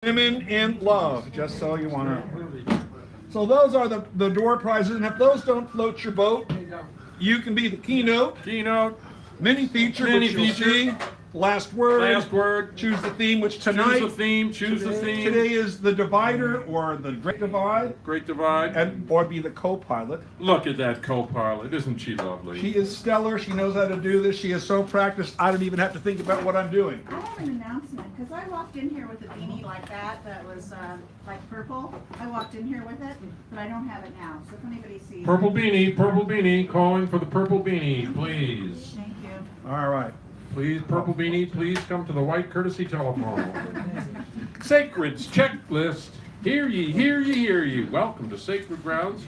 Women in Love, just so you want to. So those are the door prizes, and if those don't float your boat, you can be the keynote, mini feature, which you'll see. Last word. Choose the theme, which tonight. Choose the theme. Today is the divider or the Great Divide. Or be the co-pilot. Look at that co-pilot. Isn't she lovely? She is stellar. She knows how to do this. She is so practiced, I don't even have to think about what I'm doing. I have an announcement, because I walked in here with a beanie like that was like purple. I walked in here with it, but I don't have it now. So if anybody sees Purple beanie, calling for the purple beanie, please. Thank you. All right. Please, purple beanie, please come to the white courtesy telephone. Sacred's checklist. Hear ye, hear ye, hear ye. Welcome to Sacred Grounds.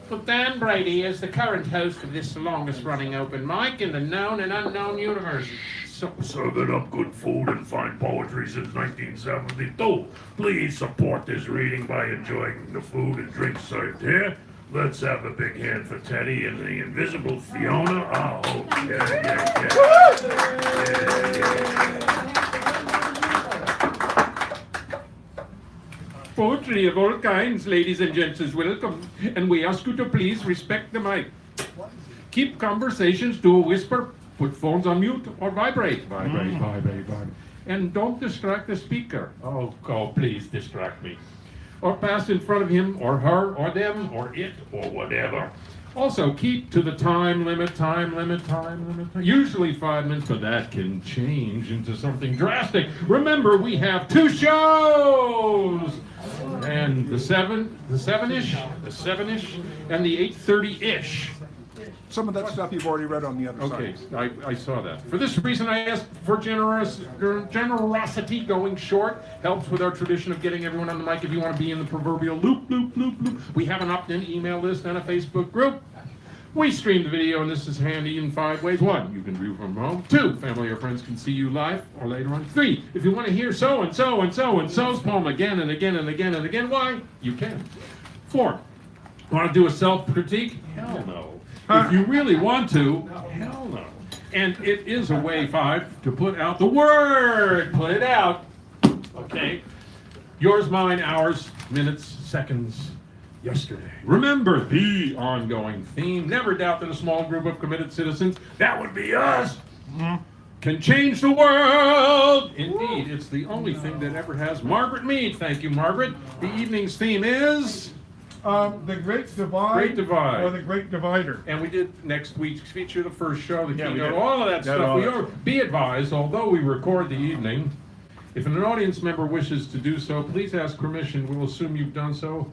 But Dan Brady is the current host of this longest running open mic in the known and unknown universe. Serving up good food and fine poetry since 1972. Please support this reading by enjoying the food and drinks served here. Let's have a big hand for Teddy and the invisible Fiona. Oh, yeah. Poetry of all kinds, ladies and gents, is welcome, and we ask you to please respect the mic. Keep conversations to a whisper, put phones on mute, or vibrate. Vibrate. And don't distract the speaker. Oh, please distract me. Or pass in front of him, or her, or them, or it, or whatever. Also, keep to the time limit. Usually 5 minutes, but that can change into something drastic. Remember, we have 2 shows! And the 7-ish, and the 8:30-ish. Some of that stuff you've already read on the other side. Okay, I saw that. For this reason, I asked for generosity. Going short helps with our tradition of getting everyone on the mic. If you want to be in the proverbial loop. We have an opt-in email list and a Facebook group. We stream the video, and this is handy in 5 ways. 1, you can view from home. 2, family or friends can see you live or later on. 3, if you want to hear so-and-so's poem again and again, why? You can. 4, want to do a self-critique? Hell no. If you really want to, hell no. And it is a way, 5, to put out the word. Put it out. Okay? Yours, mine, ours, minutes, seconds, yesterday. Remember the ongoing theme. Never doubt that a small group of committed citizens, that would be us, can change the world. Indeed, it's the only thing that ever has. Margaret Mead. Thank you, Margaret. The evening's theme is... the Great Divide. Or the Great Divider. And we did next week's feature, the first show, the Yeah, keynote, all of that stuff. Be advised, although we record the evening, if an audience member wishes to do so, please ask permission. We'll assume you've done so.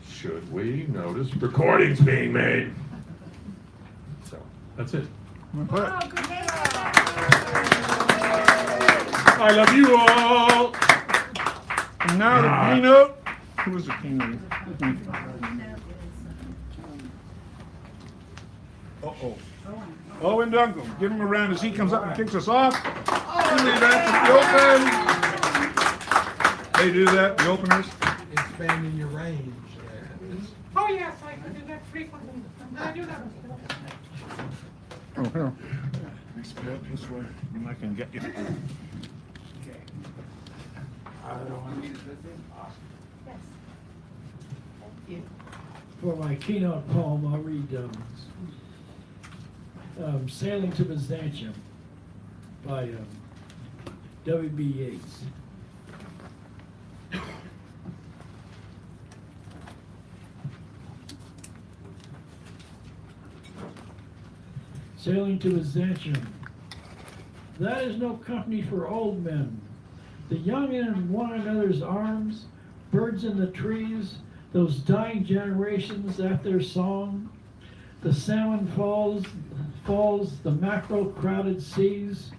Should we notice recordings being made? So, that's it. I love you all. And now the keynote. Who was the keynote? Owen Duncan. Give him a round as he comes up and kicks us off. In the event of the open. They do that, the openers. Expanding your range. Oh yes, I do that frequently. I do that. Oh, here. Step this way, and I can get you. For my keynote poem, I'll read Sailing to Byzantium by W.B. Yeats. Sailing to Byzantium. That is no company for old men. The young in one another's arms, birds in the trees, those dying generations at their song. The salmon falls, the mackerel crowded seas.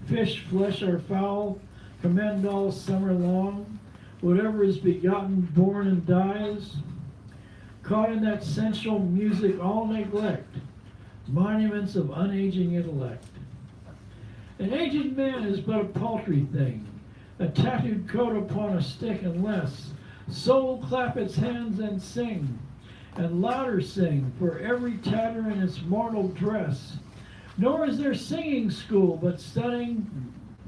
Fish, flesh, or fowl, commend all summer long. Whatever is begotten, born, and dies. Caught in that sensual music, all neglect. Monuments of unaging intellect. An aged man is but a paltry thing, a tattooed coat upon a stick, unless soul clap its hands and sing, and louder sing for every tatter in its mortal dress. Nor is there singing school, but studying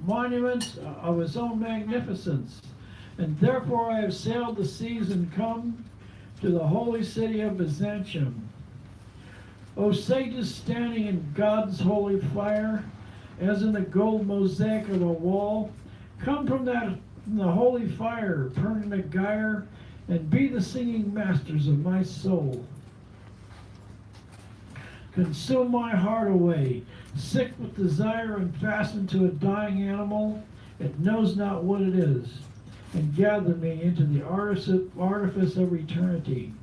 monuments of his own magnificence, And therefore I have sailed the seas and come to the holy city of Byzantium. O sages standing in God's holy fire, as in the gold mosaic of the wall, come from the holy fire, burn the gyre, and be the singing masters of my soul. Consume my heart away, sick with desire and fastened to a dying animal, it knows not what it is, and gather me into the artifice of eternity.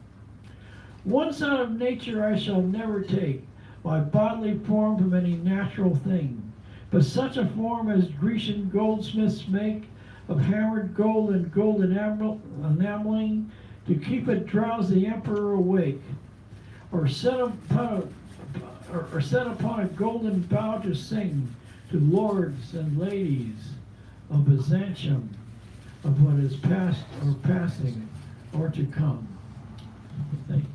Once out of nature I shall never take my bodily form from any natural thing, but such a form as Grecian goldsmiths make of hammered gold and gold enameling to keep a drowsy emperor awake, or set upon a golden bough to sing to lords and ladies of Byzantium of what is past or passing or to come. Thank you.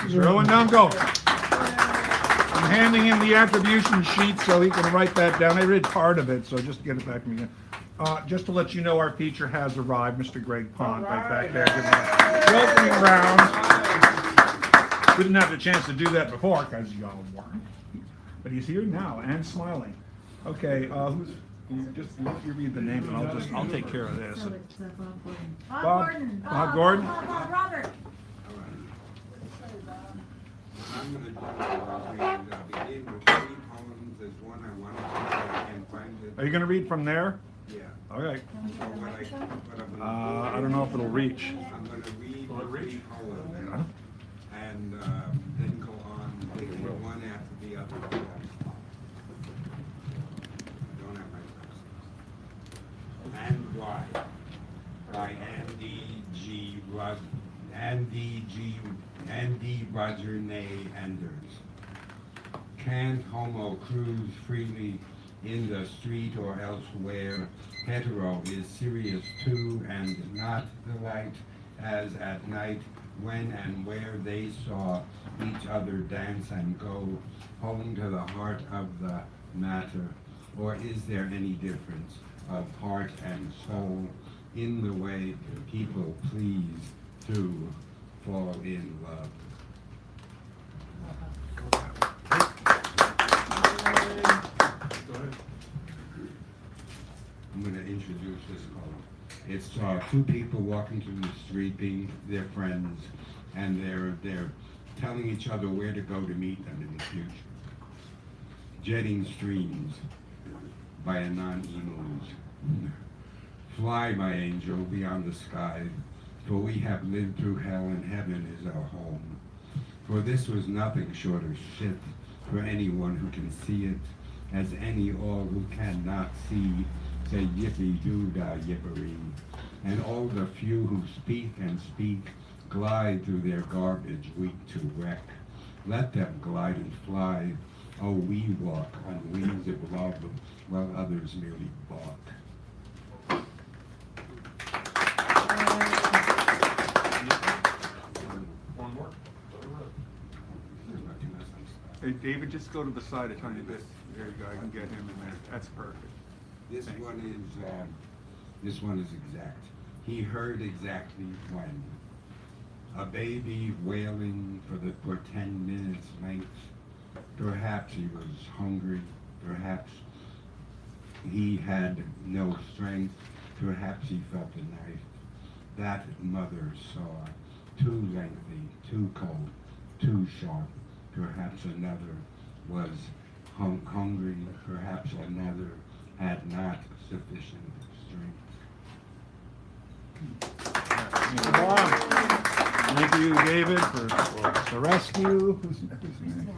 Mr. Owen, don't go. I'm handing him the attribution sheet so he can write that down. I read part of it, so just get it back to me again. Just to let you know, our feature has arrived, Mr. Greg Pond, right back there. Giving an opening round. We didn't have the chance to do that before because y'all weren't. But he's here now and smiling. Okay, just let you read the names and I'll take care of this. So it's Bob Gordon. Bob Gordon? Bob Robert. I'm going to begin with 3 poems. There's one I want to read, I can't find it. Are you going to read from there? Yeah. Okay. So what I'm going to I don't know if it'll reach. I'm going to read the 3 poems and then go on taking one after the other. I don't have my glasses. And Why? By Andy Roger Nay Anders. Can't homo cruise freely in the street or elsewhere? Hetero is serious too, and not the light as at night when and where they saw each other dance and go home to the heart of the matter. Or is there any difference of heart and soul in the way people please to fall in love? I'm going to introduce this poem. It's 2 people walking through the street, being their friends, and they're telling each other where to go to meet them in the future. Jetting streams by a non-emos. Fly, my angel, beyond the sky, for we have lived through hell and heaven is our home. For this was nothing short of shit for anyone who can see it, as any all who cannot see say yippee-doo-dah yippery. And all the few who speak and speak glide through their garbage weak to wreck. Let them glide and fly. Oh, we walk on wings of love while others merely balk. One more. Hey, David, just go to the side a tiny bit. There you go, I can get him in there. That's perfect. This one is exact. He heard exactly when. A baby wailing for 10 minutes length. Perhaps he was hungry. Perhaps he had no strength. Perhaps he felt a knife. That mother saw. Too lengthy, too cold, too sharp. Perhaps another was hungry. Perhaps another had not sufficient strength. Thank you, David, for the rescue. Who's name?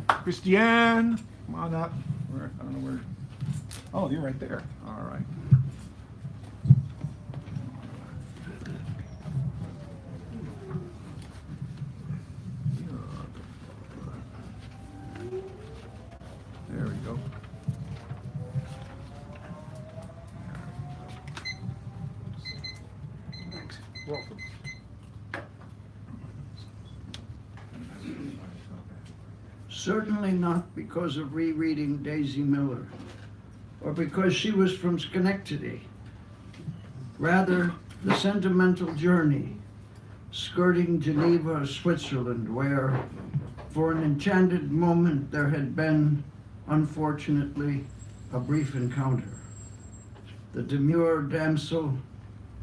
Christiane, come on up. Where? I don't know where. Oh, you're right there. All right. There we go. Thanks. Welcome. Certainly not because of rereading Daisy Miller, or because she was from Schenectady. Rather, The sentimental journey, skirting Geneva, Switzerland, where for an enchanted moment there had been, unfortunately, a brief encounter. The demure damsel,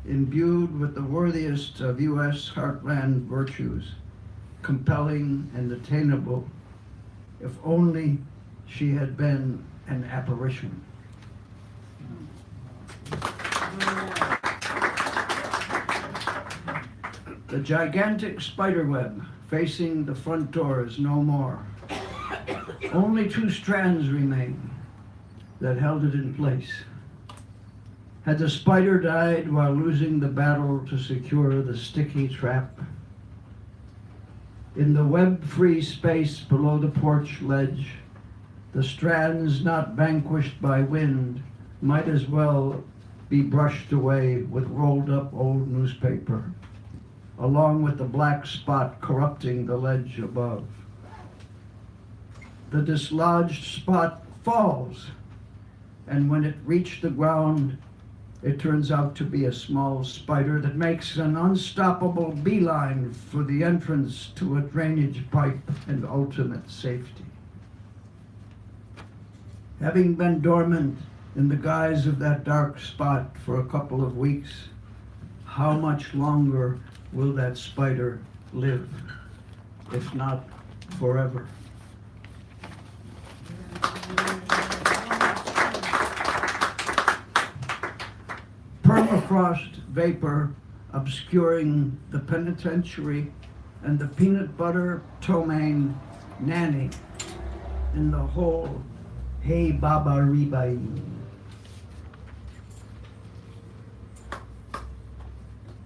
imbued with the worthiest of U.S. heartland virtues, compelling and attainable, if only she had been an apparition. The gigantic spiderweb facing the front door is no more. Only 2 strands remain that held it in place. Had the spider died while losing the battle to secure the sticky trap? In the web-free space below the porch ledge, the strands not vanquished by wind might as well be brushed away with rolled-up old newspaper, along with the black spot corrupting the ledge above. The dislodged spot falls, and when it reached the ground, it turns out to be a small spider that makes an unstoppable beeline for the entrance to a drainage pipe and ultimate safety. Having been dormant in the guise of that dark spot for a couple of weeks, how much longer will that spider live, if not forever? Permafrost vapor obscuring the penitentiary and the peanut butter ptomaine nanny in the whole Hey Baba Ribai.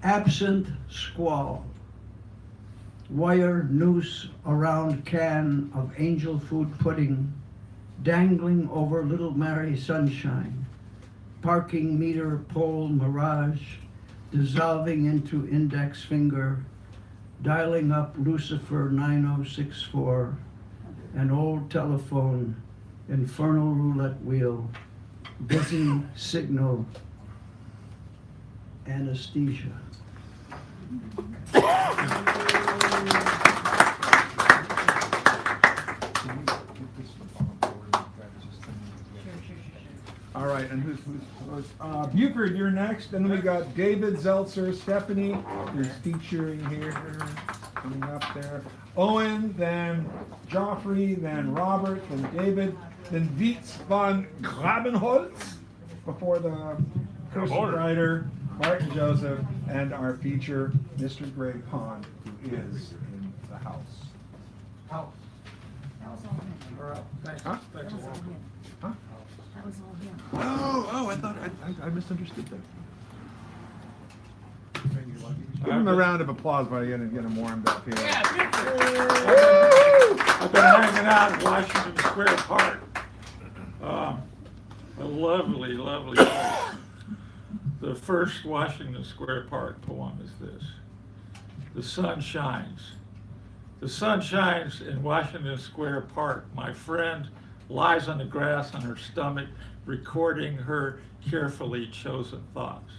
Absent squall, wire noose around can of angel food pudding dangling over Little Mary Sunshine, parking meter pole mirage dissolving into index finger, dialing up Lucifer 9064, an old telephone, infernal roulette wheel, busy signal, anesthesia. All right, and who's Buford, you're next, and then we got David, Zeltzer, Stephanie, who's featuring here, coming up there. Owen, then Joffrey, then Robert, then David, then Dietz von Grabenholz, before the cursive writer, Martin Joseph, and our feature, Mr. Greg Pond, who is in the house. That was all him. Huh? That was all him. Huh? That was all him. Oh, I thought I misunderstood that. Give him a round of applause while you get him warmed up here. I've been hanging out in Washington Square Park. A lovely, lovely place. The first Washington Square Park poem is this: "The sun shines. The sun shines in Washington Square Park. My friend lies on the grass on her stomach, recording her carefully chosen thoughts.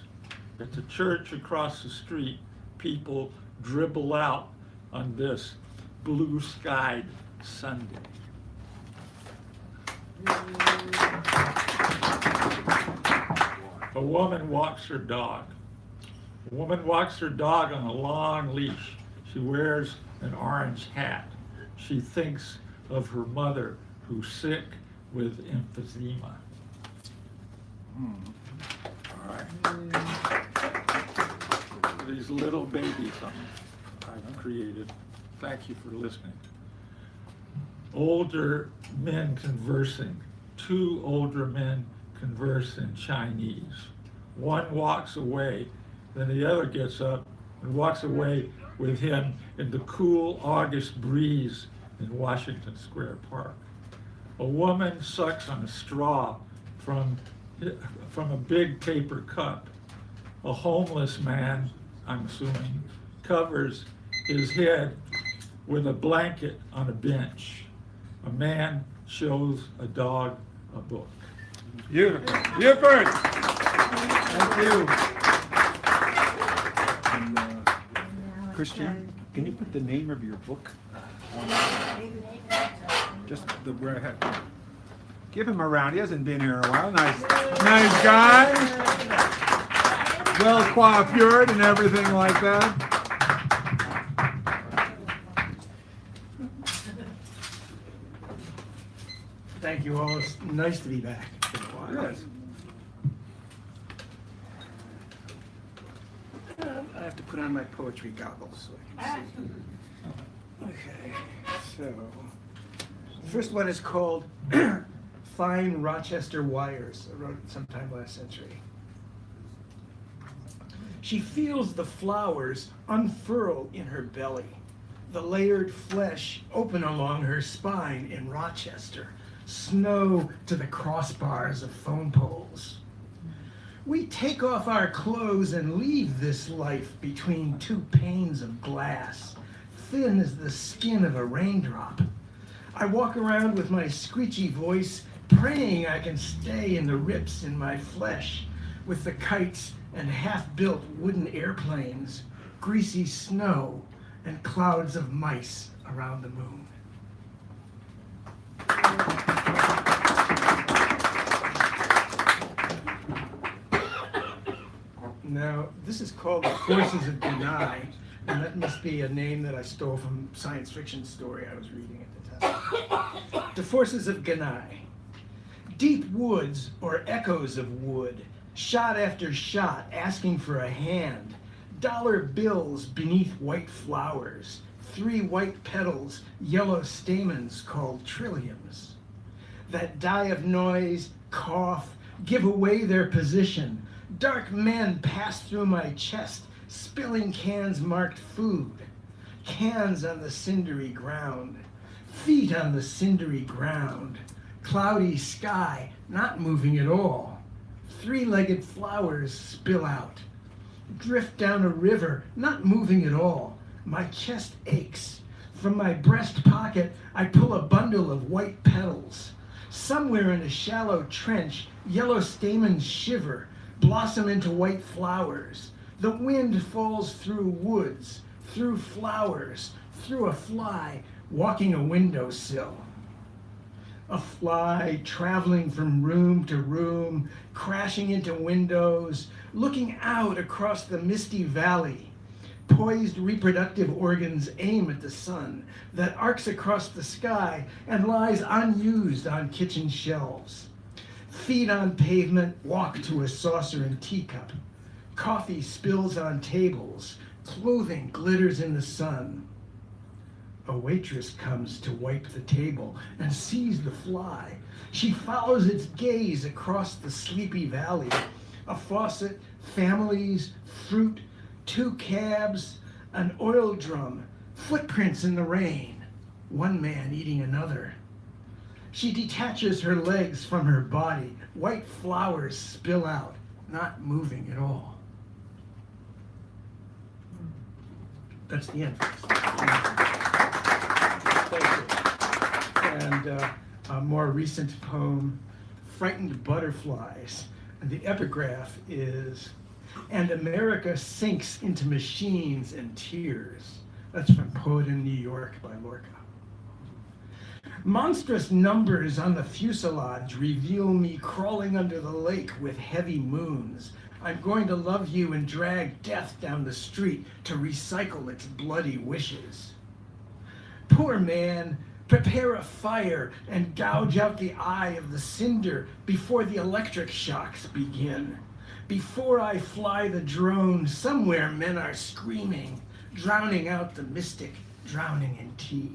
At the church across the street, people dribble out on this blue-skied Sunday." A woman walks her dog. A woman walks her dog on a long leash. She wears an orange hat. She thinks of her mother, who's sick with emphysema. All right. These little babies I've created. Thank you for listening. Older men conversing. 2 older men converse in Chinese. One walks away, then the other gets up and walks away with him in the cool August breeze in Washington Square Park. A woman sucks on a straw from a big paper cup. A homeless man, I'm assuming, covers his head with a blanket on a bench. A man shows a dog a book. Beautiful. Buford! Thank you. And Christian, can you put the name of your book on just the where I have? Give him a round. He hasn't been here in a while. Nice guy. Well coiffured and everything like that. Thank you all. It's nice to be back. Yes. I have to put on my poetry goggles so I can see. Okay, so the first one is called Fine Rochester Wires. I wrote it sometime last century. She feels the flowers unfurl in her belly, the layered flesh open along her spine in Rochester, snow to the crossbars of phone poles. We take off our clothes and leave this life between two panes of glass, thin as the skin of a raindrop. I walk around with my screechy voice, praying I can stay in the rips in my flesh, with the kites and half-built wooden airplanes, greasy snow, and clouds of mice around the moon. Now, this is called The Forces of Deny, and that must be a name that I stole from a science fiction story I was reading at the time. The Forces of Deny. Deep woods, or echoes of wood, shot after shot, asking for a hand. Dollar bills beneath white flowers, 3 white petals, yellow stamens called trilliums. That die of noise, cough, give away their position. Dark men pass through my chest, spilling cans marked food. Cans on the cindery ground. Feet on the cindery ground. Cloudy sky, not moving at all. 3-legged flowers spill out. Drift down a river, not moving at all. My chest aches. From my breast pocket, I pull a bundle of white petals. Somewhere in a shallow trench, yellow stamens shiver, blossom into white flowers. The wind falls through woods, through flowers, through a fly walking a windowsill. A fly traveling from room to room, crashing into windows, looking out across the misty valley. Poised reproductive organs aim at the sun that arcs across the sky and lies unused on kitchen shelves. Feet on pavement walk to a saucer and teacup. Coffee spills on tables. Clothing glitters in the sun. A waitress comes to wipe the table and sees the fly. She follows its gaze across the sleepy valley. A faucet, families, fruit, 2 cabs, an oil drum, footprints in the rain. One man eating another. She detaches her legs from her body. White flowers spill out, not moving at all. That's the end. Thank you. And a more recent poem, Frightened Butterflies. And the epigraph is, and America sinks into machines and tears. That's from Poet in New York by Lorca. Monstrous numbers on the fuselage reveal me crawling under the lake with heavy moons. I'm going to love you and drag death down the street to recycle its bloody wishes. Poor man, prepare a fire and gouge out the eye of the cinder before the electric shocks begin. Before I fly the drone, somewhere men are screaming, drowning out the mystic, drowning in tea.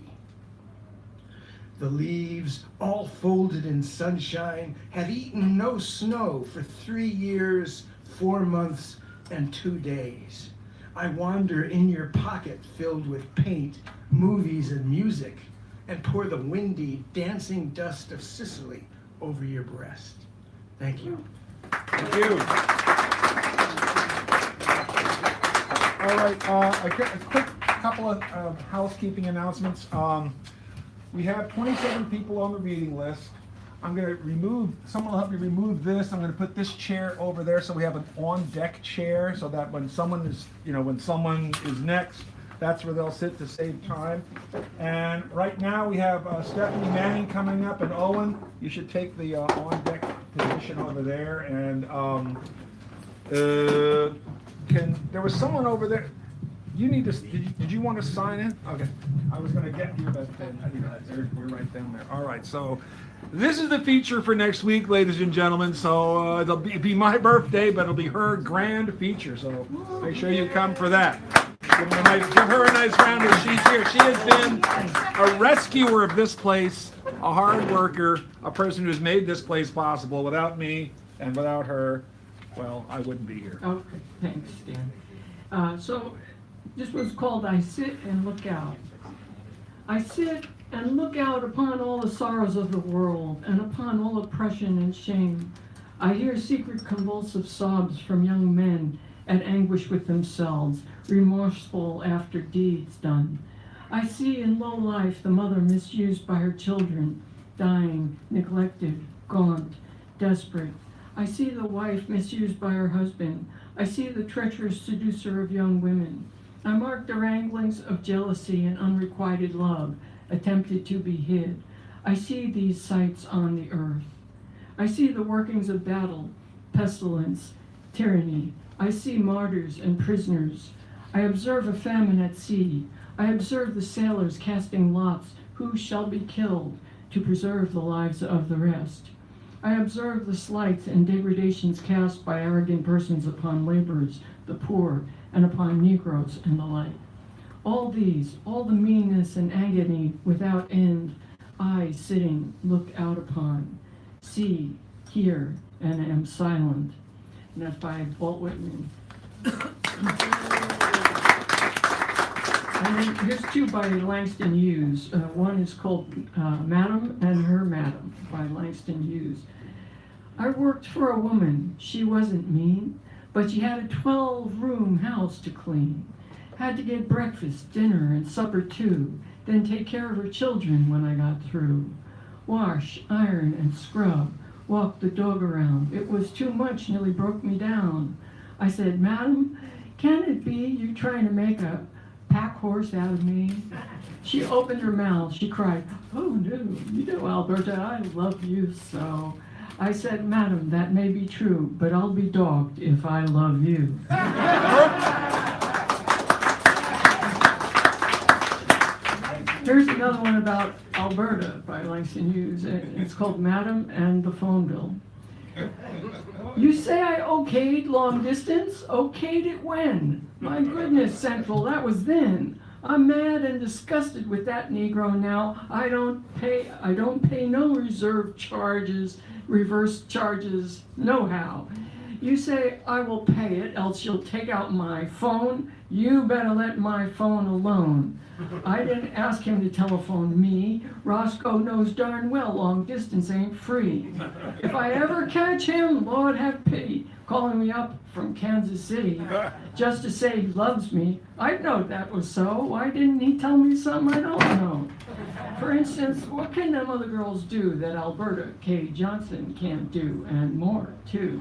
The leaves, all folded in sunshine, have eaten no snow for 3 years, 4 months, and 2 days. I wander in your pocket filled with paint, movies, and music, and pour the windy, dancing dust of Sicily over your breast. Thank you. Thank you. All right, a quick couple of housekeeping announcements. We have 27 people on the reading list. I'm going to remove, someone will help me remove this. I'm going to put this chair over there so we have an on-deck chair so that when someone is, when someone is next, that's where they'll sit to save time. And right now we have Stephanie Manning coming up, and Owen, you should take the on-deck position over there. And there was someone over there. You need to, did you want to sign in? Okay, I was going to get you, but you're right down there. All right, so this is the feature for next week, ladies and gentlemen. So it'll be my birthday, but it'll be her grand feature. So make sure you come for that. Give her a nice round of she's here. She has been a rescuer of this place, a hard worker, a person who's made this place possible. Without me and without her, well, I wouldn't be here. Okay, thanks, Dan. So this was called I Sit and Look Out. I sit and look out upon all the sorrows of the world and upon all oppression and shame. I hear secret convulsive sobs from young men at anguish with themselves, remorseful after deeds done. I see in low life the mother misused by her children, dying, neglected, gaunt, desperate. I see the wife misused by her husband. I see the treacherous seducer of young women. I mark the wranglings of jealousy and unrequited love, attempted to be hid. I see these sights on the earth. I see the workings of battle, pestilence, tyranny. I see martyrs and prisoners. I observe a famine at sea. I observe the sailors casting lots, who shall be killed, to preserve the lives of the rest. I observe the slights and degradations cast by arrogant persons upon laborers, the poor, and upon Negroes and the like. All these, all the meanness and agony without end, I, sitting, look out upon, see, hear, and am silent. And that's by Walt Whitman. And then here's two by Langston Hughes. One is called Madam and Her Madam by Langston Hughes. I worked for a woman. She wasn't mean, but she had a 12-room house to clean. Had to get breakfast, dinner, and supper too, then take care of her children when I got through. Wash, iron, and scrub, walk the dog around. It was too much, nearly broke me down. I said, Madam, can it be you trying to make a pack horse out of me? She opened her mouth. She cried, oh no, you know, Alberta, I love you so. I said, Madam, that may be true, but I'll be dogged if I love you. Here's another one about Alberta by Langston Hughes. It's called Madam and the Phone Bill. You say I okayed long distance? Okayed it when? My goodness, Central, that was then. I'm mad and disgusted with that Negro now. I don't pay no reserve charges, reverse charges, no how. You say I will pay it, else you'll take out my phone. You better let my phone alone. I didn't ask him to telephone me. Roscoe knows darn well long distance ain't free. If I ever catch him, Lord have pity, calling me up from Kansas City just to say he loves me, I'd know that was so. Why didn't he tell me something I don't know? For instance, what can them other girls do that Alberta K. Johnson can't do, and more too?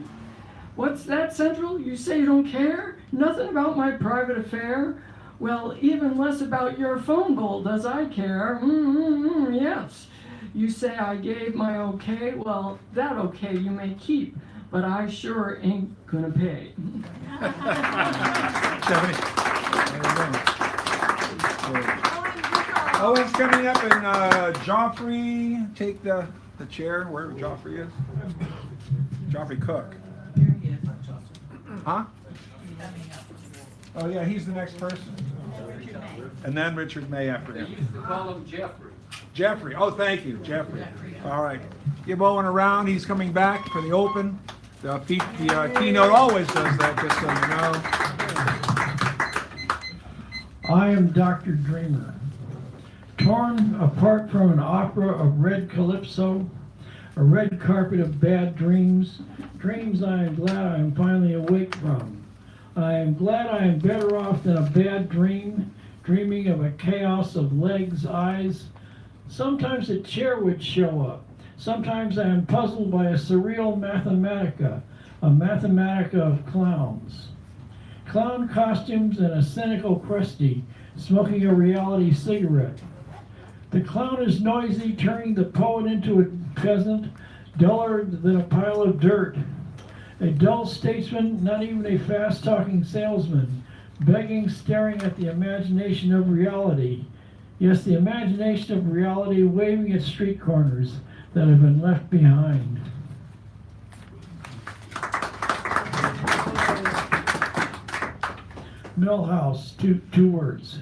What's that, Central? You say you don't care? Nothing about my private affair? Well, even less about your phone bill does I care. Yes. You say I gave my okay? Well, that okay you may keep, but I sure ain't gonna pay. Owen's coming up, and Joffrey, take the chair wherever Joffrey is. Joffrey Cook. Huh? Oh yeah, he's the next person. And then Richard May after him. They used to call him Jeffrey. Jeffrey. Oh, thank you, Jeffrey. All right. Give Owen a round. He's coming back for the open. The keynote always does that, just so you know. I am Dr. Dreamer. Torn apart from an opera of red calypso, a red carpet of bad dreams, dreams I am glad I am finally awake from. I am glad I am better off than a bad dream, dreaming of a chaos of legs, eyes. Sometimes a chair would show up. Sometimes I am puzzled by a surreal mathematica, a mathematica of clowns. Clown costumes and a cynical Krusty smoking a reality cigarette. The clown is noisy, turning the poet into a peasant, duller than a pile of dirt. A dull statesman, not even a fast-talking salesman, begging, staring at the imagination of reality. Yes, the imagination of reality waving at street corners that have been left behind. Millhouse, two words.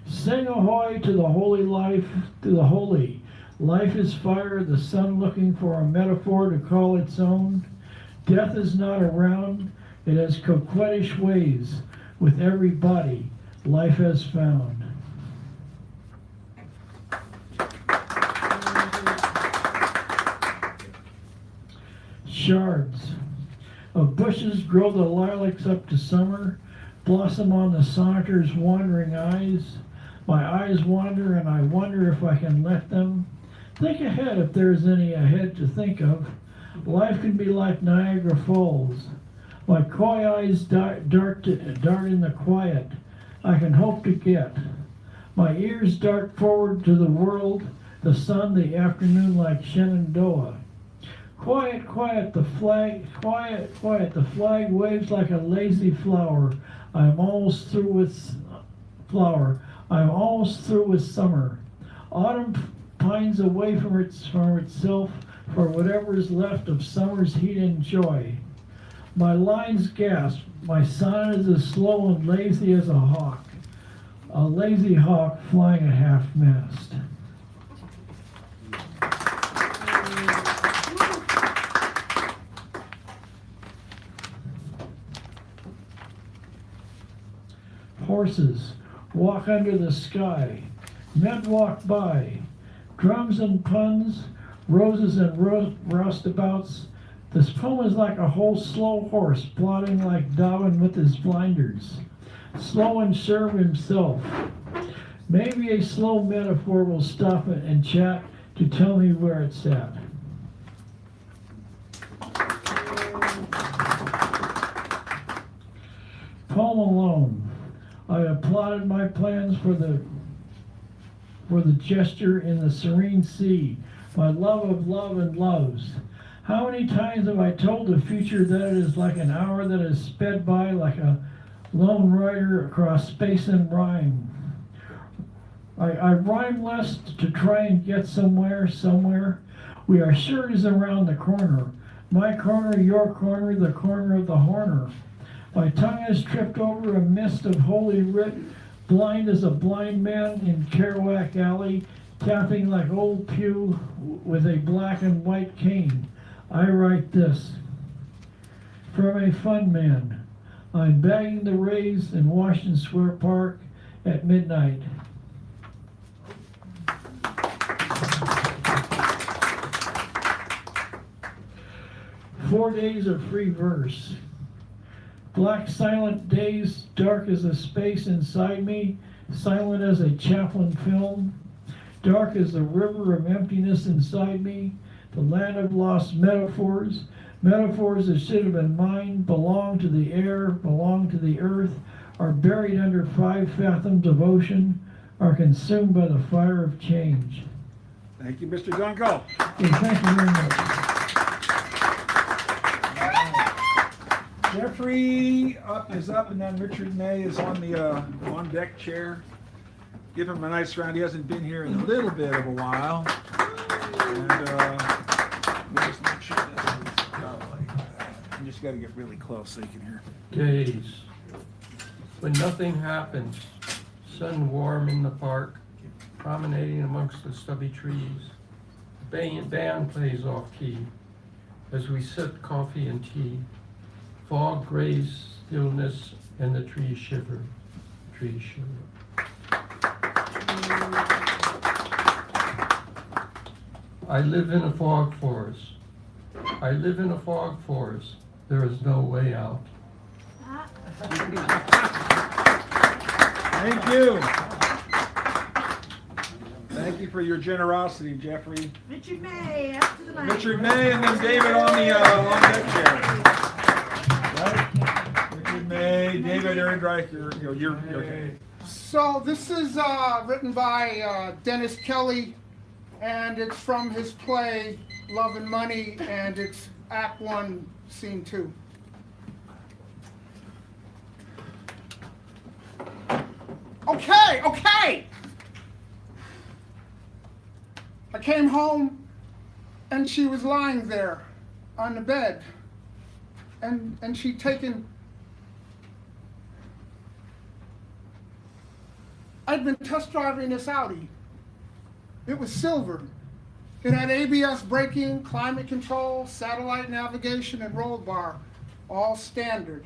Sing ahoy to the holy life, to the holy. Life is fire, the sun looking for a metaphor to call its own. Death is not around, it has coquettish ways. With every body, life has found. Shards. Of bushes grow the lilacs up to summer, blossom on the sonneter's wandering eyes. My eyes wander and I wonder if I can let them. Think ahead if there's any ahead to think of. Life can be like Niagara Falls. My coy eyes dart in the quiet I can hope to get. My ears dart forward to the world, the sun, the afternoon like Shenandoah. Quiet, quiet, the flag, quiet, quiet, the flag waves like a lazy flower. I am almost through with flower. I am almost through with summer. Autumn pines away from itself for whatever is left of summer's heat and joy. My lines gasp. My sonnet is as slow and lazy as a hawk. A lazy hawk flying at half-mast. Horses walk under the sky. Men walk by. Drums and puns, roses and roustabouts. This poem is like a whole slow horse plodding like Darwin with his blinders. Slow and sure of himself. Maybe a slow metaphor will stop it and chat to tell me where it's at. Poem alone. I have plotted my plans for the gesture in the serene sea, my love of love and loves. How many times have I told the future that it is like an hour that has sped by like a lone rider across space and rhyme. I rhyme less to try and get somewhere. We are sure it is around the corner. My corner, your corner, the corner of the horner. My tongue has tripped over a mist of holy writ, blind as a blind man in Kerouac Alley, tapping like old Pew with a black and white cane. I write this. From a fun man. I'm bagging the Rays in Washington Square Park at midnight. Four days of free verse. Black silent days, dark as the space inside me, silent as a Chaplin film, dark as the river of emptiness inside me, the land of lost metaphors, metaphors that should have been mine, belong to the air, belong to the earth, are buried under 5 fathoms of ocean, are consumed by the fire of change. Thank you, Mr. Dunkel. Okay, thank you very much. Jeffrey is up, and then Richard May is on the on deck chair. Give him a nice round. He hasn't been here in a little bit of a while. And we'll just make sure that he's got like that. You just got to get really close so you can hear. Days when nothing happens, sun warm in the park, promenading amongst the stubby trees. Band plays off key as we sip coffee and tea. Fog grays stillness and the trees shiver. Trees shiver. I live in a fog forest. I live in a fog forest. There is no way out. Thank you. Thank you. you for your generosity, Jeffrey. Richard May, up to the mic. Richard May, and then David on deck chair. Right? Richard May, David Ehrenreich, you're okay. So this is written by Dennis Kelly, and it's from his play Love and Money, and it's Act 1, Scene 2. Okay. I came home, and she was lying there on the bed, and she'd taken. I'd been test driving this Audi. It was silver. It had ABS braking, climate control, satellite navigation, and roll bar, all standard.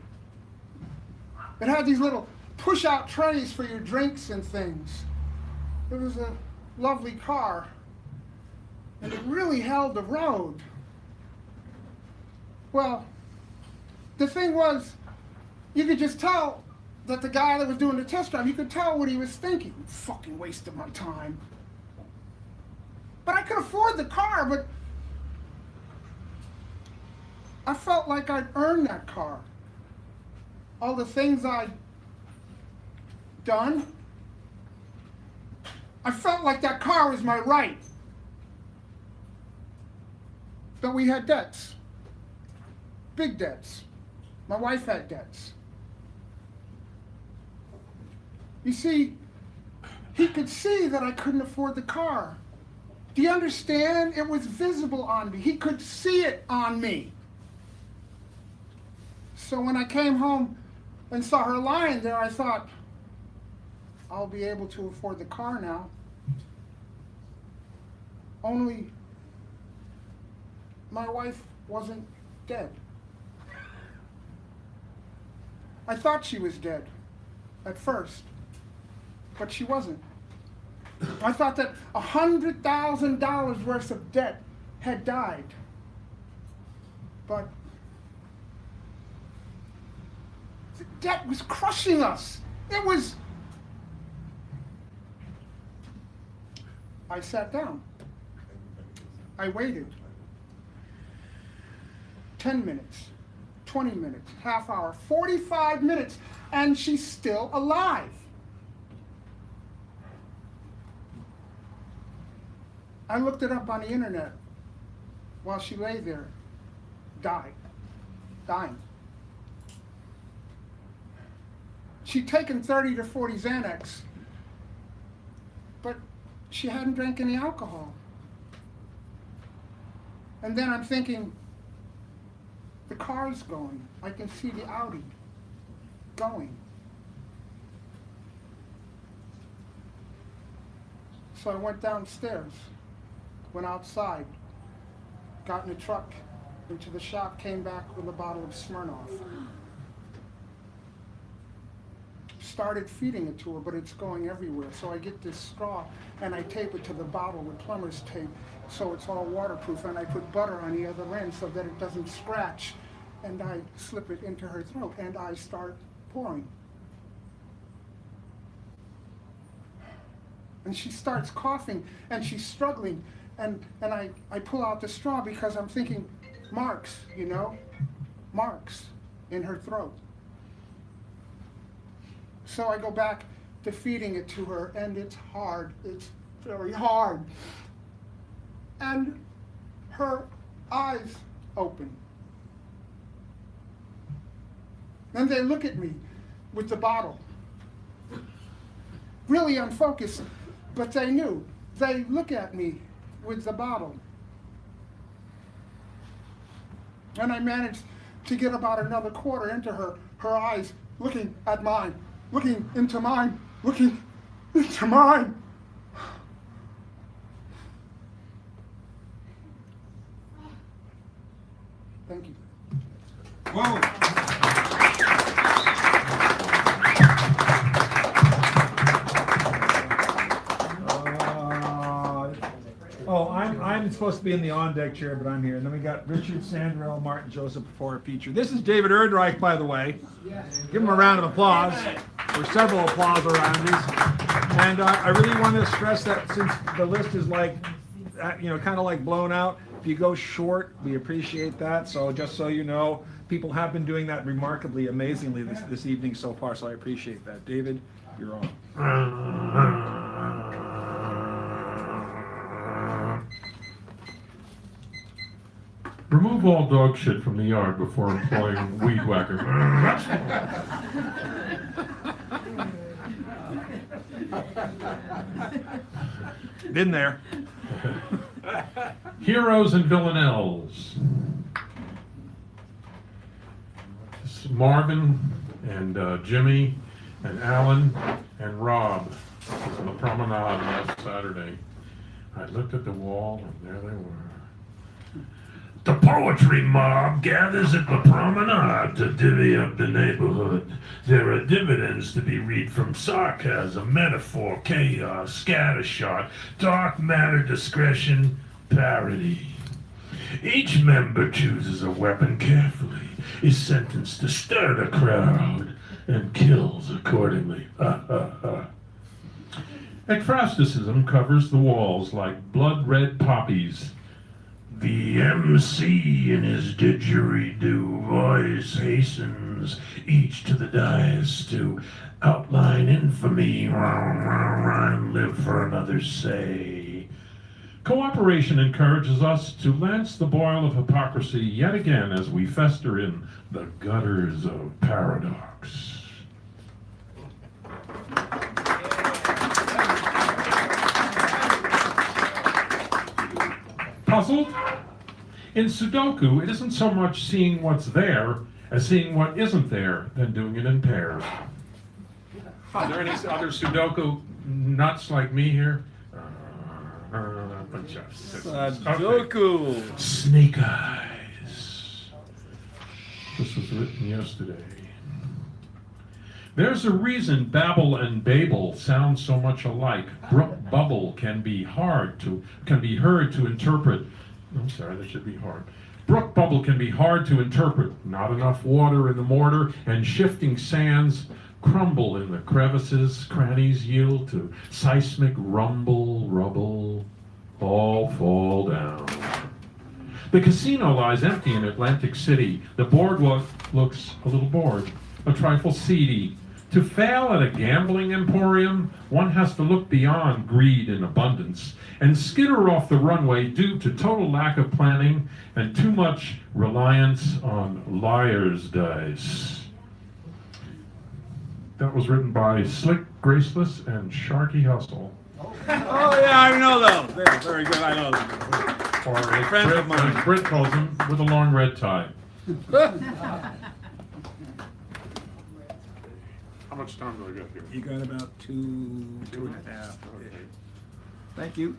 It had these little push-out trays for your drinks and things. It was a lovely car, and it really held the road. Well, the thing was, you could just tell that the guy that was doing the test drive, you could tell what he was thinking. Fucking waste of my time. But I could afford the car, but I felt like I'd earned that car. All the things I'd done, I felt like that car was my right. But we had debts. Big debts. My wife had debts. You see, he could see that I couldn't afford the car. Do you understand? It was visible on me. He could see it on me. So when I came home and saw her lying there, I thought, I'll be able to afford the car now. Only my wife wasn't dead. I thought she was dead at first, but she wasn't. I thought that $100,000 worth of debt had died. But the debt was crushing us. It was... I sat down. I waited. 10 minutes, 20 minutes, half hour, 45 minutes, and she's still alive. I looked it up on the internet while she lay there, dying. She'd taken 30 to 40 Xanax, but she hadn't drank any alcohol. And then I'm thinking, the car's going. I can see the Audi going. So I went downstairs, went outside, got in the truck, into the shop, came back with a bottle of Smirnoff. Started feeding it to her, but it's going everywhere. So I get this straw and I tape it to the bottle with plumber's tape so it's all waterproof, and I put butter on the other end so that it doesn't scratch, and I slip it into her throat and I start pouring. And she starts coughing and she's struggling, and I pull out the straw because I'm thinking, marks, you know, marks in her throat. So I go back to feeding it to her, and it's hard, it's very hard. And her eyes open. And they look at me with the bottle. Really unfocused, but they knew. They look at me with the bottle. And I managed to get about another quarter into her eyes looking at mine, looking into mine, looking into mine. Thank you. Whoa. I'm supposed to be in the on-deck chair, but I'm here. And then we got Richard, Sandrell, Martin, Joseph for a feature. This is David Ehrenreich, by the way. Give him a round of applause. There's several applause around these. And I really want to stress that since the list is like, kind of like blown out, if you go short, we appreciate that. So just so you know, people have been doing that remarkably, amazingly this evening so far, so I appreciate that. David, you're on. Remove all dog shit from the yard before employing weed whacker. Been there. Heroes and villanelles. This is Marvin and Jimmy and Alan and Rob. This was on the promenade last Saturday. I looked at the wall and there they were. The poetry mob gathers at the promenade to divvy up the neighborhood. There are dividends to be reaped from sarcasm, metaphor, chaos, scattershot, dark matter, discretion, parody. Each member chooses a weapon carefully, is sentenced to stir the crowd, and kills accordingly. Ecfrasticism covers the walls like blood-red poppies. The MC in his didgeridoo voice hastens each to the dais to outline infamy and live for another's say. Cooperation encourages us to lance the boil of hypocrisy yet again as we fester in the gutters of paradox. Puzzled? In Sudoku, it isn't so much seeing what's there as seeing what isn't there, then doing it in pairs. Are there any other Sudoku nuts like me here? Sudoku. Snake eyes. This was written yesterday. There's a reason Babel and Babel sound so much alike. Brook bubble can be heard to interpret. I'm sorry, that should be hard. Brook bubble can be hard to interpret. Not enough water in the mortar, and shifting sands crumble in the crevices. Crannies yield to seismic rumble, rubble, all fall down. The casino lies empty in Atlantic City. The boardwalk looks a little bored, a trifle seedy. To fail at a gambling emporium, one has to look beyond greed and abundance and skitter off the runway due to total lack of planning and too much reliance on liar's dice. That was written by Slick Graceless and Sharky Hustle. Oh yeah, I know those. They're very good. I know them. Or as Friend of mine. Britt calls them, with a long red tie. How much time do I got here? You got about two and a half. Okay. Thank you.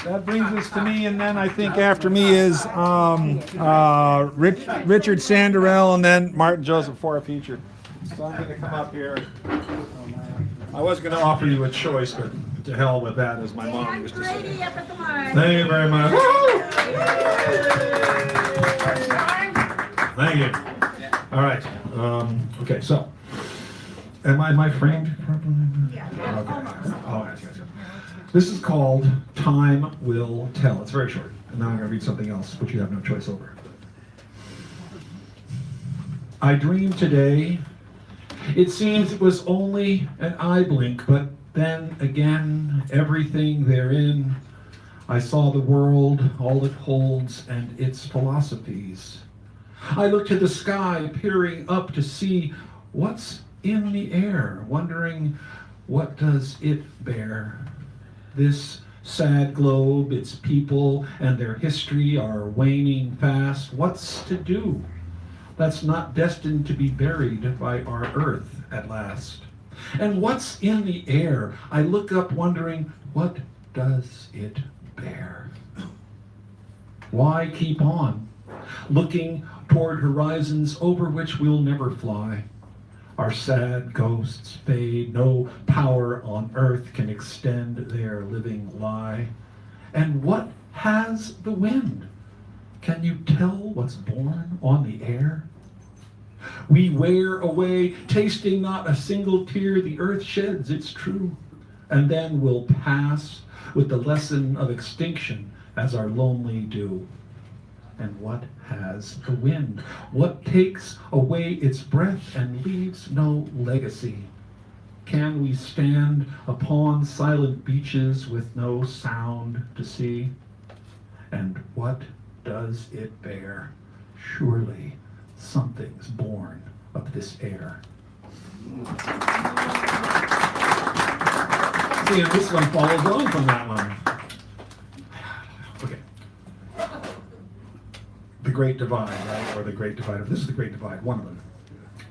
That brings us to me, and then I think after me is Richard Sanderell, and then Martin Joseph for a feature. So I'm going to come up here. I was going to offer you a choice, but to hell with that, as my mom used to say. Brady up at the line. Thank you very much. Thank you. All right. Okay, so, am I framed properly? Yeah. Okay. Oh, yes. This is called Time Will Tell. It's very short. And now I'm going to read something else, which you have no choice over. I dreamed today. It seems it was only an eye blink, but then again, everything therein. I saw the world, all it holds, and its philosophies. I looked to the sky, peering up to see what's in the air, wondering what does it bear. This sad globe, its people, and their history are waning fast. What's to do? That's not destined to be buried by our earth at last. And what's in the air? I look up wondering, what does it bear? Why keep on, looking toward horizons over which we'll never fly? Our sad ghosts fade, no power on earth can extend their living lie. And what has the wind? Can you tell what's born on the air? We wear away, tasting not a single tear the earth sheds, it's true. And then we'll pass with the lesson of extinction as our lonely dew. And what has the wind? What takes away its breath and leaves no legacy? Can we stand upon silent beaches with no sound to see? And what does it bear? Surely something's born of this air. See, and this one follows on from that one. Okay. The Great Divide, right? Or the Great Divide. This is the Great Divide, one of them.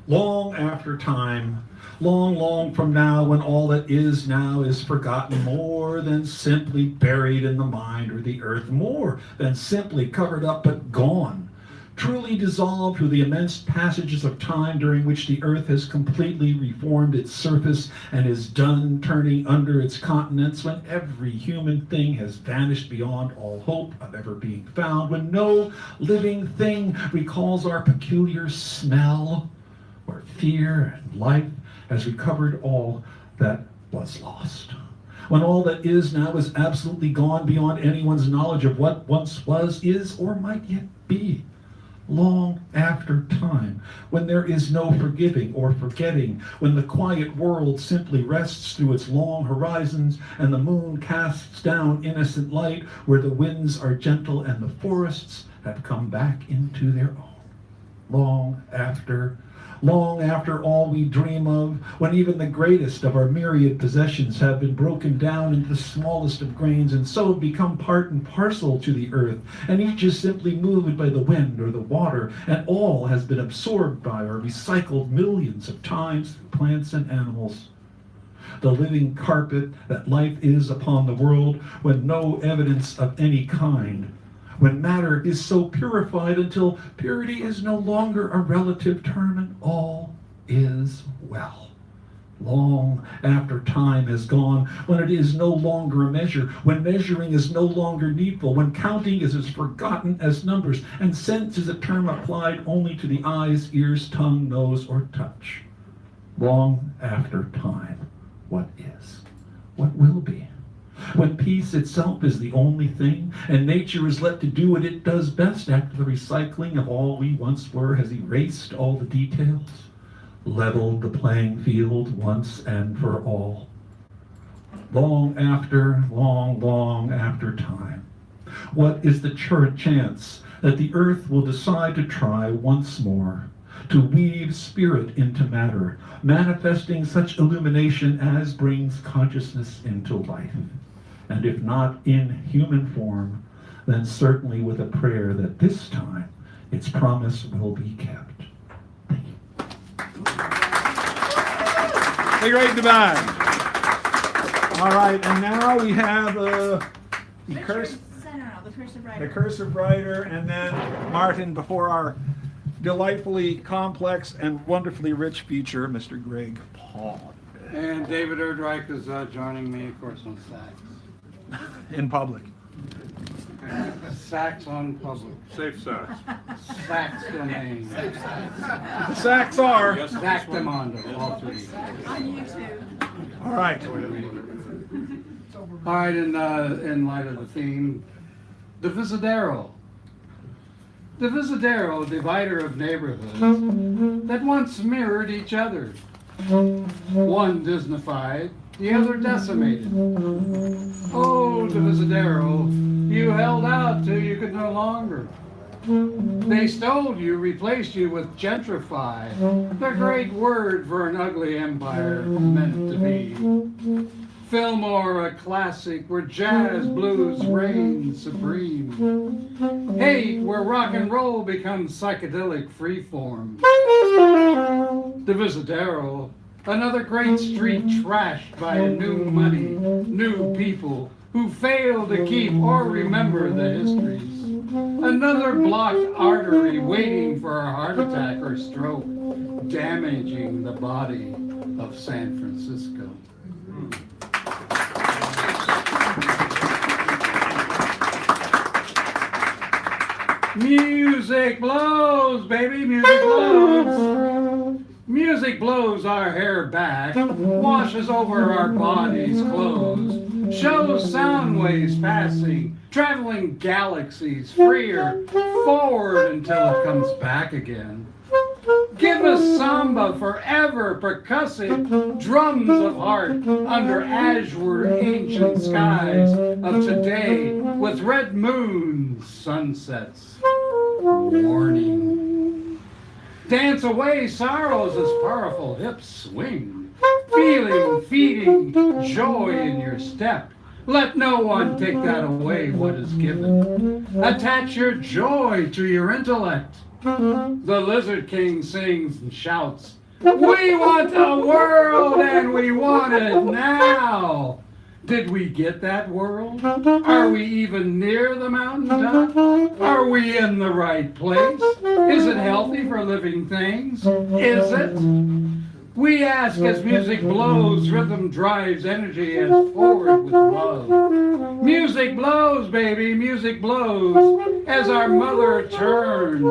Long after time, long from now, when all that is now is forgotten, more than simply buried in the mind or the earth, more than simply covered up but gone, truly dissolved through the immense passages of time during which the earth has completely reformed its surface and is done turning under its continents, when every human thing has vanished beyond all hope of ever being found, when no living thing recalls our peculiar smell, where fear and life has recovered all that was lost. When all that is now is absolutely gone beyond anyone's knowledge of what once was, is, or might yet be. Long after time, when there is no forgiving or forgetting, when the quiet world simply rests through its long horizons and the moon casts down innocent light, where the winds are gentle and the forests have come back into their own. Long after all we dream of, when even the greatest of our myriad possessions have been broken down into the smallest of grains and so have become part and parcel to the earth, and each is simply moved by the wind or the water, and all has been absorbed by or recycled millions of times through plants and animals. The living carpet that life is upon the world, when no evidence of any kind, when matter is so purified until purity is no longer a relative term and all is well. Long after time has gone, when it is no longer a measure, when measuring is no longer needful, when counting is as forgotten as numbers, and sense is a term applied only to the eyes, ears, tongue, nose, or touch. Long after time, what is? What will be? When peace itself is the only thing, and nature is let to do what it does best after the recycling of all we once were has erased all the details, leveled the playing field once and for all. Long after time, what is the chance that the earth will decide to try once more to weave spirit into matter, manifesting such illumination as brings consciousness into life? And if not in human form, then certainly with a prayer that this time its promise will be kept. Thank you. The Great Divide. All right, and now we have The curse, The cursive writer. the cursive writer, and then Martin before our delightfully complex and wonderfully rich feature, Mr. Greg Pond. And David Erdreich is joining me, of course, on sax. In public. Sax on public. Safe sax. Sax domain. The sacks are. Sax Demondo, all three. On YouTube. All right. All right, in light of the theme, the Visadero. The Visadero, divider of neighborhoods that once mirrored each other. One Disneyfied, the other decimated. Oh, the Visadero, you held out till you could no longer. They stole you, replaced you with gentrify, the great word for an ugly empire meant to be. Fillmore, a classic where jazz blues reign supreme. Hate, where rock and roll becomes psychedelic freeform. The Visadero, another great street trashed by a new money, new people who fail to keep or remember the histories. Another blocked artery waiting for a heart attack or stroke, damaging the body of San Francisco. Music blows, baby, music blows. Music blows our hair back, washes over our bodies' clothes, shows sound waves passing, traveling galaxies, freer, forward until it comes back again. Give us samba forever, percussive drums of heart under azure ancient skies of today with red moons, sunsets, warning. Dance away sorrows as powerful hips swing, feeling, feeding joy in your step. Let no one take that away what is given. Attach your joy to your intellect. The Lizard King sings and shouts, "We want the world and we want it now." Did we get that world? Are we even near the mountaintop? Are we in the right place? Is it healthy for living things? Is it? We ask as music blows, rhythm drives energy and forward with love. Music blows, baby, music blows, as our mother turns,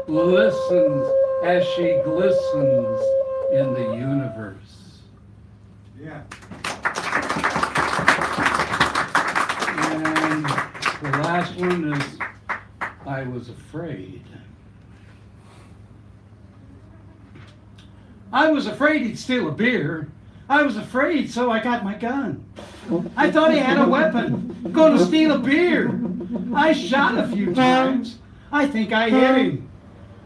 listens as she glistens in the universe. Yeah. And the last one is, I was afraid. I was afraid he'd steal a beer. I was afraid, so I got my gun. I thought he had a weapon, going to steal a beer. I shot a few times. I think I hit him.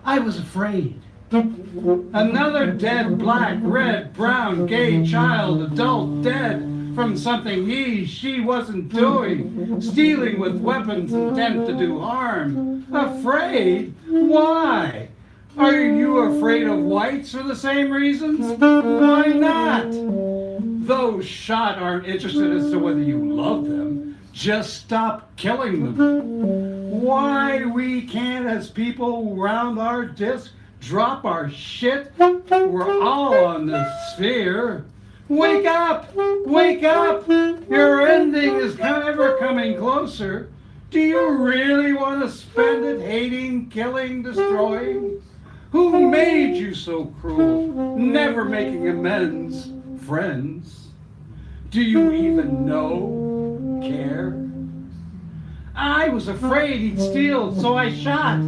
I was afraid. Another dead black, red, brown, gay child, adult, dead from something she wasn't doing, stealing with weapons intent to do harm. Afraid? Why? Are you afraid of whites for the same reasons? Why not? Those shot aren't interested as to whether you love them. Just stop killing them. Why we can't, as people round our disc, drop our shit? We're all on this sphere. Wake up! Wake up! Your ending is ever coming closer. Do you really want to spend it hating, killing, destroying? Who made you so cruel, never making amends, friends? Do you even know, care? I was afraid he'd steal, so I shot.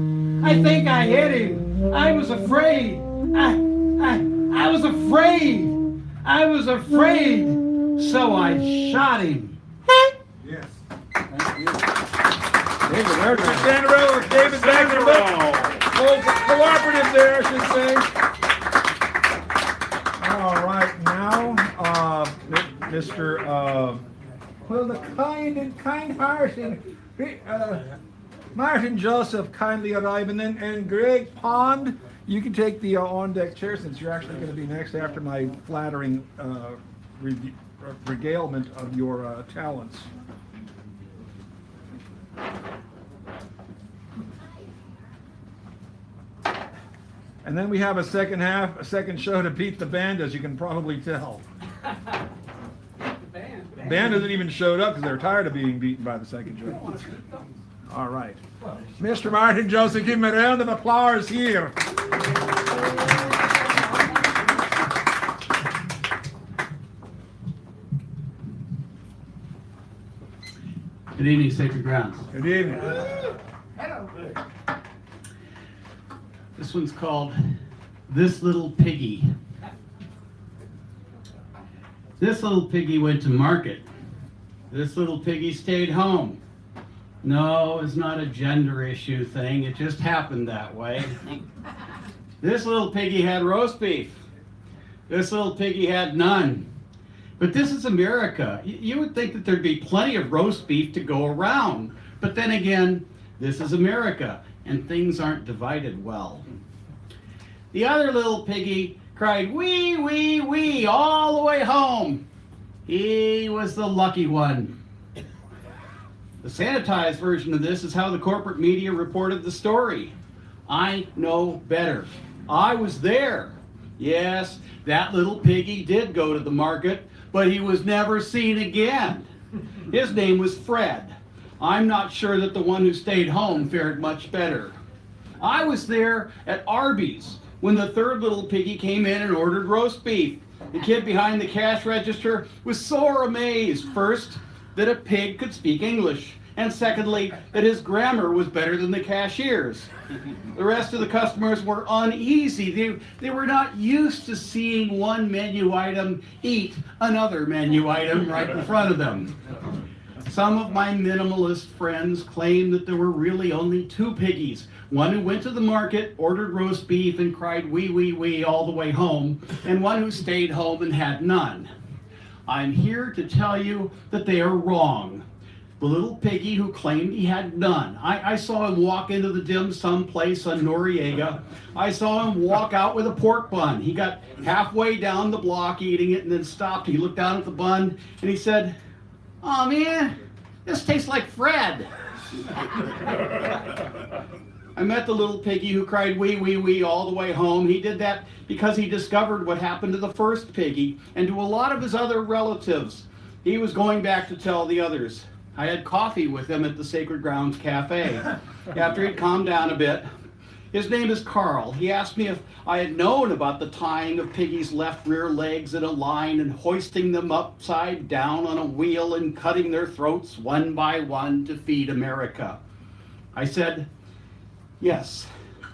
I think I hit him. I was afraid. I was afraid. I was afraid, so I shot him. Yes. Thank you. David Erdreich. Stand around with David Bagner. Cooperative there, I should say. All right, now, Mr. Well, the kind and kind-hearted Martin Joseph kindly arrived, and Greg Pond, you can take the on-deck chair since you're actually going to be next after my flattering regalement of your talents. And then we have a second show to beat the band, as you can probably tell. The band hasn't even showed up because they're tired of being beaten by the second show. All right. Mr. Martin Joseph, give him a round of applause here. Good evening, Sacred Grounds. Good evening. This one's called This Little Piggy. This little piggy went to market. This little piggy stayed home. No, it's not a gender issue thing. It just happened that way. This little piggy had roast beef. This little piggy had none. But this is America. You would think that there'd be plenty of roast beef to go around. But then again, this is America, and things aren't divided well. The other little piggy cried, wee, wee, wee, all the way home. He was the lucky one. The sanitized version of this is how the corporate media reported the story. I know better. I was there. Yes, that little piggy did go to the market, but he was never seen again. His name was Fred. I'm not sure that the one who stayed home fared much better. I was there at Arby's when the third little piggy came in and ordered roast beef. The kid behind the cash register was sore amazed, first, that a pig could speak English, and secondly, that his grammar was better than the cashier's. The rest of the customers were uneasy. They were not used to seeing one menu item eat another menu item right in front of them. Some of my minimalist friends claimed that there were really only two piggies. One who went to the market, ordered roast beef, and cried wee, wee, wee all the way home, and one who stayed home and had none. I'm here to tell you that they are wrong. The little piggy who claimed he had none. I saw him walk into the dim sum place on Noriega. I saw him walk out with a pork bun. He got halfway down the block eating it and then stopped. He looked down at the bun and he said, "Oh man, this tastes like Fred." I met the little piggy who cried wee, wee, wee all the way home. He did that because he discovered what happened to the first piggy and to a lot of his other relatives. He was going back to tell the others. I had coffee with him at the Sacred Grounds Cafe. After he'd calmed down a bit, his name is Carl. He asked me if I had known about the tying of Piggy's left rear legs in a line and hoisting them upside down on a wheel and cutting their throats one by one to feed America. I said, yes,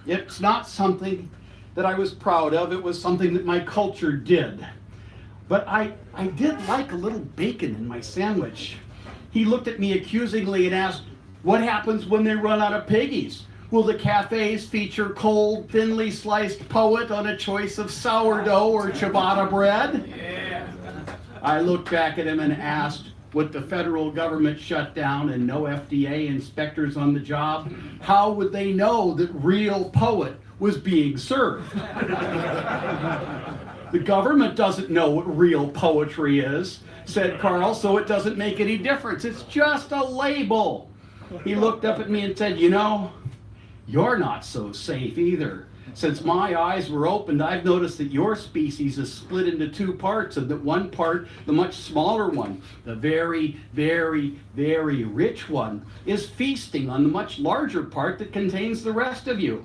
it's not something that I was proud of. It was something that my culture did. But I did like a little bacon in my sandwich. He looked at me accusingly and asked, what happens when they run out of piggies? Will the cafes feature cold, thinly sliced poet on a choice of sourdough or ciabatta bread? Yeah. I looked back at him and asked, with the federal government shut down and no FDA inspectors on the job, how would they know that real poet was being served? The government doesn't know what real poetry is, said Carl, so it doesn't make any difference. It's just a label. He looked up at me and said, you know, you're not so safe either. Since my eyes were opened, I've noticed that your species is split into two parts, and that one part, the much smaller one, the very, very, very rich one, is feasting on the much larger part that contains the rest of you.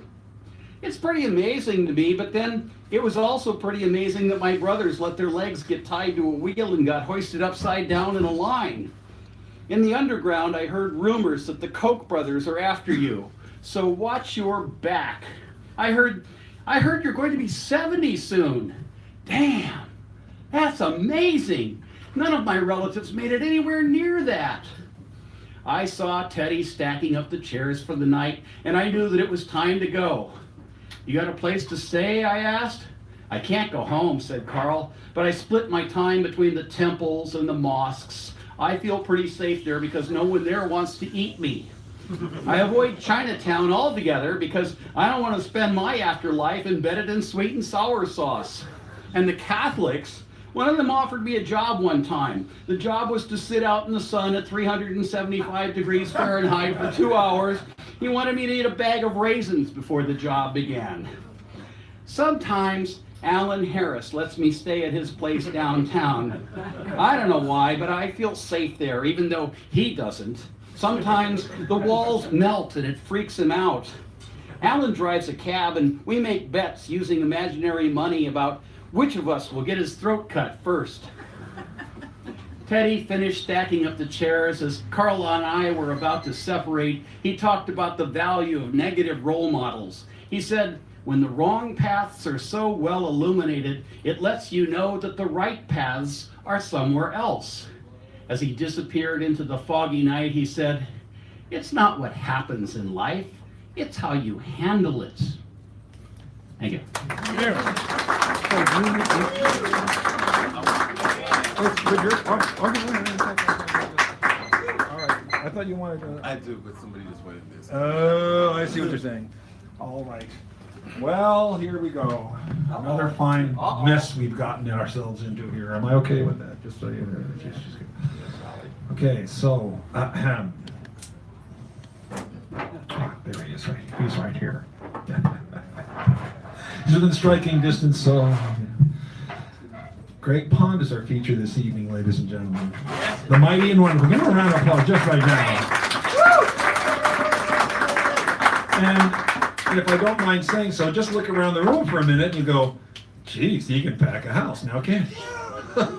It's pretty amazing to me, but then it was also pretty amazing that my brothers let their legs get tied to a wheel and got hoisted upside down in a line. In the underground, I heard rumors that the Koch brothers are after you, so watch your back. I heard you're going to be 70 soon. Damn, that's amazing. None of my relatives made it anywhere near that. I saw Teddy stacking up the chairs for the night, and I knew that it was time to go. You got a place to stay? I asked. I can't go home, said Carl, but I split my time between the temples and the mosques. I feel pretty safe there because no one there wants to eat me. I avoid Chinatown altogether because I don't want to spend my afterlife embedded in sweet and sour sauce. And the Catholics, one of them offered me a job one time. The job was to sit out in the sun at 375 degrees Fahrenheit for 2 hours. He wanted me to eat a bag of raisins before the job began. Sometimes Alan Harris lets me stay at his place downtown. I don't know why, but I feel safe there, even though he doesn't. Sometimes the walls melt and it freaks him out. Alan drives a cab and we make bets using imaginary money about which of us will get his throat cut first. Teddy finished stacking up the chairs. As Carla and I were about to separate, he talked about the value of negative role models. He said, when the wrong paths are so well illuminated, it lets you know that the right paths are somewhere else. As he disappeared into the foggy night, he said, it's not what happens in life, it's how you handle it. Thank you. I thought you wanted to. I do, but somebody just wanted this. Oh, I see what you're saying. All right. Well, here we go. Another fine mess we've gotten ourselves into here. Am I okay with that? Just so you know. Okay, so there he is. He's right here. He's within striking distance, so. Great Pond is our feature this evening, ladies and gentlemen. The mighty and wonderful. Give him a round of applause just right now. And if I don't mind saying so, just look around the room for a minute and you go, geez, he can pack a house now, can't he?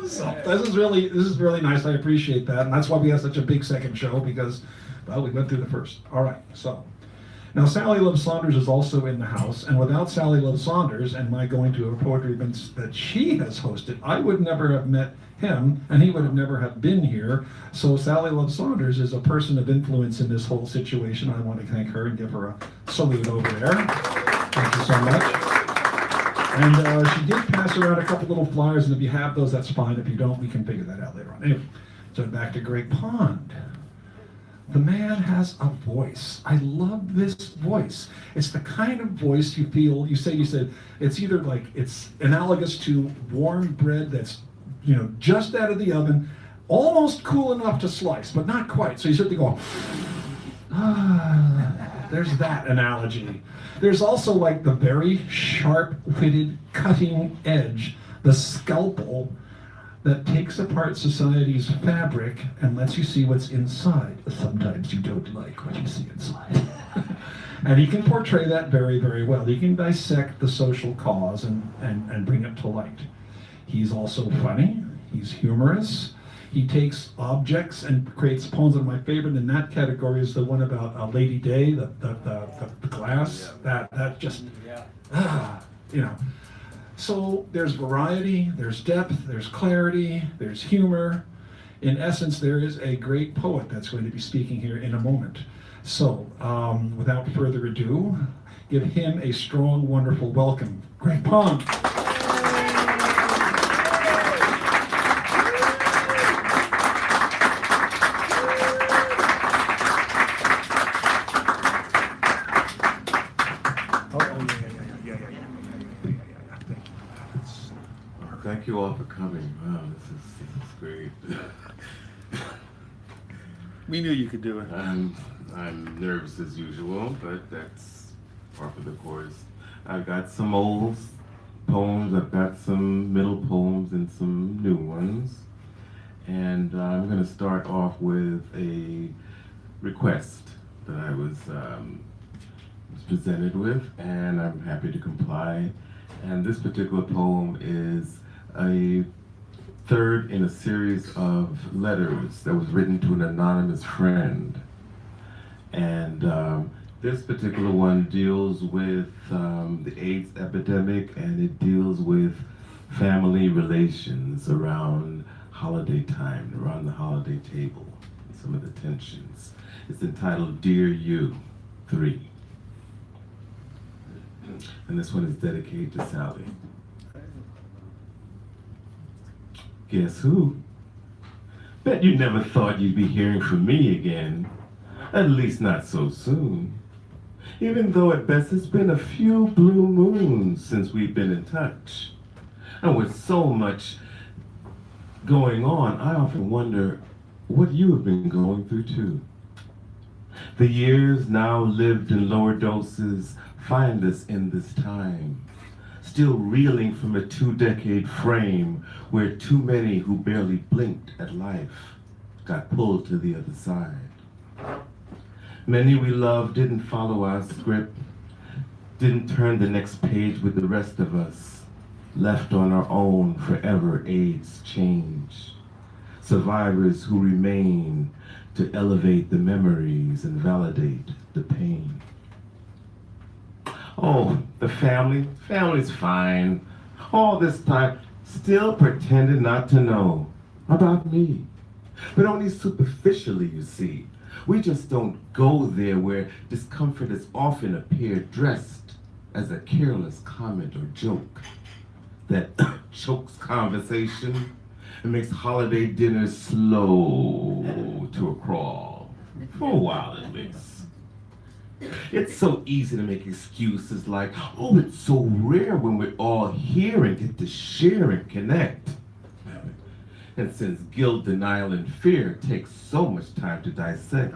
So this is really nice. I appreciate that. And that's why we have such a big second show, because, well, we went through the first. All right, so. Now, Sally Love Saunders is also in the house, and without Sally Love Saunders and my going to a poetry event that she has hosted, I would never have met him, and he would have never have been here. So Sally Love Saunders is a person of influence in this whole situation. I want to thank her and give her a salute over there. Thank you so much. And she did pass around a couple little flyers, and if you have those, that's fine. If you don't, we can figure that out later on. Anyway, so back to Great Pond. The man has a voice. I love this voice. It's the kind of voice you feel, you said, it's either like, it's analogous to warm bread that's, just out of the oven, almost cool enough to slice, but not quite. So you sit there going, there's that analogy. There's also like the very sharp-witted cutting edge, the scalpel, that takes apart society's fabric and lets you see what's inside. Sometimes you don't like what you see inside. And he can portray that very, very well. He can dissect the social cause and bring it to light. He's also funny, he's humorous. He takes objects and creates poems. And my favorite in that category is the one about Lady Day, the glass, that just, So there's variety, there's depth, there's clarity, there's humor. In essence, there is a great poet that's going to be speaking here in a moment. So without further ado, give him a strong, wonderful welcome. Great Pond. Thank you all for coming. Wow, this is great. We knew you could do it. I'm nervous as usual, but that's par for the course. I've got some old poems, I've got some middle poems, and some new ones. And I'm going to start off with a request that I was presented with, and I'm happy to comply. And this particular poem is a third in a series of letters that was written to an anonymous friend. And this particular one deals with the AIDS epidemic, and it deals with family relations around holiday time, around the holiday table, and some of the tensions. It's entitled Dear You 3. And this one is dedicated to Sally. Guess who? Bet you never thought you'd be hearing from me again. At least not so soon. Even though at best it's been a few blue moons since we've been in touch. And with so much going on, I often wonder what you have been going through too. The years now lived in lower doses find us in this time. still reeling from a 2-decade frame where too many who barely blinked at life got pulled to the other side. Many we loved didn't follow our script, didn't turn the next page with the rest of us, left on our own forever AIDS change. Survivors who remain to elevate the memories and validate the pain. Oh, the family's fine. All this time, still pretended not to know about me. But only superficially, you see. We just don't go there where discomfort has often appeared dressed as a careless comment or joke that chokes conversation and makes holiday dinners slow to a crawl, for a while at least. It's so easy to make excuses like, oh, it's so rare when we're all here and get to share and connect. And since guilt, denial, and fear takes so much time to dissect,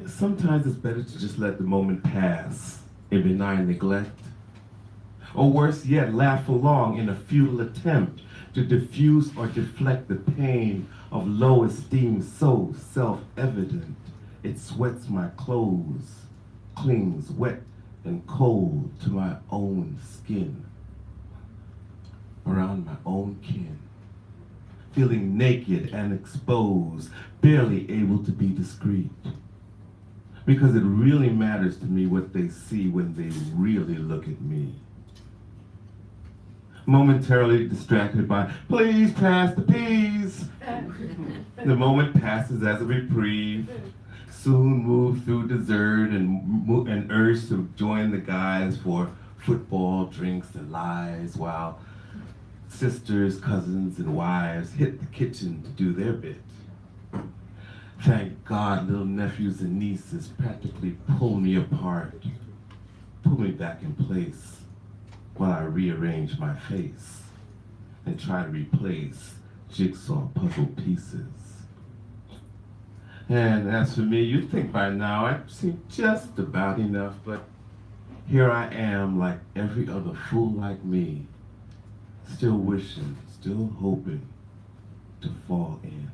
sometimes it's better to just let the moment pass in benign neglect. Or worse yet, laugh along in a futile attempt to diffuse or deflect the pain of low esteem so self-evident it sweats my clothes, clings wet and cold to my own skin, around my own kin, feeling naked and exposed, barely able to be discreet. Because it really matters to me what they see when they really look at me. Momentarily distracted by, please pass the peas. The moment passes as a reprieve. Soon move through dessert and urge to join the guys for football, drinks, and lies, while sisters, cousins, and wives hit the kitchen to do their bit. Thank God little nephews and nieces practically pull me apart, pull me back in place while I rearrange my face and try to replace jigsaw puzzle pieces. And as for me, you'd think by now I've seen just about enough, but here I am like every other fool like me, still wishing, still hoping to fall in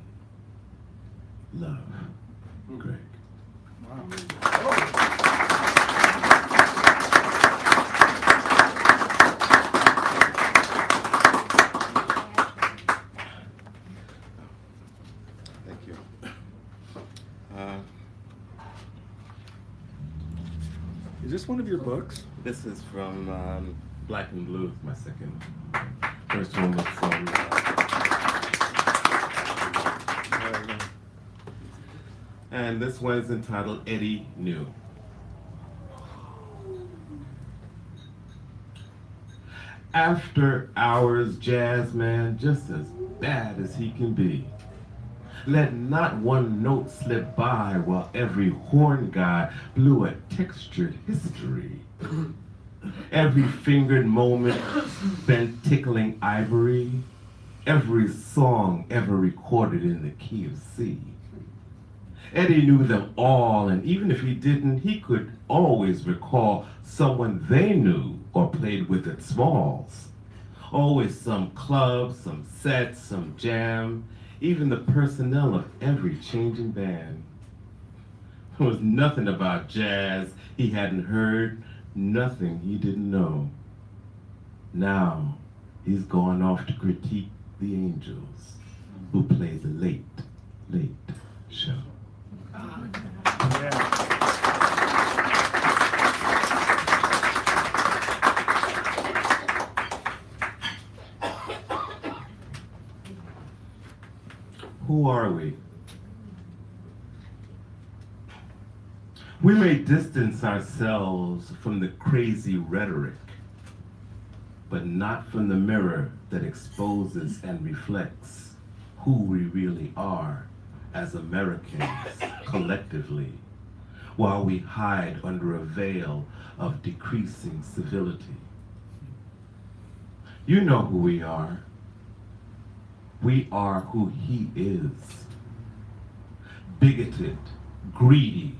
love. Greg. Thank you. Is this one of your books? This is from Black and Blue, my second. First one was from and this one is entitled Eddie Knew. After hours jazz man, just as bad as he can be. Let not one note slip by while every horn guy blew a textured history. Every fingered moment spent tickling ivory. Every song ever recorded in the key of C. Eddie knew them all, and even if he didn't, he could always recall someone they knew or played with at Smalls. Always some club, some set, some jam, even the personnel of every changing band. There was nothing about jazz he hadn't heard, nothing he didn't know. Now, he's gone off to critique the angels who play the late, late show. Who are we? We may distance ourselves from the crazy rhetoric, but not from the mirror that exposes and reflects who we really are as Americans collectively, while we hide under a veil of decreasing civility. You know who we are. We are who he is. Bigoted, greedy,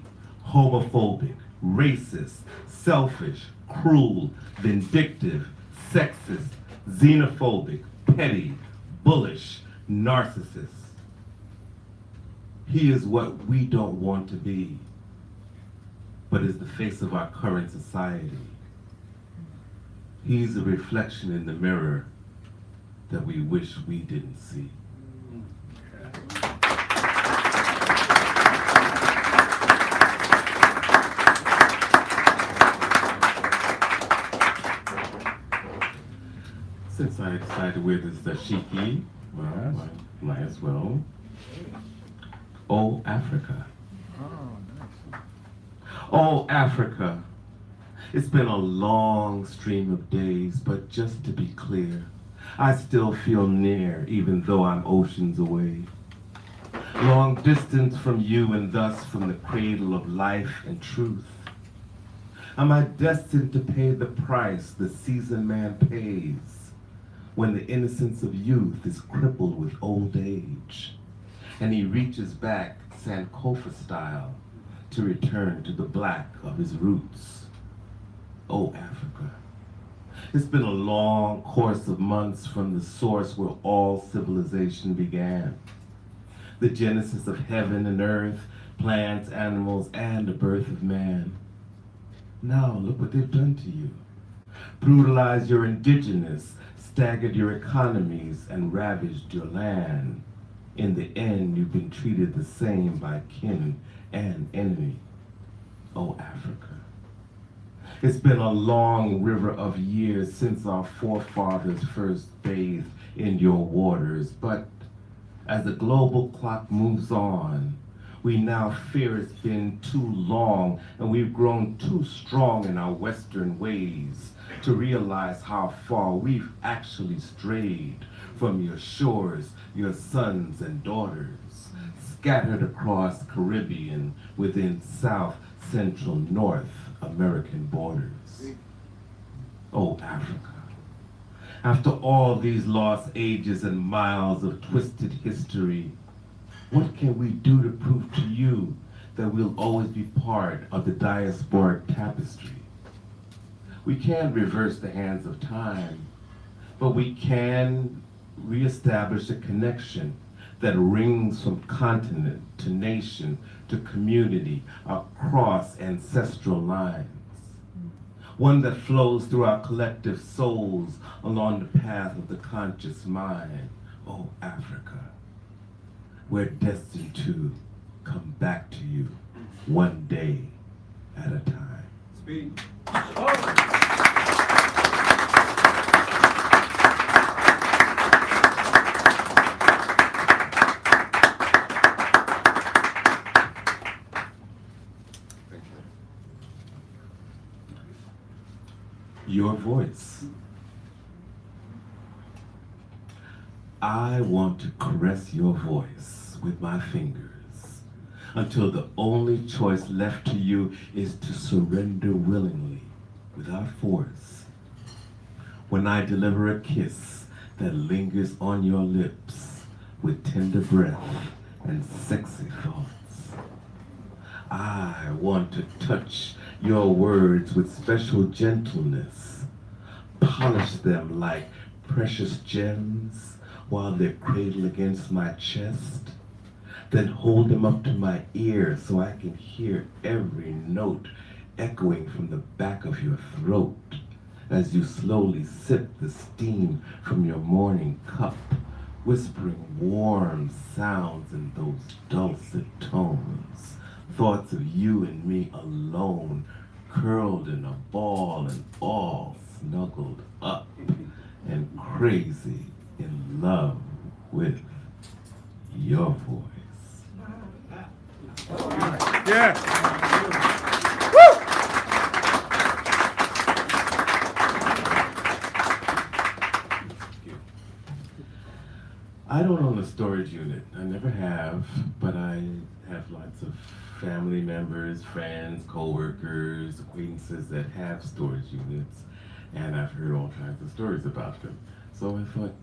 homophobic, racist, selfish, cruel, vindictive, sexist, xenophobic, petty, bullish, narcissist. He is what we don't want to be, but is the face of our current society. He's a reflection in the mirror that we wish we didn't see. Since I decided to wear this dashiki, well, I might as well. Oh, Africa. Oh, Africa. It's been a long stream of days, but just to be clear, I still feel near, even though I'm oceans away. Long distance from you and thus from the cradle of life and truth. Am I destined to pay the price the seasoned man pays when the innocence of youth is crippled with old age, and he reaches back, Sankofa style, to return to the black of his roots? Oh, Africa. It's been a long course of months from the source where all civilization began. The genesis of heaven and earth, plants, animals, and the birth of man. Now look what they've done to you. Brutalized your indigenous, staggered your economies, and ravaged your land. In the end, you've been treated the same by kin and enemy. Oh, Africa. It's been a long river of years since our forefathers first bathed in your waters, but as the global clock moves on, we now fear it's been too long and we've grown too strong in our Western ways to realize how far we've actually strayed from your shores, your sons and daughters, scattered across Caribbean within South, Central, North American borders. Oh, Africa. After all these lost ages and miles of twisted history, what can we do to prove to you that we'll always be part of the diasporic tapestry? We can't reverse the hands of time, but we can reestablish a connection that rings from continent to nation to community across ancestral lines. One that flows through our collective souls along the path of the conscious mind. Oh, Africa. We're destined to come back to you one day at a time. Speed. Your voice. I want to caress your voice with my fingers until the only choice left to you is to surrender willingly, without force. When I deliver a kiss that lingers on your lips with tender breath and sexy thoughts. I want to touch your words with special gentleness, polish them like precious gems while they're cradled against my chest, then hold them up to my ear so I can hear every note echoing from the back of your throat as you slowly sip the steam from your morning cup, whispering warm sounds in those dulcet tones, thoughts of you and me alone, curled in a ball and all snuggled up and crazy in love with your voice. Yeah. I don't own a storage unit. I never have, but I have lots of family members, friends, co-workers, acquaintances that have storage units, and I've heard all kinds of stories about them. So I thought,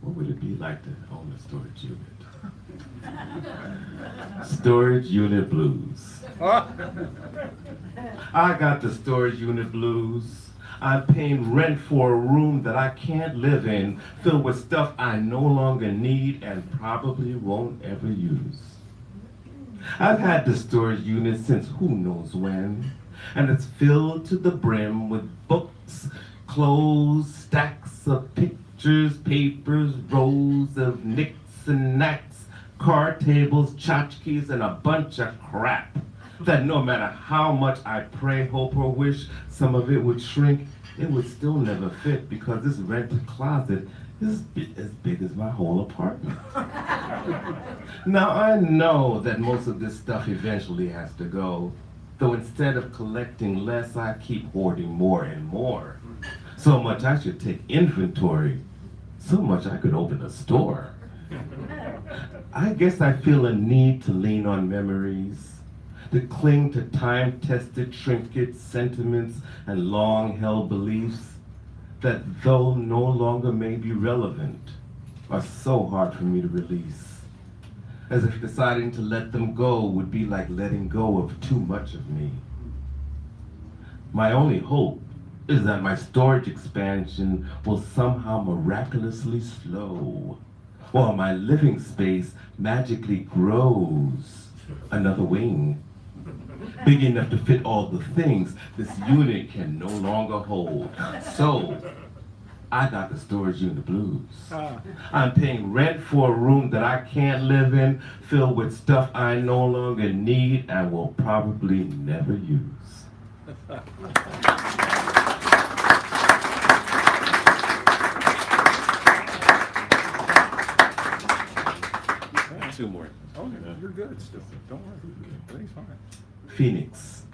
what would it be like to own a storage unit? Storage unit blues. I got the storage unit blues. I'm paying rent for a room that I can't live in, filled with stuff I no longer need and probably won't ever use. I've had the storage unit since who knows when, and it's filled to the brim with books, clothes, stacks of pictures, papers, rows of knicks and knacks, card tables, tchotchkes, and a bunch of crap that no matter how much I pray, hope, or wish some of it would shrink, it would still never fit because this rented closet is as big as my whole apartment. Now I know that most of this stuff eventually has to go, though instead of collecting less, I keep hoarding more and more. So much I should take inventory, so much I could open a store. I guess I feel a need to lean on memories, to cling to time-tested trinkets, sentiments, and long-held beliefs that, though no longer may be relevant, are so hard for me to release. As if deciding to let them go would be like letting go of too much of me. My only hope is that my storage expansion will somehow miraculously slow, while my living space magically grows another wing, big enough to fit all the things this unit can no longer hold. So, I got the storage unit blues. I'm paying rent for a room that I can't live in, filled with stuff I no longer need and will probably never use. Two more. Oh, you're good still. Don't worry. Everything's fine. Phoenix.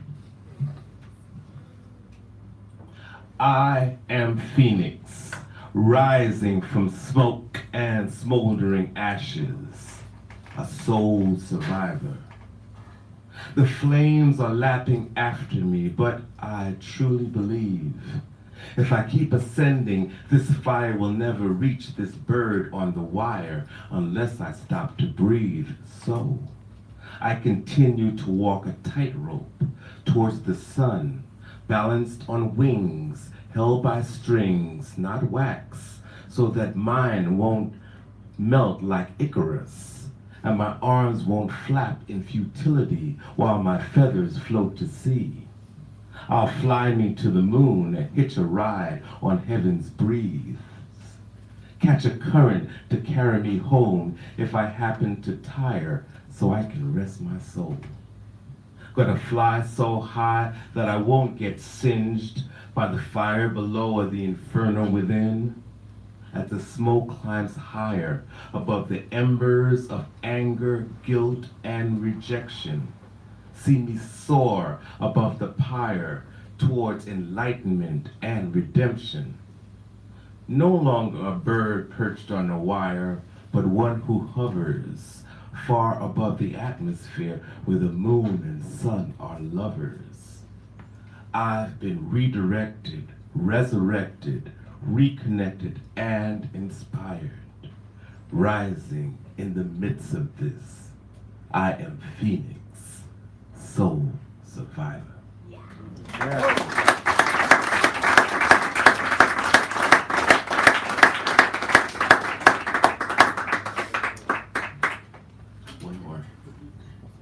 I am Phoenix, rising from smoke and smoldering ashes, a soul survivor. The flames are lapping after me, but I truly believe if I keep ascending, this fire will never reach this bird on the wire unless I stop to breathe. So I continue to walk a tightrope towards the sun, balanced on wings, held by strings, not wax, so that mine won't melt like Icarus, and my arms won't flap in futility while my feathers float to sea. I'll fly me to the moon and hitch a ride on heaven's breeze. Catch a current to carry me home if I happen to tire so I can rest my soul. Gonna fly so high that I won't get singed by the fire below or the inferno within. As the smoke climbs higher above the embers of anger, guilt, and rejection, see me soar above the pyre towards enlightenment and redemption. No longer a bird perched on a wire, but one who hovers far above the atmosphere where the moon and sun are lovers. I've been redirected, resurrected, reconnected, and inspired. Rising in the midst of this, I am Phoenix, soul survivor. One more.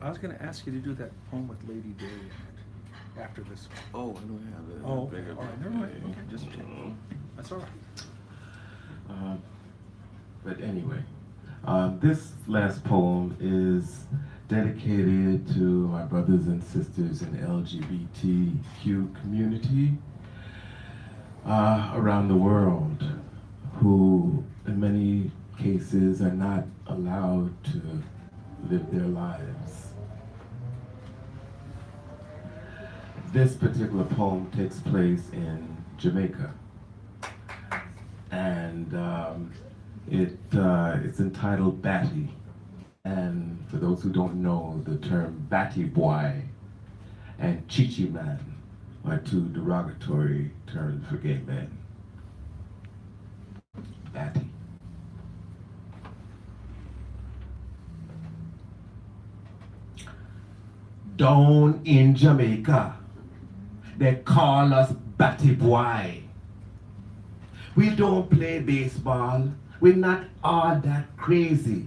I was going to ask you to do that poem with Lady Day in it after this one. Oh, I don't have it. Oh, okay. All right, never mind. Okay, just that's all right. But anyway, this last poem is dedicated to my brothers and sisters in the LGBTQ community around the world who in many cases are not allowed to live their lives. This particular poem takes place in Jamaica, and it's entitled Batty. And for those who don't know, the term Batty Boy and Chichi Man are two derogatory terms for gay men. Batty. Down in Jamaica, they call us Batty Boy. We don't play baseball. We're not all that crazy.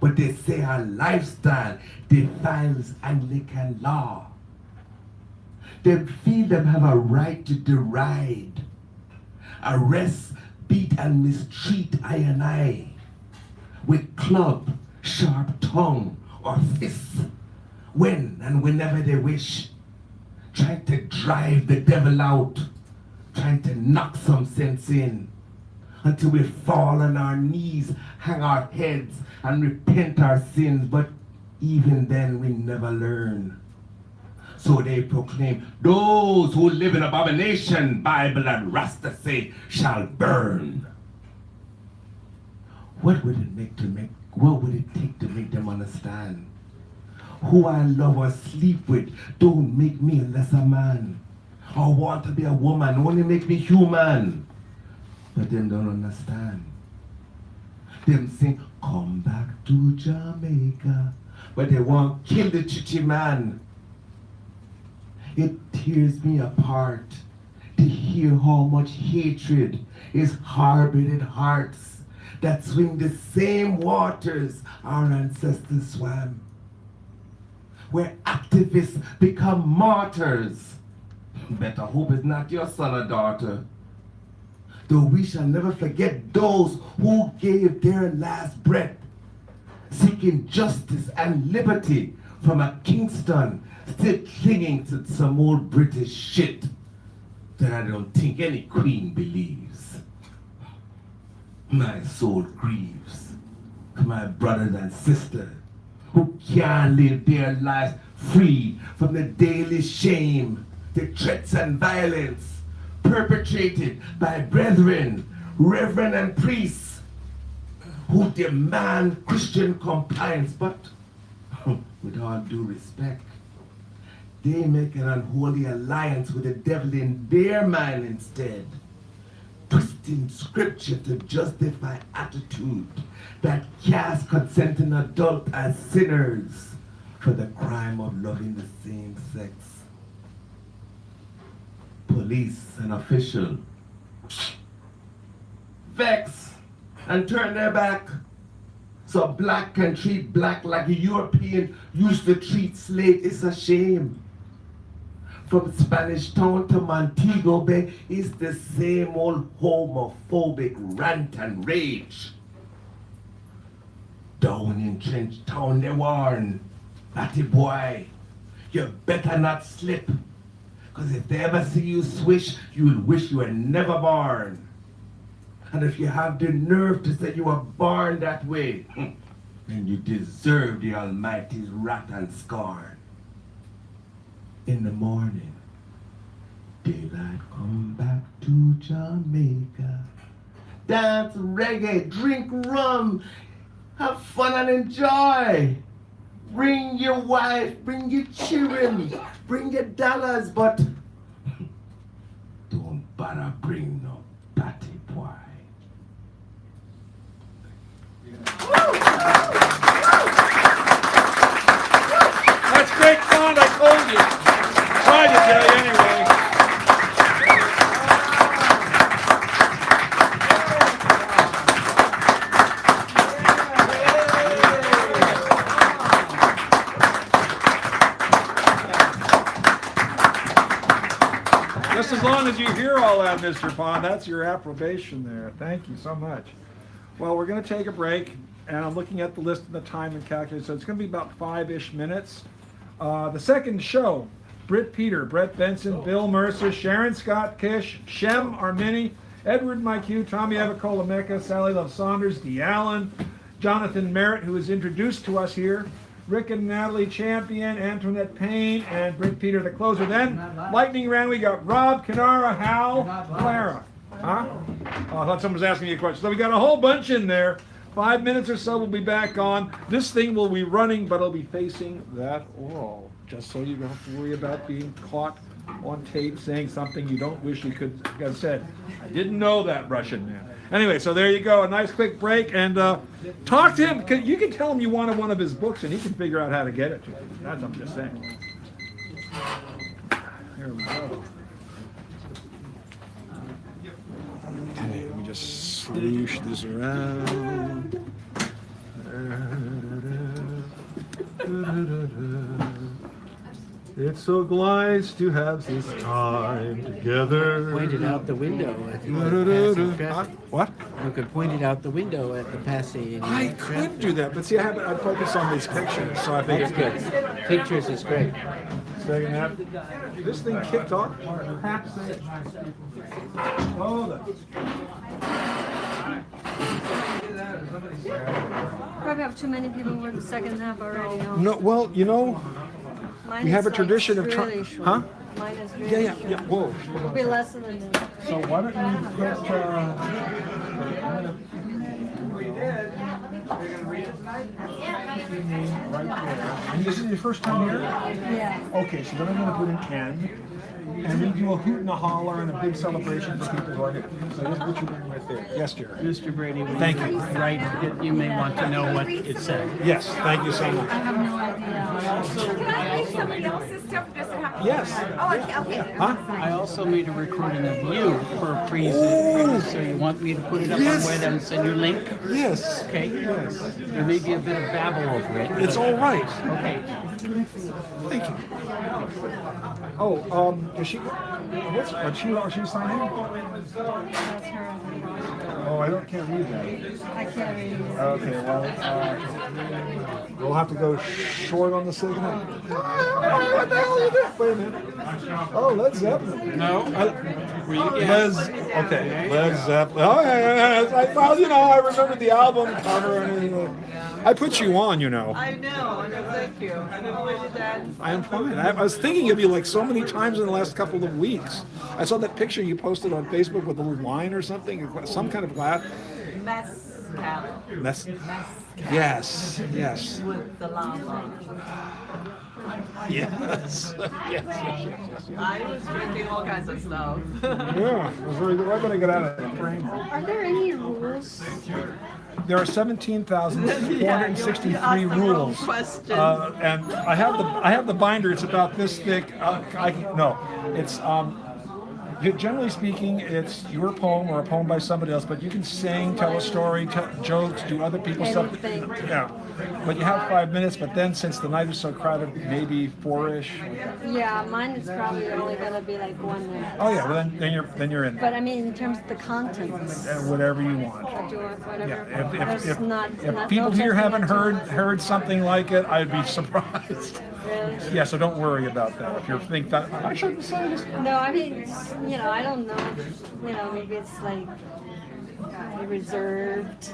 But they say our lifestyle defiles Anglican law. They feel them have a right to deride, arrest, beat, and mistreat I and I with club, sharp tongue, or fists, when and whenever they wish, trying to drive the devil out, trying to knock some sense in, until we fall on our knees, hang our heads, and repent our sins, but even then we never learn. So they proclaim, those who live in abomination, Bible and Rasta say, shall burn. What would it take to make them understand? Who I love or sleep with don't make me a lesser man. Or want to be a woman only make me human. But them don't understand. Them sing, come back to Jamaica. But they won't kill the chichi man. It tears me apart to hear how much hatred is harbored in hearts that swing the same waters our ancestors swam. Where activists become martyrs. Better hope it's not your son or daughter. Though we shall never forget those who gave their last breath, seeking justice and liberty from a Kingston still clinging to some old British shit that I don't think any queen believes. My soul grieves for my brothers and sisters who can't live their lives free from the daily shame, the threats and violence perpetrated by brethren, reverend and priests who demand Christian compliance, but with all due respect, they make an unholy alliance with the devil in their mind instead, twisting scripture to justify attitude that cast consenting adults as sinners for the crime of loving the same sex. Police and official vex and turn their back so black can treat black like a European used to treat slave. It's a shame. From Spanish Town to Montego Bay is the same old homophobic rant and rage. Down in Trench Town they warn, Batty boy, you better not slip, because if they ever see you swish, you'll wish you were never born. And if you have the nerve to say you were born that way, then you deserve the Almighty's wrath and scorn. In the morning, daylight come back to Jamaica. Dance reggae, drink rum, have fun and enjoy. Bring your wife, bring your children, bring your dollars, but don't bother bring no batty boy. That's great fun, I told you. Tried to tell you anyway. Just as long as you hear all that, Mr. Pond, that's your approbation there. Thank you so much. Well, we're going to take a break, and I'm looking at the list and the time and calculator, so it's going to be about 5-ish minutes. The second show, Britt Peter, Brett Benson, Bill Mercer, Sharon Scott Kish, Shem Armini, Edward McHugh, Tommy Evacola Mecca, Sally Love Saunders, Dee Allen, Jonathan Merritt, who is introduced to us here, Rick and Natalie Champion, Antoinette Payne, and Britt Peter, the closer. Then, lightning round, we got Rob, Kenara, Hal, Clara. Huh? Oh, I thought someone was asking me a question. So we got a whole bunch in there. 5 minutes or so, we'll be back on. This thing will be running, but it'll be facing that wall, just so you don't have to worry about being caught on tape saying something you don't wish you could have said. I didn't know that, Russian man. Anyway, so there you go. A nice quick break, and talk to him. You can tell him you wanted one of his books, and he can figure out how to get it to you. That's what I'm just saying. Here we go. Okay, let me just sloosh this around. It's so nice to have this time together. Point it out the window at the passing traffic. What? You could point it out the window at the passing. I could do that, but see, I focus on these pictures, so I think that's good. Pictures is great. Second half. This thing kicked off. Oh, Probably have too many people with the second half already. Huh? no, well, you know, Mine we have a is, tradition like, of trying. really short. Huh? Mine is really Yeah. short. Whoa. It'll be less than a minute. So why don't you put? Right there. And this is your first time here? Yeah. Okay, so then I'm going to put an N. And we do a hoot and a holler and a big celebration for people who are here. So here's what you're doing right there. Yes, Jerry. Mr. Brady, when Thank you you. write it, you may want to know what it said. Yes, thank you so much. I have no idea. Can I read somebody else's stuff? Does it have to Yes. Oh, okay. Huh? I also made a recording of you for a presentation, so you want me to put it up Yes. on web and send you a link? Yes. Okay. Yes. There may be a bit of babble over it. It's all right. Okay. Thank you. Oh, is she? What's she signing? That's her. Oh, can't read that. I can't read it. Okay, well, we'll have to go short on the signal. What the hell are you doing? Wait a minute. Oh, Led Zeppelin. No. Led Zeppelin. Oh, yeah. Well, you know, I remember the album cover and I put you on, you know. I know. Thank you. I don't know what you did. I am fine. I was thinking of you like so many times in the last couple of weeks. I saw that picture you posted on Facebook with a little wine or something, some kind of glass. Mess. Yes, yes. With the lava. Yes. Yes. I was drinking all kinds of stuff. Yeah, it was very good. I better get out of the frame. Are there any rules? There are 17,463 rules, and I have the binder. It's about this thick. It's generally speaking, it's your poem or a poem by somebody else, but you can sing, tell a story, tell jokes, do other people's stuff. Yeah, but you have 5 minutes. But then, since the night is so crowded, maybe 4-ish. Yeah, mine is probably only gonna be like 1 minute. Oh yeah, well, then you're in. But I mean, in terms of the contents. Whatever you want. Whatever. If people here haven't heard something like it, I'd be surprised. Really? Yeah, so don't worry about that. If you think that I shouldn't say this. No, I mean, you know, I don't know. You know, maybe it's like reserved.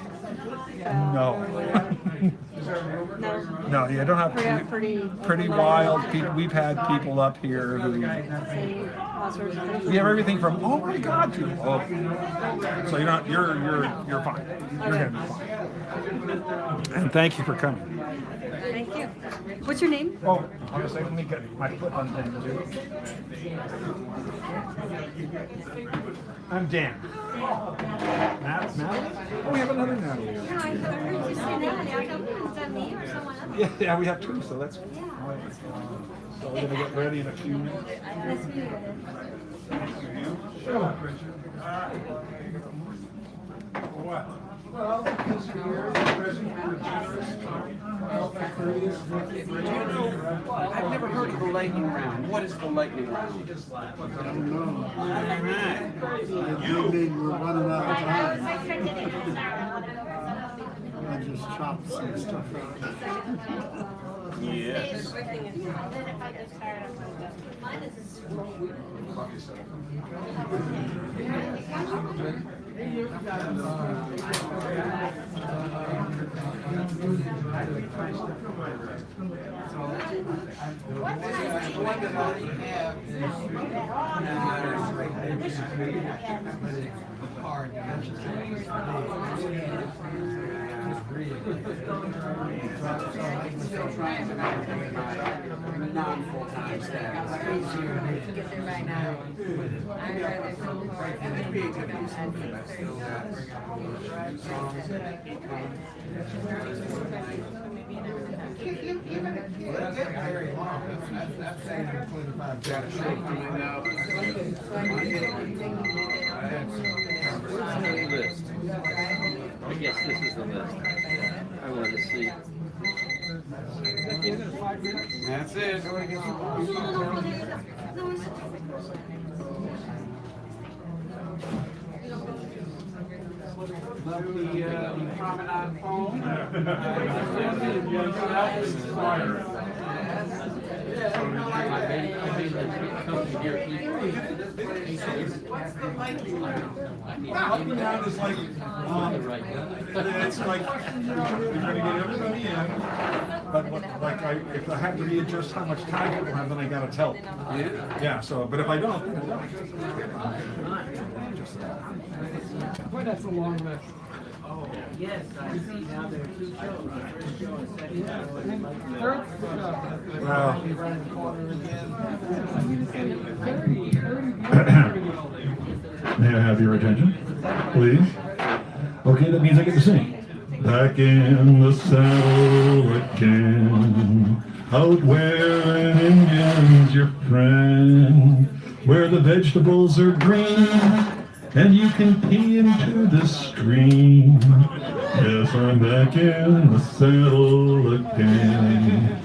No. No. No, you don't have to. Pretty wild people. We've had people up here who. Say all sorts of things. We have everything from oh my God to oh. So you're not. You're fine. You're gonna be fine. And thank you for coming. Thank you. What's your name? Oh, honestly, let me get my foot undone too. I'm Dan. Natalie? Oh, we have another Natalie. No, I heard you say Natalie. I thought was that me or someone else? Yeah, we have two, so that's. So we're gonna get ready in a few minutes. Nice to meet you. What? Well, because you're here, you're present, you're generous, courteous. I've never heard of the lightning round. What is the lightning round? I don't know. We're running out of time. I just chopped some stuff out. Yes. Non-full-time staff. It's easier to get there right now. I List. I guess this is the list. I want to see. That's it. The promenade poem. Promenade is like, it's like, you're gonna get everybody in, but if I have to read just how much time people have, then I gotta tell them. Yeah, so, but if I don't, then I don't. Boy, that's a long list. Yes, I see now there are two shows, the first show and second show. May I have your attention, please? Okay, that means I get to sing. Back in the saddle again, out where an Indian's your friend, where the vegetables are green, and you can pee into the stream. Yes, I'm back in the saddle again.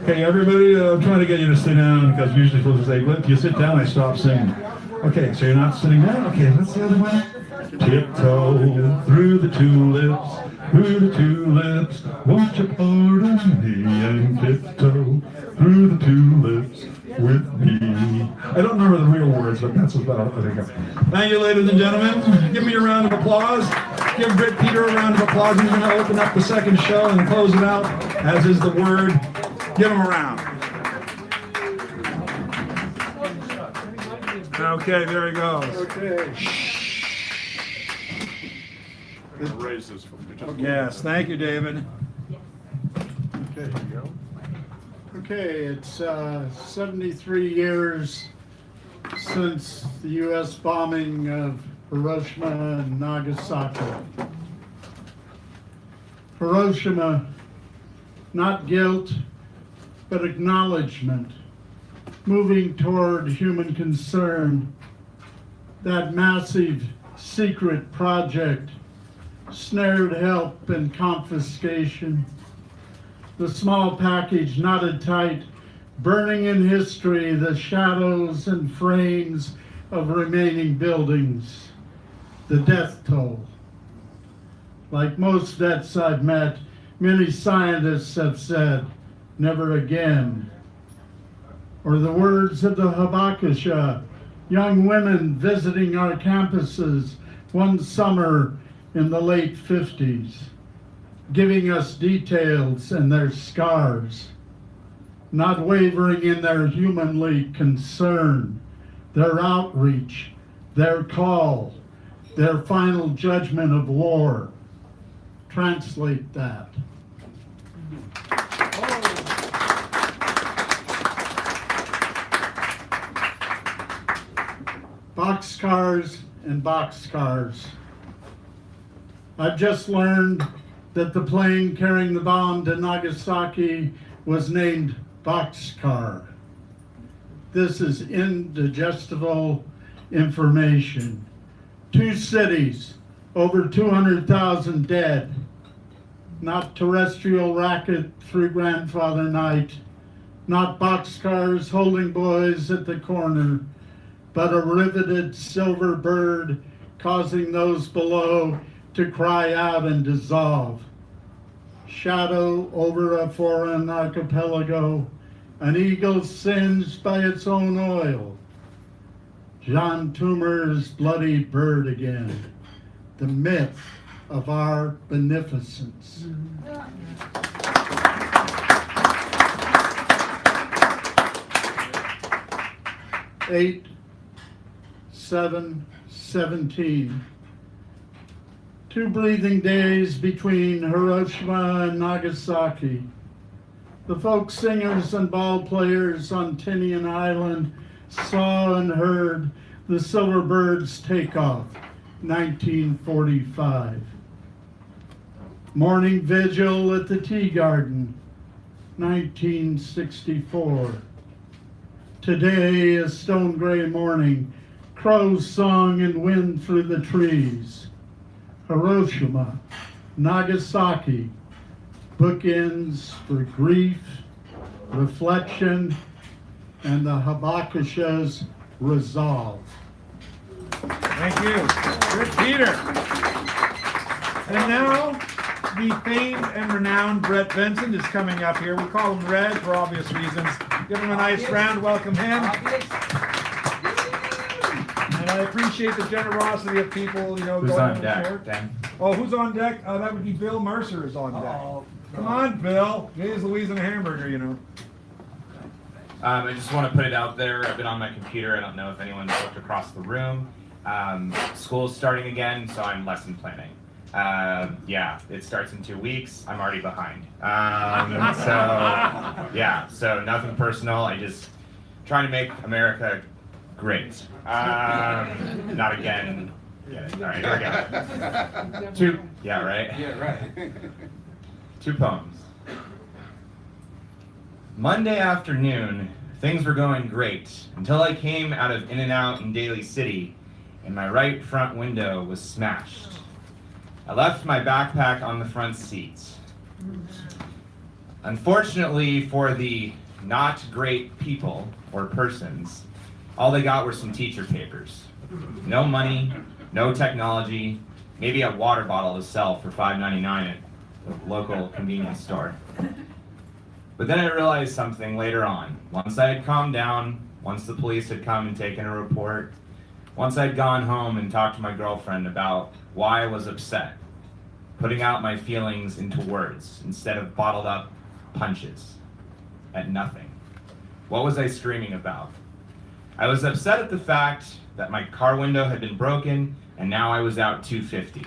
Okay, everybody, I'm trying to get you to sit down because I'm usually supposed to say, if you sit down, I stop singing. Okay, so you're not sitting down? Okay, let's the other one. Tiptoe through the tulips, won't you pardon me and tiptoe through the tulips with me. I don't remember the real words, but that's about what I think of. Thank you, ladies and gentlemen. Give me a round of applause. Give Britt Peter a round of applause. He's going to open up the second show and close it out, as is the word. Give him a round. Okay, there he goes. Okay. Raise this from just Yes, thank you, David. Okay. Okay, it's 73 years since the U.S. bombing of Hiroshima and Nagasaki. Hiroshima, not guilt, but acknowledgement, moving toward human concern. That massive secret project snared help and confiscation. The small package knotted tight, burning in history the shadows and frames of remaining buildings. The death toll. Like most vets I've met, many scientists have said, never again. Or the words of the Habakasha, young women visiting our campuses one summer in the late 50s, giving us details and their scars, not wavering in their humanly concern, their outreach, their call, their final judgment of war. Translate that. Boxcars and boxcars. I've just learned that the plane carrying the bomb to Nagasaki was named Boxcar. This is indigestible information. 2 cities, over 200,000 dead. Not terrestrial racket through grandfather night. Not boxcars holding boys at the corner, but a riveted silver bird causing those below to cry out and dissolve. Shadow over a foreign archipelago, an eagle singed by its own oil. John Toomer's bloody bird again, the myth of our beneficence. 8/7/17. 2 breathing days between Hiroshima and Nagasaki. The folk singers and ball players on Tinian Island saw and heard the silver birds take off, 1945. Morning vigil at the tea garden, 1964. Today a stone gray morning, crows song and wind through the trees. Hiroshima, Nagasaki, bookends for grief, reflection, and the Habakkuk's resolve. Thank you. Good, Peter. And now, the famed and renowned Brett Benson is coming up here. We call him Red for obvious reasons. Give him a nice round, welcome him. And I appreciate the generosity of people, going on deck, short. Dan? Oh, who's on deck? That would be Bill Mercer is on deck. Come on, Bill. Here's Louise and a hamburger, I just want to put it out there. I've been on my computer. I don't know if anyone's looked across the room. School's starting again, so I'm lesson planning. Yeah, it starts in 2 weeks. I'm already behind. So nothing personal. I just trying to make America great. Not again. Yeah, all right, here we go. Yeah, right? Yeah, right. 2 poems. Monday afternoon, things were going great until I came out of In-N-Out in Daly City and my right front window was smashed. I left my backpack on the front seat. Unfortunately for the not great people or persons, all they got were some teacher papers. No money, no technology, maybe a water bottle to sell for $5.99 at the local convenience store. But then I realized something later on. Once I had calmed down, once the police had come and taken a report, once I'd gone home and talked to my girlfriend about why I was upset, putting out my feelings into words instead of bottled up punches at nothing. What was I screaming about? I was upset at the fact that my car window had been broken and now I was out $250.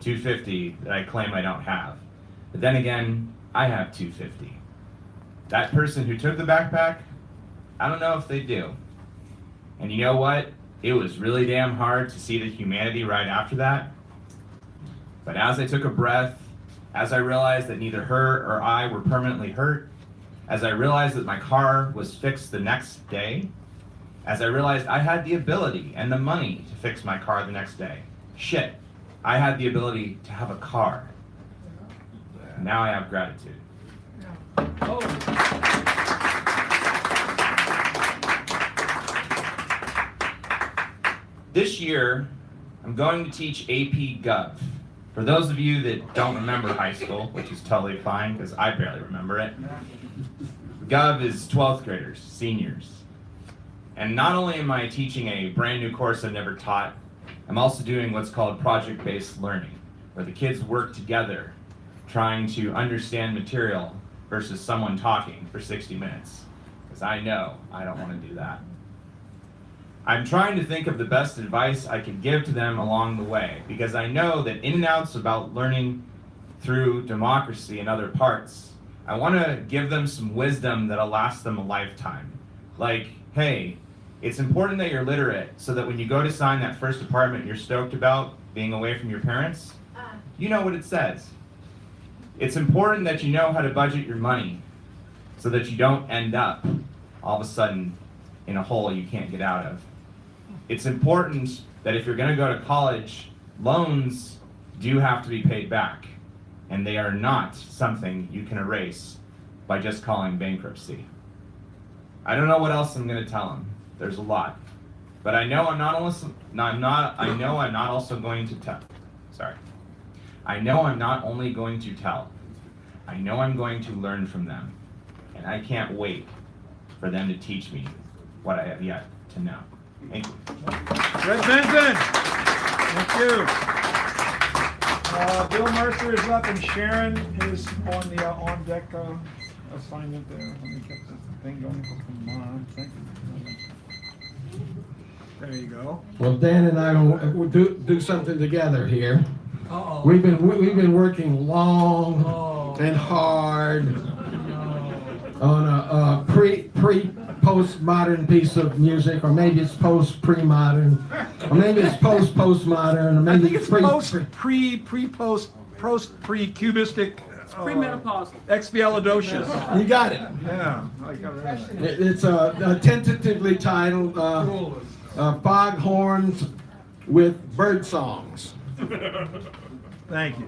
$250 that I claim I don't have. But then again, I have $250. That person who took the backpack, I don't know if they do. And you know what? It was really damn hard to see the humanity right after that. But as I took a breath, as I realized that neither her or I were permanently hurt, as I realized that my car was fixed the next day, as I realized I had the ability and the money to fix my car the next day. Shit, I had the ability to have a car. Now I have gratitude. This year, I'm going to teach AP Gov. For those of you that don't remember high school, which is totally fine because I barely remember it, Gov is 12th graders, seniors. And not only am I teaching a brand new course I've never taught, I'm also doing what's called project-based learning, where the kids work together trying to understand material versus someone talking for 60 minutes. Because I know I don't want to do that. I'm trying to think of the best advice I can give to them along the way, because I know that In-N-Out's about learning through democracy and other parts. I want to give them some wisdom that'll last them a lifetime. Like, hey, it's important that you're literate so that when you go to sign that first apartment you're stoked about, being away from your parents, you know what it says. It's important that you know how to budget your money so that you don't end up all of a sudden in a hole you can't get out of. It's important that if you're going to go to college, loans do have to be paid back, and they are not something you can erase by just calling bankruptcy. I don't know what else I'm going to tell them. There's a lot. But I know I'm not also going to tell. Sorry. I know I'm not only going to tell. I know I'm going to learn from them. And I can't wait for them to teach me what I have yet to know. Thank you. Brett Benson. Thank you. Bill Mercer is up and Sharon is on the on deck assignment there. Let me get the thing going. Come on. Thank you. There you go. Well, Dan and I will do something together here. Uh-oh. We've been working long and hard on a postmodern piece of music, or maybe it's post-pre-modern, or maybe it's post-postmodern, or maybe I think it's post pre-cubistic. Premenopausal. Expialidocious. You got it. Yeah, I got it. It's tentatively titled Foghorns with Bird Songs. Thank you.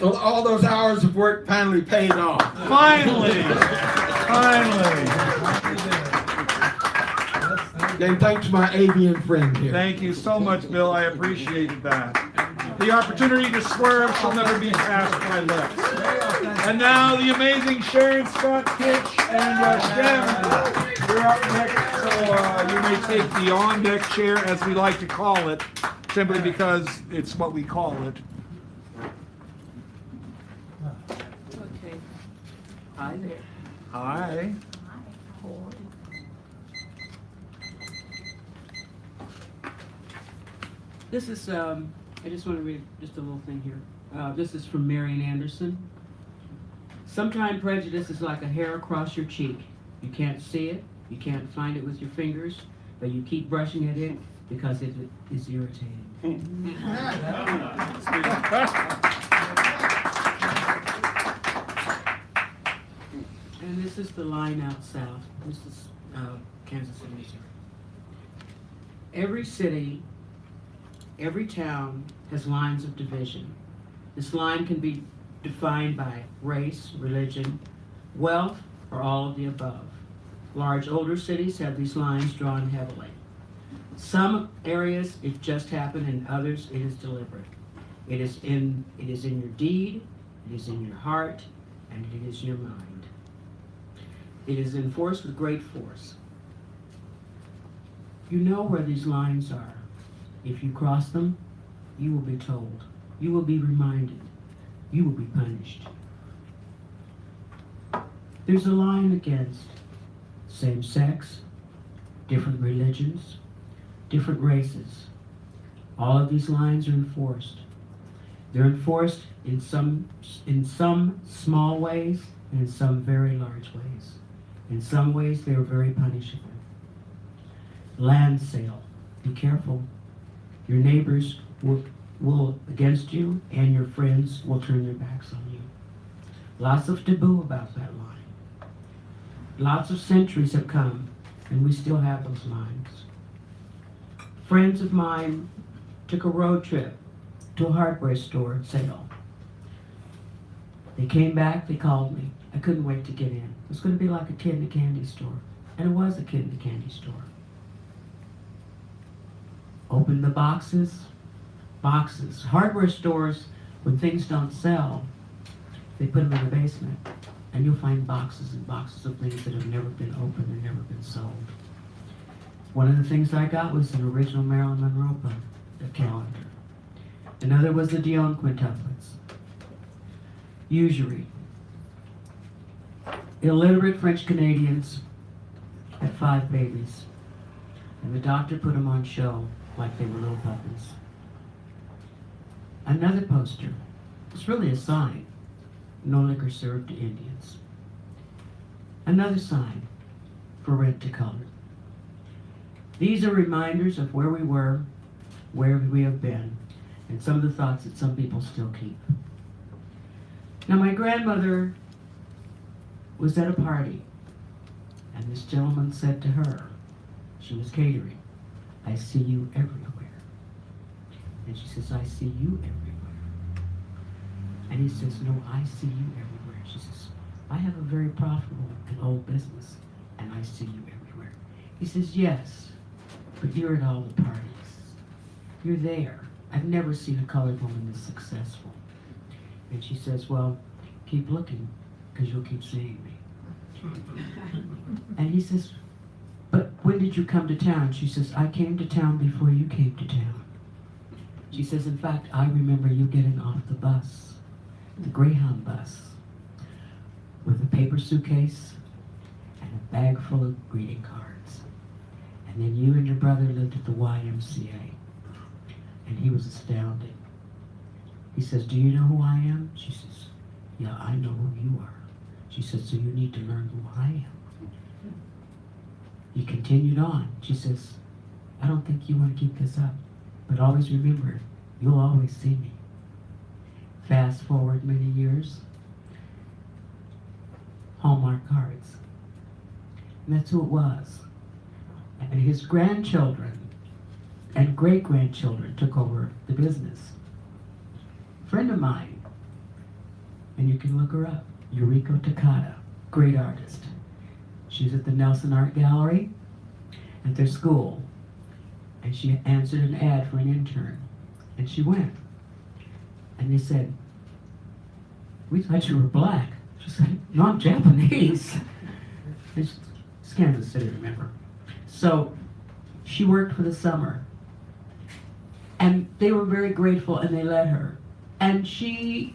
All those hours of work finally paid off. Finally! Finally! And thanks to my avian friend here. Thank you so much, Bill. I appreciated that. The opportunity to swerve shall never be past my lips. And now the amazing Sharon Scott Kitch and Shem. You're up next, so you may take the on-deck chair, as we like to call it, simply because it's what we call it. Okay. Hi there. Hi. This is, I just want to read just a little thing here. This is from Marian Anderson. Sometimes prejudice is like a hair across your cheek. You can't see it, you can't find it with your fingers, but you keep brushing at it because it is irritating. And this is the line out south. This is Kansas City, Missouri. Every city, every town has lines of division. This line can be defined by race, religion, wealth, or all of the above. Large older cities have these lines drawn heavily. Some areas it just happened, and others it is deliberate. It is in your deed, it is in your heart, and it is your mind. It is enforced with great force. You know where these lines are. If you cross them, you will be told. You will be reminded. You will be punished. There's a line against same sex, different religions, different races. All of these lines are enforced. They're enforced in some small ways and in some very large ways. In some ways, they are very punishable. Land sale. Be careful. Your neighbors will against you, and your friends will turn their backs on you. Lots of taboo about that line. Lots of centuries have come, and we still have those lines. Friends of mine took a road trip to a hardware store in Sale. They came back, they called me. I couldn't wait to get in. It was going to be like a kid in a candy store. And it was a kid in a candy store. Open the boxes. Boxes. Hardware stores, when things don't sell, they put them in the basement. And you'll find boxes and boxes of things that have never been opened and never been sold. One of the things I got was an original Marilyn Monroe calendar. Another was the Dion quintuplets. Usury. Illiterate French Canadians had 5 babies. And the doctor put them on show like they were little puppies. Another poster. It's really a sign. No liquor served to Indians. Another sign for red to color. These are reminders of where we were, where we have been, and some of the thoughts that some people still keep. Now, my grandmother was at a party, and this gentleman said to her, she was catering, "I see you everywhere." And she says, "I see you everywhere." And he says, "No, I see you everywhere." She says, "I have a very profitable and old business, and I I see you everywhere. He says, yes, but you're at all the parties. You're there. I've never seen a colored woman this successful. And she says, well, keep looking, because you'll keep seeing me. And he says, but when did you come to town? She says, I came to town before you came to town. She says, in fact, I remember you getting off the bus, the Greyhound bus, with a paper suitcase and a bag full of greeting cards. And then you and your brother lived at the YMCA. And he was astounded. He says, do you know who I am? She says, yeah, I know who you are. She said, so you need to learn who I am. He continued on. She says, I don't think you want to keep this up, but always remember, you'll always see me. Fast forward many years, Hallmark cards. And that's who it was. And his grandchildren and great-grandchildren took over the business. A friend of mine, and you can look her up, Yuriko Takata, great artist. She's at the Nelson Art Gallery at their school, and she answered an ad for an intern, and she went. And they said, we thought you were black. She said, no, I'm Japanese. It's Kansas City, remember? So she worked for the summer, and they were very grateful, and they let her. And she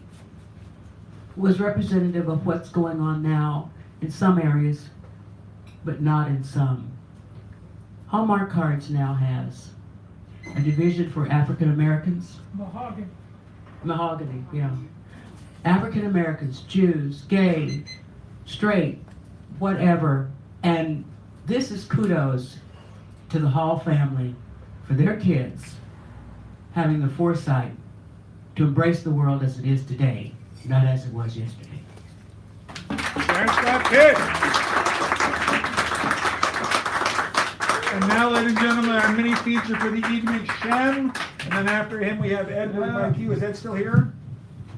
was representative of what's going on now in some areas, but not in some. Hallmark Cards now has a division for African Americans. Mahogany. Mahogany, yeah. African Americans, Jews, gay, straight, whatever. And this is kudos to the Hall family for their kids having the foresight to embrace the world as it is today, not as it was yesterday. There's that kid. And now, ladies and gentlemen, our mini feature for the evening, Shem. And then after him, we have Edward like you. Is Ed still here?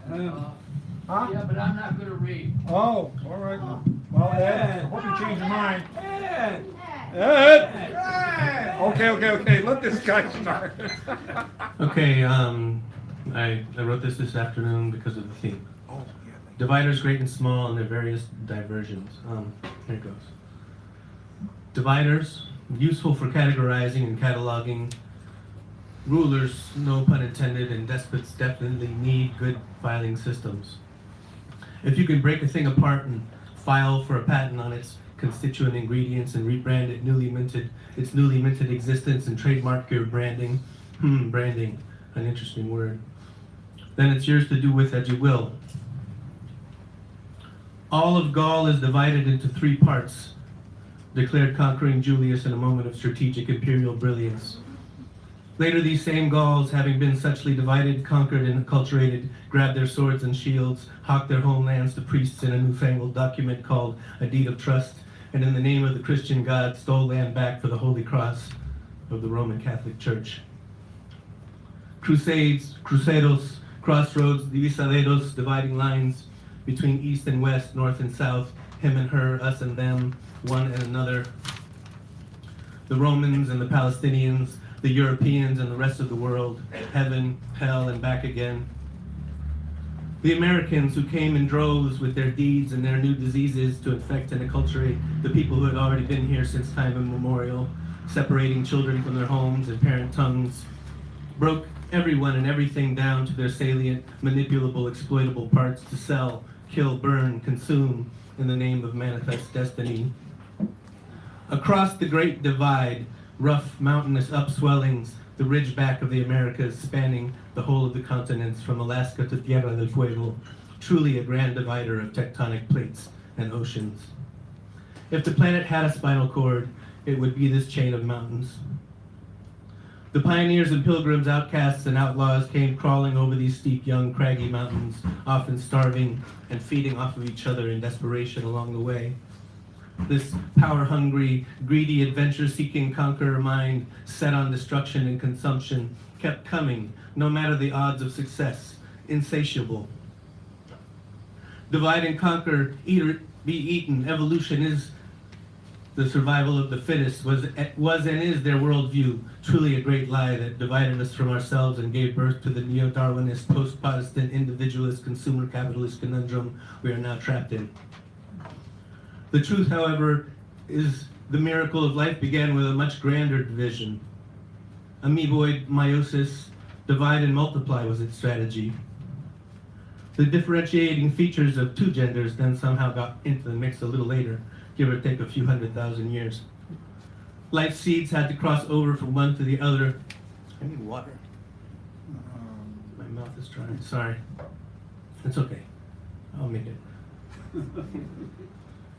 Huh? Yeah, but I'm not going to read. Oh, all right. Well, Ed, I hope you change your mind. Ed! Ed! Okay. Let this guy start. Okay, I wrote this afternoon because of the theme. Dividers great and small and their various diversions. Here it goes. Dividers, useful for categorizing and cataloging. Rulers, no pun intended, and despots definitely need good filing systems. If you can break a thing apart and file for a patent on its constituent ingredients and rebrand its newly minted existence and trademark your branding, branding, an interesting word, then it's yours to do with as you will. All of Gaul is divided into 3 parts, declared conquering Julius in a moment of strategic imperial brilliance. Later, these same Gauls, having been suchly divided, conquered, and acculturated, grabbed their swords and shields, hawked their homelands to priests in a newfangled document called a deed of trust, and in the name of the Christian God, stole land back for the Holy Cross of the Roman Catholic Church. Crusades, cruceros, crossroads, divisaderos, dividing lines between east and west, north and south, him and her, us and them, one and another. The Romans and the Palestinians, the Europeans and the rest of the world, heaven, hell, and back again. The Americans who came in droves with their deeds and their new diseases to infect and acculturate the people who had already been here since time immemorial, separating children from their homes and parent tongues, broke everyone and everything down to their salient, manipulable, exploitable parts to sell, kill, burn, consume in the name of manifest destiny. Across the Great Divide, rough mountainous upswellings, the ridgeback of the Americas spanning the whole of the continents from Alaska to Tierra del Fuego, truly a grand divider of tectonic plates and oceans. If the planet had a spinal cord, it would be this chain of mountains. The pioneers and pilgrims, outcasts and outlaws came crawling over these steep, young, craggy mountains, often starving and feeding off of each other in desperation along the way. This power-hungry, greedy, adventure-seeking conqueror mind, set on destruction and consumption, kept coming, no matter the odds of success, insatiable. Divide and conquer, eat or be eaten. Evolution is The survival of the fittest was and is their worldview, truly a great lie that divided us from ourselves and gave birth to the neo-Darwinist, post-Protestant, individualist, consumer capitalist conundrum we are now trapped in. The truth, however, is the miracle of life began with a much grander division. Amoeboid meiosis, divide and multiply was its strategy. The differentiating features of two genders then somehow got into the mix a little later, give or take a few 100,000 years. Life seeds had to cross over from one to the other. I need water. My mouth is dry. Sorry. It's okay. I'll make it.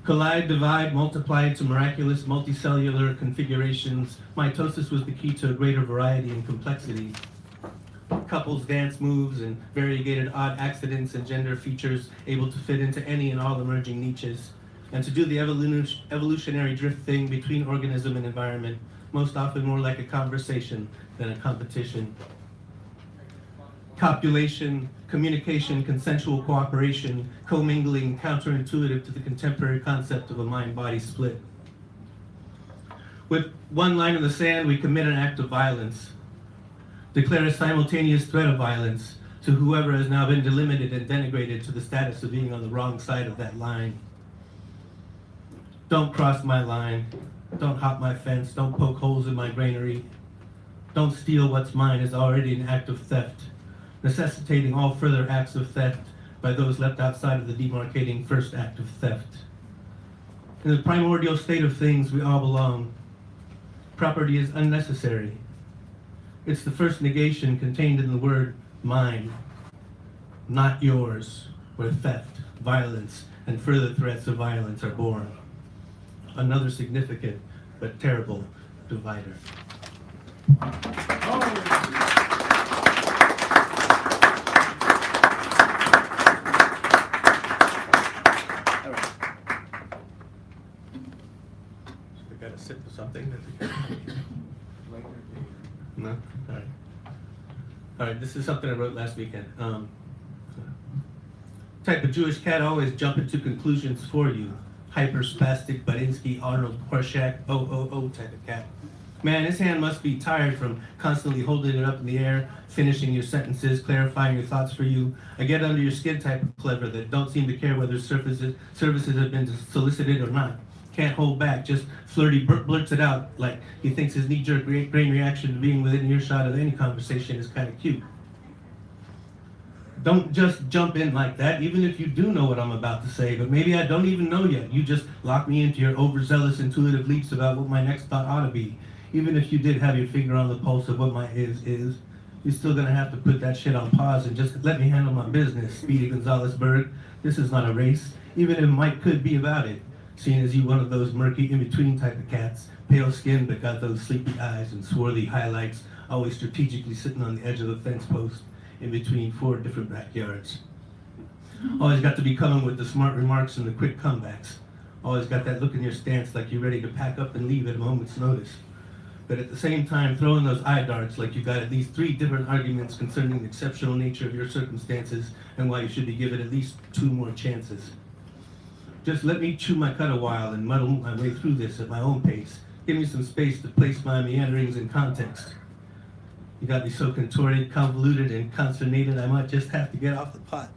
Collide, divide, multiply into miraculous multicellular configurations. Mitosis was the key to a greater variety and complexity. Couples, dance moves, and variegated odd accidents and gender features able to fit into any and all emerging niches, and to do the evolutionary drift thing between organism and environment, most often more like a conversation than a competition. Copulation, communication, consensual cooperation, commingling, counterintuitive to the contemporary concept of a mind-body split. With one line in the sand, we commit an act of violence, declare a simultaneous threat of violence to whoever has now been delimited and denigrated to the status of being on the wrong side of that line. Don't cross my line. Don't hop my fence. Don't poke holes in my granary. Don't steal what's mine is already an act of theft, necessitating all further acts of theft by those left outside of the demarcating first act of theft. In the primordial state of things, we all belong. Property is unnecessary. It's the first negation contained in the word mine, not yours, where theft, violence, and further threats of violence are born. Another significant but terrible divider. I gotta sit for something. No? Alright. Alright, this is something I wrote last weekend. Type of Jewish cat always jumping to conclusions for you. Hyperspastic, Badinsky, Arnold, Horshack, type of cat. Man, his hand must be tired from constantly holding it up in the air, finishing your sentences, clarifying your thoughts for you. I get under your skin type of clever that don't seem to care whether services have been solicited or not. Can't hold back, just flirty blurts it out like he thinks his knee-jerk brain reaction to being within earshot of any conversation is kind of cute. Don't just jump in like that, even if you do know what I'm about to say, but maybe I don't even know yet. You just lock me into your overzealous intuitive leaps about what my next thought ought to be. Even if you did have your finger on the pulse of what my is, you're still gonna have to put that shit on pause and just let me handle my business, Speedy Gonzalez-Berg. This is not a race, even if Mike could be about it. Seeing as you one of those murky in-between type of cats, pale skin but got those sleepy eyes and swarthy highlights, always strategically sitting on the edge of the fence post in between 4 different backyards. Always got to be coming with the smart remarks and the quick comebacks. Always got that look in your stance like you're ready to pack up and leave at a moment's notice. But at the same time, throwing those eye darts like you got at least 3 different arguments concerning the exceptional nature of your circumstances and why you should be given at least 2 more chances. Just let me chew my cud a while and muddle my way through this at my own pace. Give me some space to place my meanderings in context. You got me so contorted, convoluted, and consternated, I might just have to get off the pot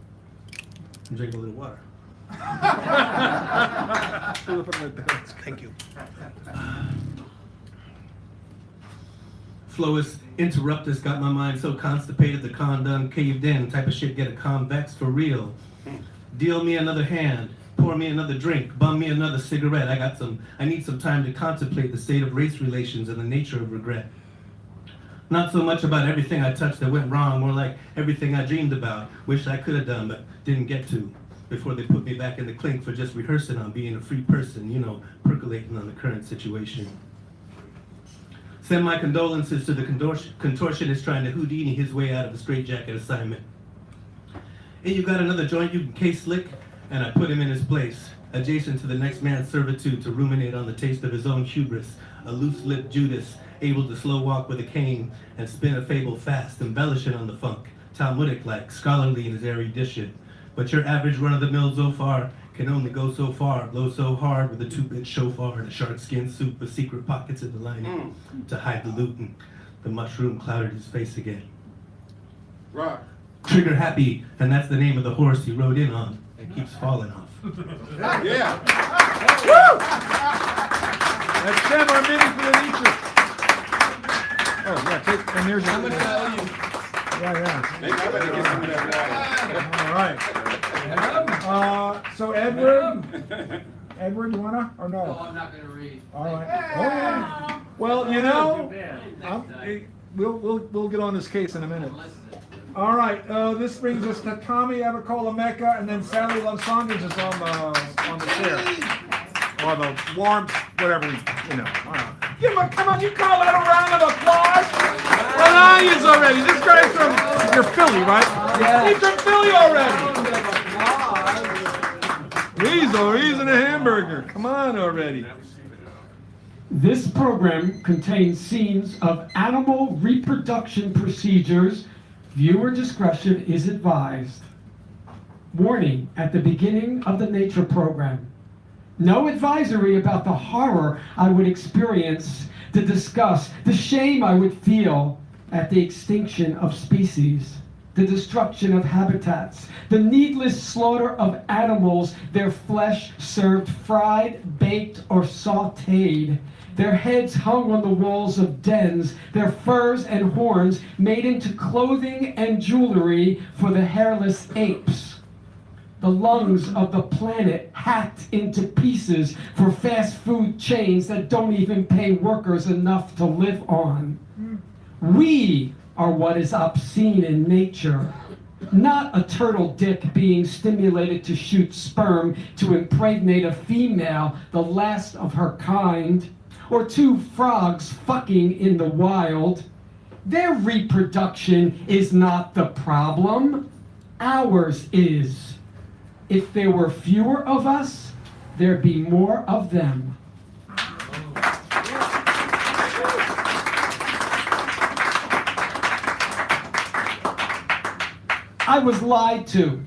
and drink a little water. Thank you. Flois interruptus got my mind so constipated the con done caved in. Type of shit get a convex for real. Deal me another hand. Pour me another drink, bum me another cigarette. I need some time to contemplate the state of race relations and the nature of regret. Not so much about everything I touched that went wrong, more like everything I dreamed about, wished I could have done but didn't get to, before they put me back in the clink for just rehearsing on being a free person, percolating on the current situation. Send my condolences to the contortionist trying to Houdini his way out of a straitjacket assignment. And you got another joint you can case slick? And I put him in his place, adjacent to the next man's servitude to ruminate on the taste of his own hubris, a loose-lipped Judas, able to slow walk with a cane and spin a fable fast, embellishing on the funk, Talmudic-like, scholarly in his erudition. But your average run-of-the-mill Zophar can only go so far, blow so hard with a 2-bit shofar and a shark skin suit with secret pockets in the lining to hide the loot, and the mushroom clouded his face again. Right. Trigger happy, and that's the name of the horse he rode in on and keeps falling off. Yeah. Woo! That's Sam, our mini for the teacher. Oh, yeah, take, and there's How much value? Yeah. Maybe I better get some of that All right. So Edward, you wanna or no? No, I'm not gonna read. All right. Oh, yeah. Well, you know, we'll get on this case in a minute. All right. This brings us to Tommy Abacola Mecca, and then Sally Love Saunders is on the chair. Or the warmth, whatever we, you know. Give him come on, you call that a round of applause? Well, he is already. This guy's from, you're Philly, right? Yeah. He's from Philly already. He's in a hamburger. Come on already. This program contains scenes of animal reproduction procedures. Viewer discretion is advised. Warning at the beginning of the nature program. No advisory about the horror I would experience, the disgust, the shame I would feel at the extinction of species, the destruction of habitats, the needless slaughter of animals, their flesh served fried, baked, or sautéed, their heads hung on the walls of dens, their furs and horns made into clothing and jewelry for the hairless apes. The lungs of the planet hacked into pieces for fast food chains that don't even pay workers enough to live on. We are what is obscene in nature, not a turtle dick being stimulated to shoot sperm to impregnate a female, the last of her kind, or 2 frogs fucking in the wild. Their reproduction is not the problem. Ours is. If there were fewer of us, there'd be more of them. I was lied to,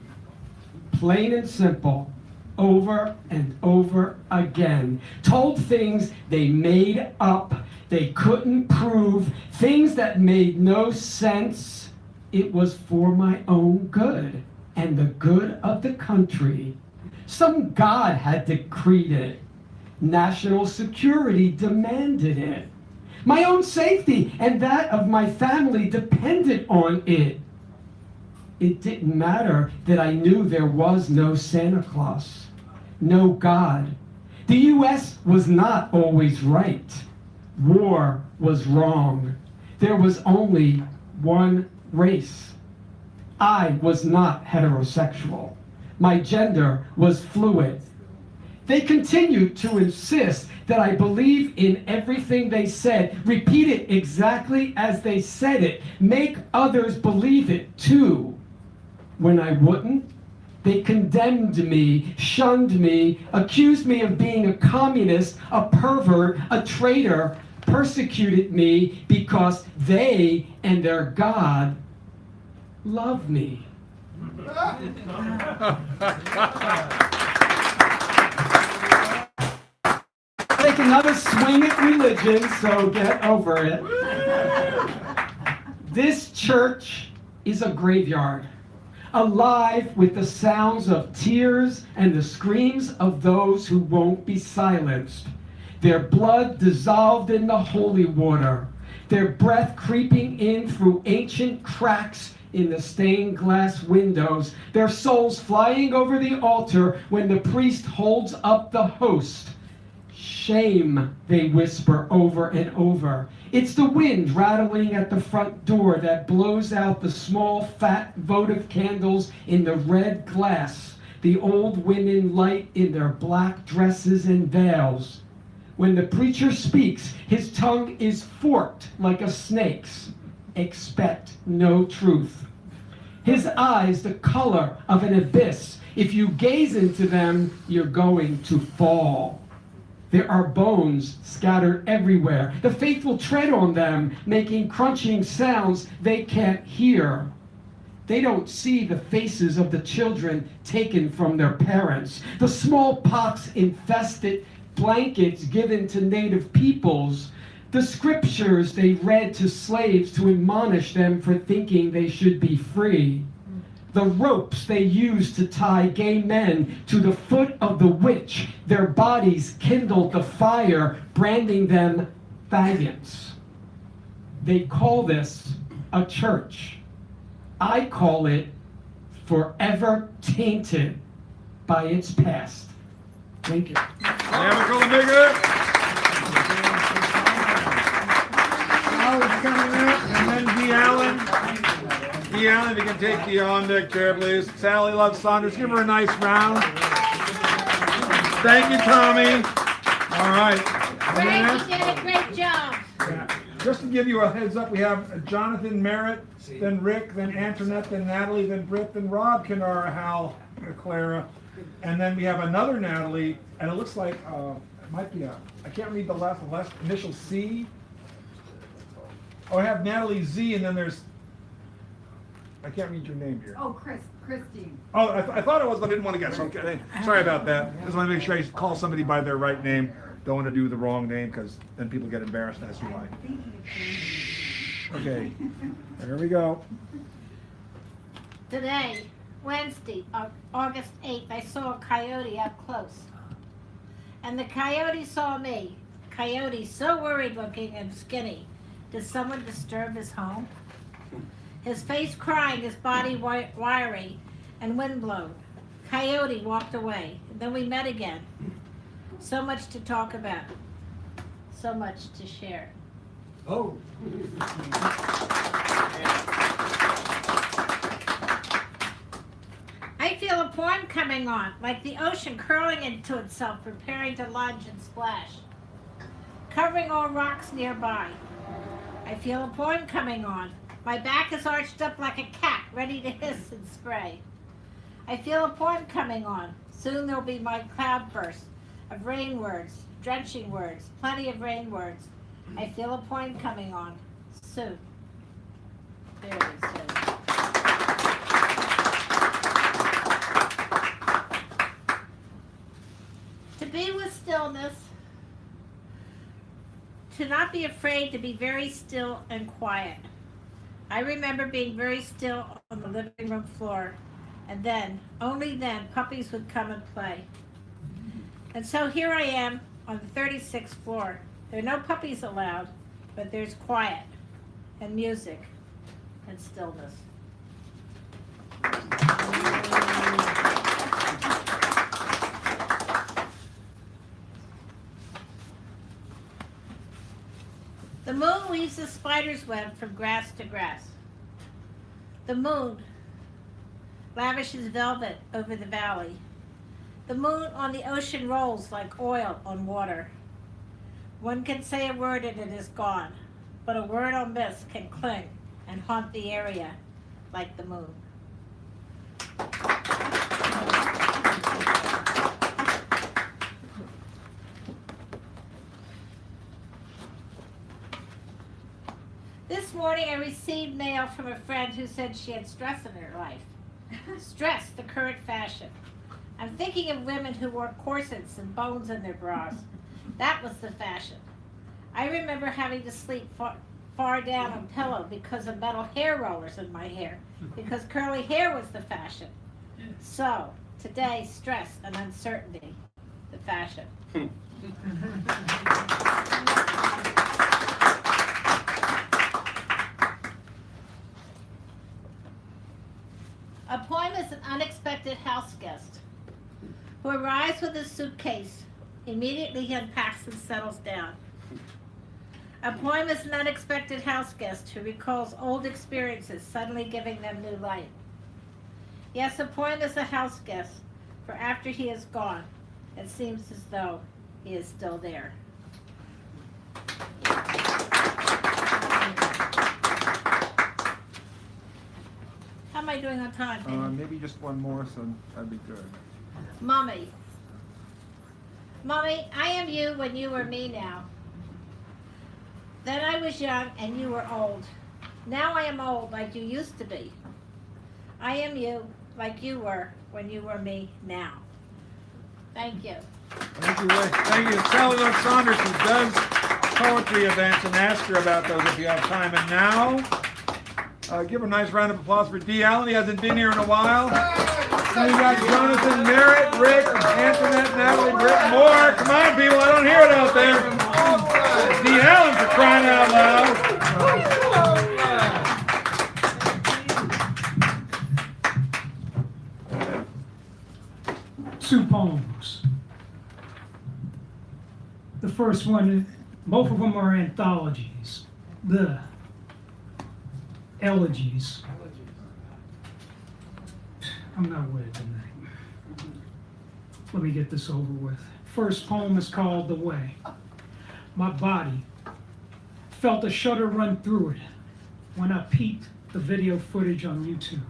plain and simple, over and over again. Told things they made up, they couldn't prove, things that made no sense. It was for my own good and the good of the country. Some God had decreed it. National security demanded it. My own safety and that of my family depended on it. It didn't matter that I knew there was no Santa Claus, no God. The U.S. was not always right. War was wrong. There was only one race. I was not heterosexual. My gender was fluid. They continued to insist that I believe in everything they said, repeat it exactly as they said it, make others believe it too. When I wouldn't, they condemned me, shunned me, accused me of being a communist, a pervert, a traitor, persecuted me because they and their God love me. Take another swing at religion, so get over it. This church is a graveyard, alive with the sounds of tears and the screams of those who won't be silenced. Their blood dissolved in the holy water, their breath creeping in through ancient cracks in the stained glass windows, their souls flying over the altar when the priest holds up the host. Shame, they whisper over and over. It's the wind rattling at the front door that blows out the small, fat votive candles in the red glass the old women light in their black dresses and veils. When the preacher speaks, his tongue is forked like a snake's. Expect no truth. His eyes the color of an abyss. If you gaze into them, you're going to fall. There are bones scattered everywhere. The faithful tread on them, making crunching sounds they can't hear. They don't see the faces of the children taken from their parents, the smallpox-infested blankets given to native peoples, the scriptures they read to slaves to admonish them for thinking they should be free, the ropes they used to tie gay men to the foot of the witch their bodies kindled the fire, branding them faggots. They call this a church. I call it forever tainted by its past. Thank you. Sally's coming up, and then Dee Allen. Dee Allen, if you can take the on-deck chair, please. Sally loves Saunders. Give her a nice round. Thank you, Tommy. All right. Brady did a great job. Just to give you a heads up, we have Jonathan Merritt, then Rick, then Antoinette, then Natalie, then Britt, then Rob, Kenara, Hal, Clara, and then we have another Natalie, and it looks like it might be I can't read the last initial C. Oh, I have Natalie Z, and then there's, I can't read your name here. Oh, Christine. Oh, I thought it was, but I didn't want to guess. Okay, sorry about that. Just want to make sure I call somebody by their right name. Don't want to do the wrong name because then people get embarrassed, as do I. Okay, here we go. Today, Wednesday, August 8th, I saw a coyote up close. And the coyote saw me. Coyote so worried looking and skinny. Did someone disturb his home? His face crying, his body wiry and windblown. Coyote walked away. And then we met again. So much to talk about. So much to share. Oh. I feel a pond coming on, like the ocean curling into itself, preparing to lunge and splash, covering all rocks nearby. I feel a pond coming on. My back is arched up like a cat, ready to hiss and spray. I feel a pond coming on. Soon there'll be my cloudburst of rain words, drenching words, plenty of rain words. I feel a point coming on. Soon. Very soon. To be with stillness, to not be afraid to be very still and quiet. I remember being very still on the living room floor, and then, only then, puppies would come and play. And so here I am on the 36th floor. There are no puppies allowed, but there's quiet and music and stillness. The moon weaves a spider's web from grass to grass. The moon lavishes velvet over the valley. The moon on the ocean rolls like oil on water. One can say a word and it is gone, but a word on mist can cling and haunt the area like the moon. This morning I received mail from a friend who said she had stress in her life. Stress, the current fashion. I'm thinking of women who wore corsets and bones in their bras. That was the fashion. I remember having to sleep far down on pillow because of metal hair rollers in my hair, because curly hair was the fashion. So, today, stress and uncertainty, the fashion. A poem is an unexpected house guest who arrives with a suitcase. Immediately he unpacks and settles down. A poem is an unexpected house guest who recalls old experiences, suddenly giving them new light. Yes, a poem is a house guest, for after he is gone, it seems as though he is still there. How am I doing on time? Maybe just one more, so that'd be good. Mommy. Mommy, I am you when you were me now. Then I was young and you were old. Now I am old like you used to be. I am you, like you were when you were me now. Thank you. Thank you, Rick. Thank you. Sally Love Saunders, who does poetry events, and ask her about those if you have time. And now, give a nice round of applause for Dee Allen. He hasn't been here in a while. Now you got Jonathan, Merritt, Rick, Antoinette, Natalie, Britt, Moore. Come on, people. I don't hear it out there. Dee Allen, for crying out loud. Two poems. The first one, both of them are anthologies. The elegies. I'm not with it tonight. Let me get this over with. First poem is called The Way. My body felt a shudder run through it when I peeped the video footage on YouTube.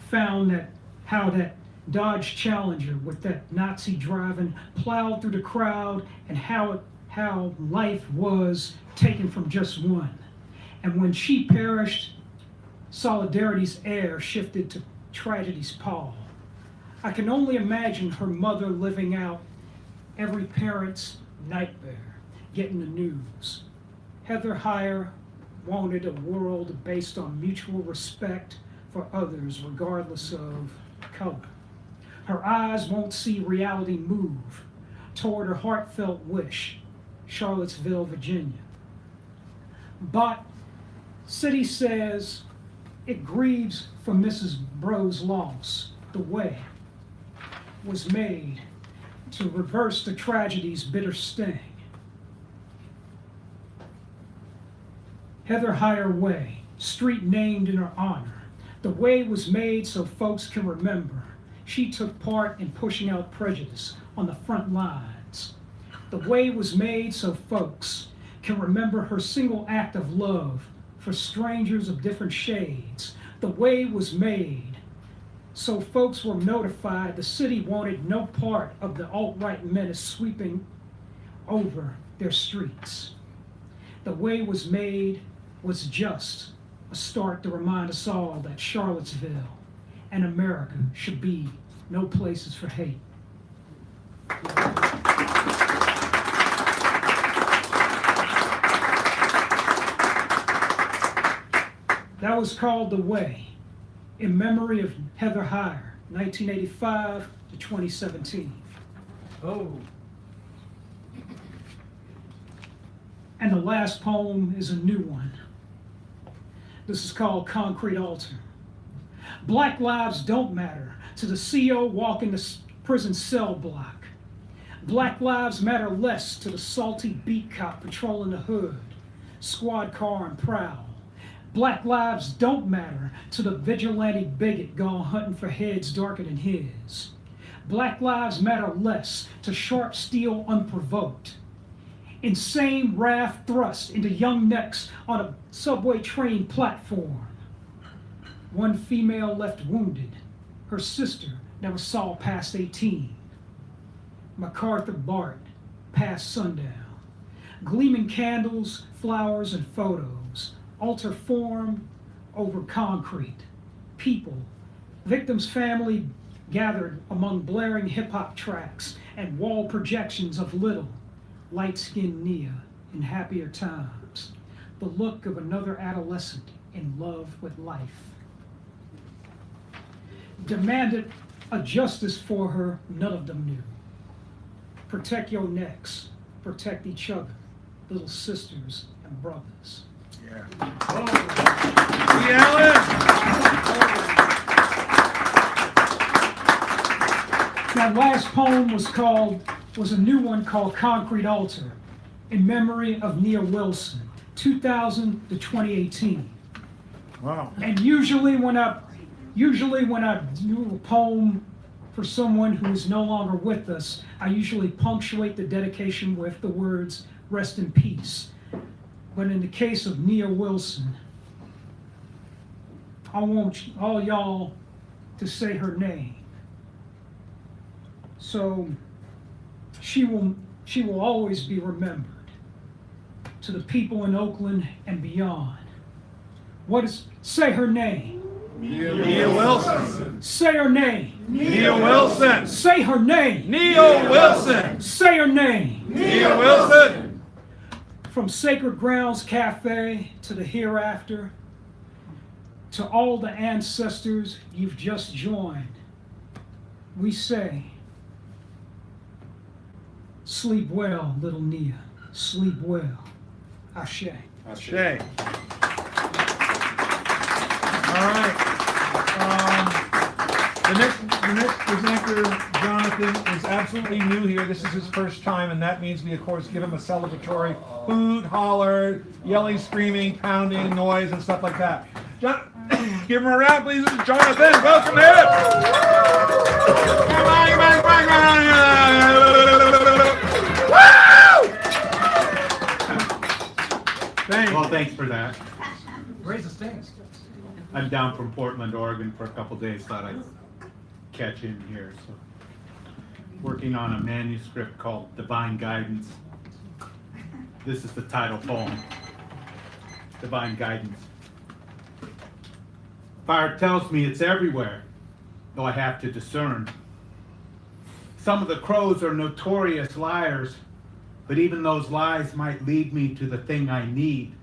Found that how that Dodge Challenger with that Nazi driving plowed through the crowd, and how life was taken from just one. And when she perished, solidarity's air shifted to tragedy's pall. I can only imagine her mother living out every parent's nightmare, getting the news. Heather Heyer wanted a world based on mutual respect for others, regardless of color. Her eyes won't see reality move toward her heartfelt wish, Charlottesville, Virginia. But city says it grieves for Mrs. Bro's loss. The way was made to reverse the tragedy's bitter sting. Heather Heyer Way, street named in her honor. The way was made so folks can remember. She took part in pushing out prejudice on the front lines. The way was made so folks can remember her single act of love for strangers of different shades. The way was made so folks were notified the city wanted no part of the alt-right menace sweeping over their streets. The way was made was just a start to remind us all that Charlottesville and America should be no places for hate. That was called The Way, in memory of Heather Heyer, 1985 to 2017. Oh. And the last poem is a new one. This is called Concrete Altar. Black lives don't matter to the CO walking the prison cell block. Black lives matter less to the salty beat cop patrolling the hood, squad car and prowl. Black lives don't matter to the vigilante bigot gone hunting for heads darker than his. Black lives matter less to sharp steel unprovoked. Insane wrath thrust into young necks on a subway train platform. One female left wounded. Her sister never saw past 18. MacArthur Bart, past sundown. Gleaming candles, flowers, and photos. Altar formed over concrete. People, victims' family gathered among blaring hip-hop tracks and wall projections of little, light-skinned Nia in happier times. The look of another adolescent in love with life. Demanded a justice for her none of them knew. Protect your necks, protect each other, little sisters and brothers. Yeah. Dee Allen. That last poem was a new one called Concrete Altar, in memory of Nia Wilson, 2000 to 2018. Wow. And usually when I do a poem for someone who is no longer with us, I usually punctuate the dedication with the words, "Rest in peace." But in the case of Nia Wilson, I want all y'all to say her name. So she will always be remembered. To the people in Oakland and beyond. Say her name. Nia Wilson. Say her name. Nia Wilson. Say her name. Nia Wilson. Say her name. Nia Wilson. From Sacred Grounds Cafe to the hereafter, to all the ancestors you've just joined, we say, sleep well, little Nia. Sleep well. Ashe. Ashe. All right. The next presenter, Jonathan, is absolutely new here. This is his first time, and that means we, of course, give him a celebratory hoot, holler, yelling, screaming, pounding, noise, and stuff like that. Give him a round, please. This is Jonathan. Welcome him. Come on, Woo! Well, thanks for that. Raise the stakes. I'm down from Portland, Oregon for a couple days. Thought I'd catch in here. So, working on a manuscript called Divine Guidance. This is the title poem. Divine Guidance. Fire tells me it's everywhere, though I have to discern. Some of the crows are notorious liars, but even those lies might lead me to the thing I need.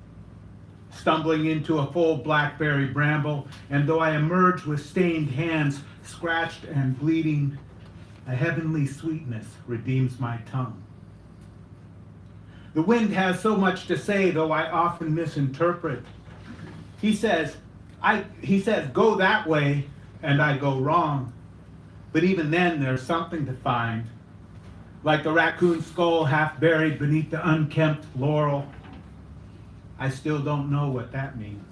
Stumbling into a full blackberry bramble, and though I emerge with stained hands, scratched and bleeding, a heavenly sweetness redeems my tongue. The wind has so much to say, though I often misinterpret. He says, go that way, and I go wrong. But even then, there's something to find. Like the raccoon skull half buried beneath the unkempt laurel. I still don't know what that means.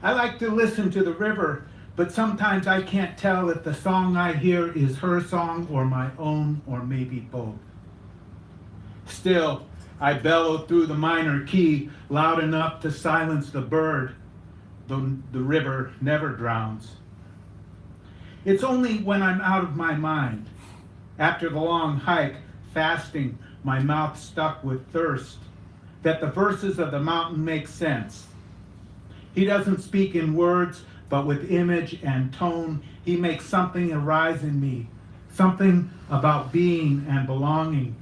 I like to listen to the river, but sometimes I can't tell if the song I hear is her song or my own, or maybe both. Still, I bellow through the minor key, loud enough to silence the bird, though the river never drowns. It's only when I'm out of my mind, after the long hike, fasting, my mouth stuck with thirst, that the verses of the mountain make sense. He doesn't speak in words, but with image and tone, he makes something arise in me, something about being and belonging,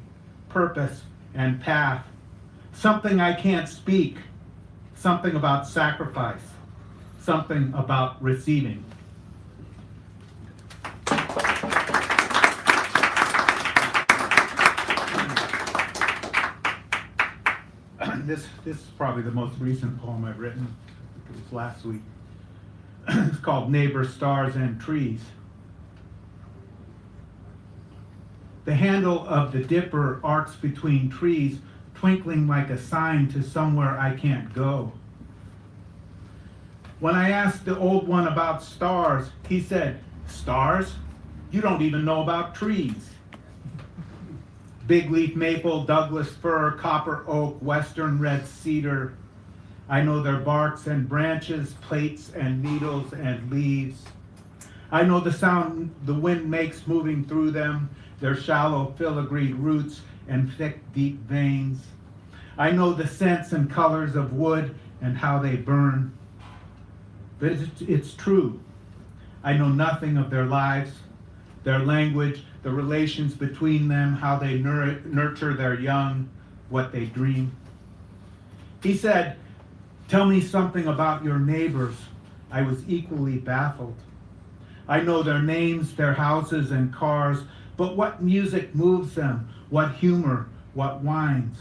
purpose and path, something I can't speak, something about sacrifice, something about receiving. This is probably the most recent poem I've written. It was last week. It's called Neighbor, Stars, and Trees. The handle of the dipper arcs between trees, twinkling like a sign to somewhere I can't go. When I asked the old one about stars, he said, "Stars? You don't even know about trees." Big leaf maple, Douglas fir, copper oak, western red cedar. I know their barks and branches, plates and needles and leaves. I know the sound the wind makes moving through them, their shallow filigreed roots and thick, deep veins. I know the scents and colors of wood and how they burn. But it's true. I know nothing of their lives, their language, the relations between them, how they nurture their young, what they dream. He said, "Tell me something about your neighbors." I was equally baffled. I know their names, their houses and cars, but what music moves them? What humor? What wines?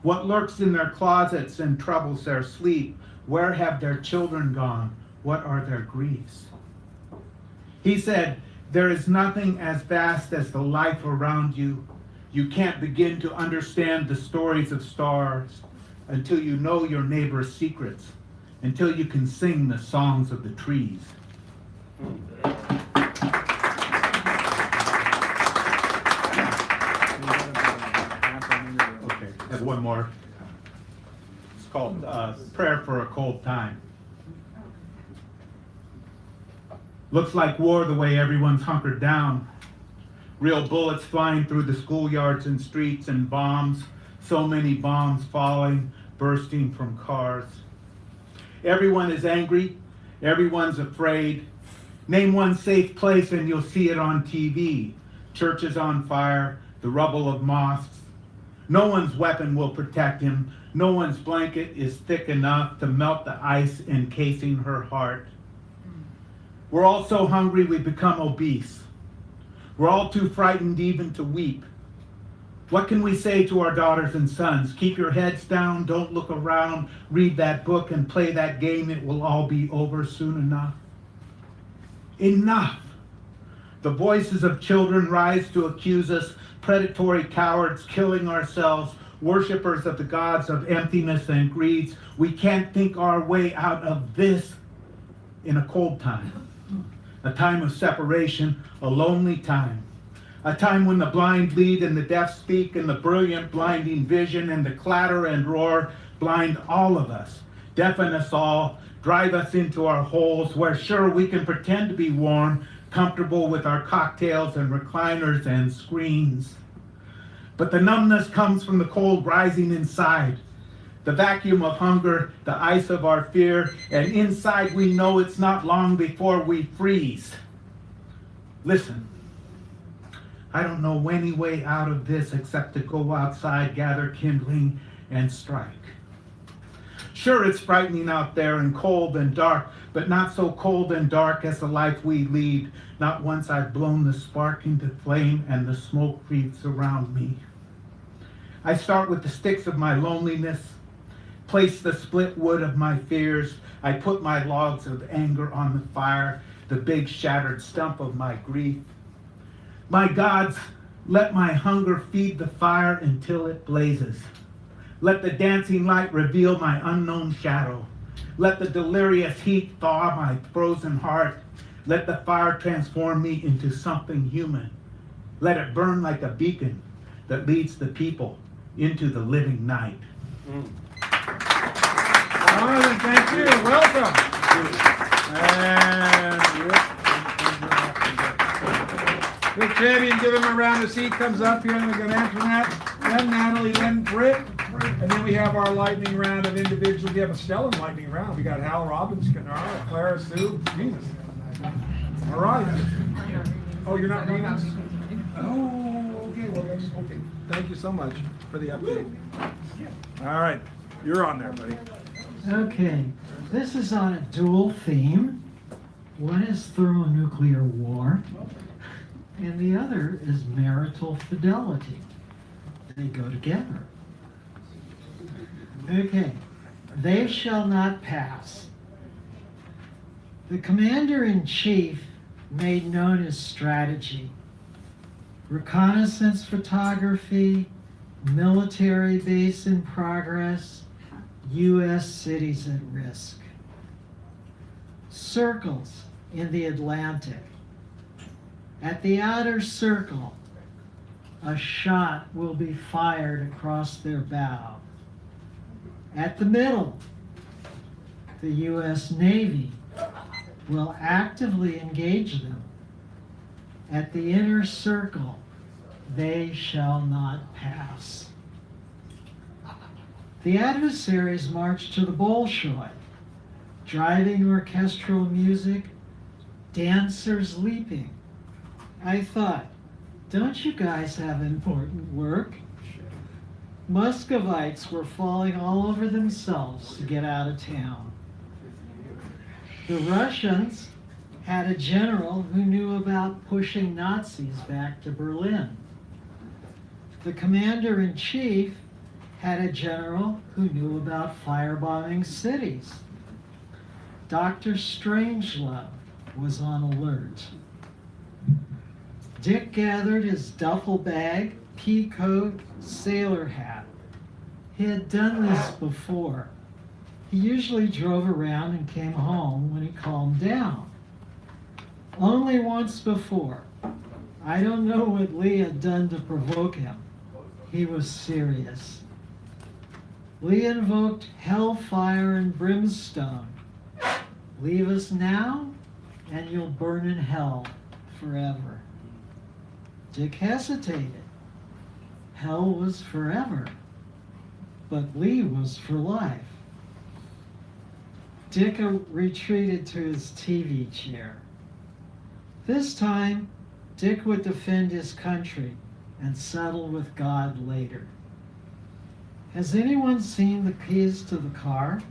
What lurks in their closets and troubles their sleep? Where have their children gone? What are their griefs? He said, "There is nothing as vast as the life around you. You can't begin to understand the stories of stars until you know your neighbor's secrets, until you can sing the songs of the trees." Okay, I have one more. It's called Prayer for a Cold Time. Looks like war the way everyone's hunkered down. Real bullets flying through the schoolyards and streets, and bombs, so many bombs falling, bursting from cars. Everyone is angry, Everyone's afraid. Name one safe place and you'll see it on TV. Churches on fire, the rubble of mosques. No one's weapon will protect him. No one's blanket is thick enough to melt the ice encasing her heart. We're all so hungry we become obese. We're all too frightened even to weep. What can we say to our daughters and sons? Keep your heads down, don't look around, read that book and play that game. It will all be over soon enough. Enough! The voices of children rise to accuse us, predatory cowards, killing ourselves, worshipers of the gods of emptiness and greed. We can't think our way out of this in a cold time. A time of separation, a lonely time. A time when the blind lead and the deaf speak and the brilliant blinding vision and the clatter and roar blind all of us, deafen us all, drive us into our holes where sure we can pretend to be warm, comfortable with our cocktails and recliners and screens. But the numbness comes from the cold rising inside, the vacuum of hunger, the ice of our fear, and inside we know it's not long before we freeze. Listen, I don't know any way out of this except to go outside, gather kindling, and strike. Sure, it's frightening out there and cold and dark, but not so cold and dark as the life we lead. Not once I've blown the spark into flame and the smoke wreaths around me. I start with the sticks of my loneliness, place the split wood of my fears. I put my logs of anger on the fire, the big shattered stump of my grief. My gods, let my hunger feed the fire until it blazes. Let the dancing light reveal my unknown shadow. Let the delirious heat thaw my frozen heart. Let the fire transform me into something human. Let it burn like a beacon that leads the people into the living night. Jonathan, thank you. Welcome. Big champion, give him a round as he comes up here, and we're going to Antoinette, then Natalie, then Britt, and then we have our lightning round of individuals. We have a stellar lightning round. We got Hal Robbins, Canara, Clara, Sue, Jesus. All right. Oh, you're not reading us? Oh, okay. Well, okay. Thank you so much for the update. All right. You're on there, buddy. Okay. This is on a dual theme. One is thermonuclear war, and the other is marital fidelity. They go together. Okay. They shall not pass. The commander-in-chief made known his strategy. Reconnaissance photography, military base in progress, U.S. cities at risk. Circles in the Atlantic. At the outer circle, a shot will be fired across their bow. At the middle, the U.S. Navy will actively engage them. At the inner circle, they shall not pass. The adversaries march to the Bolshoi, driving orchestral music, dancers leaping. I thought, don't you guys have important work? Muscovites were falling all over themselves to get out of town. The Russians had a general who knew about pushing Nazis back to Berlin. The commander-in-chief had a general who knew about firebombing cities. Dr. Strangelove was on alert. Dick gathered his duffel bag, pea coat, sailor hat. He had done this before. He usually drove around and came home when he calmed down. Only once before. I don't know what Lee had done to provoke him. He was serious. Lee invoked hellfire and brimstone. Leave us now, and you'll burn in hell forever. Dick hesitated. Hell was forever, but Lee was for life. Dick retreated to his TV chair. This time, Dick would defend his country and settle with God later. Has anyone seen the keys to the car?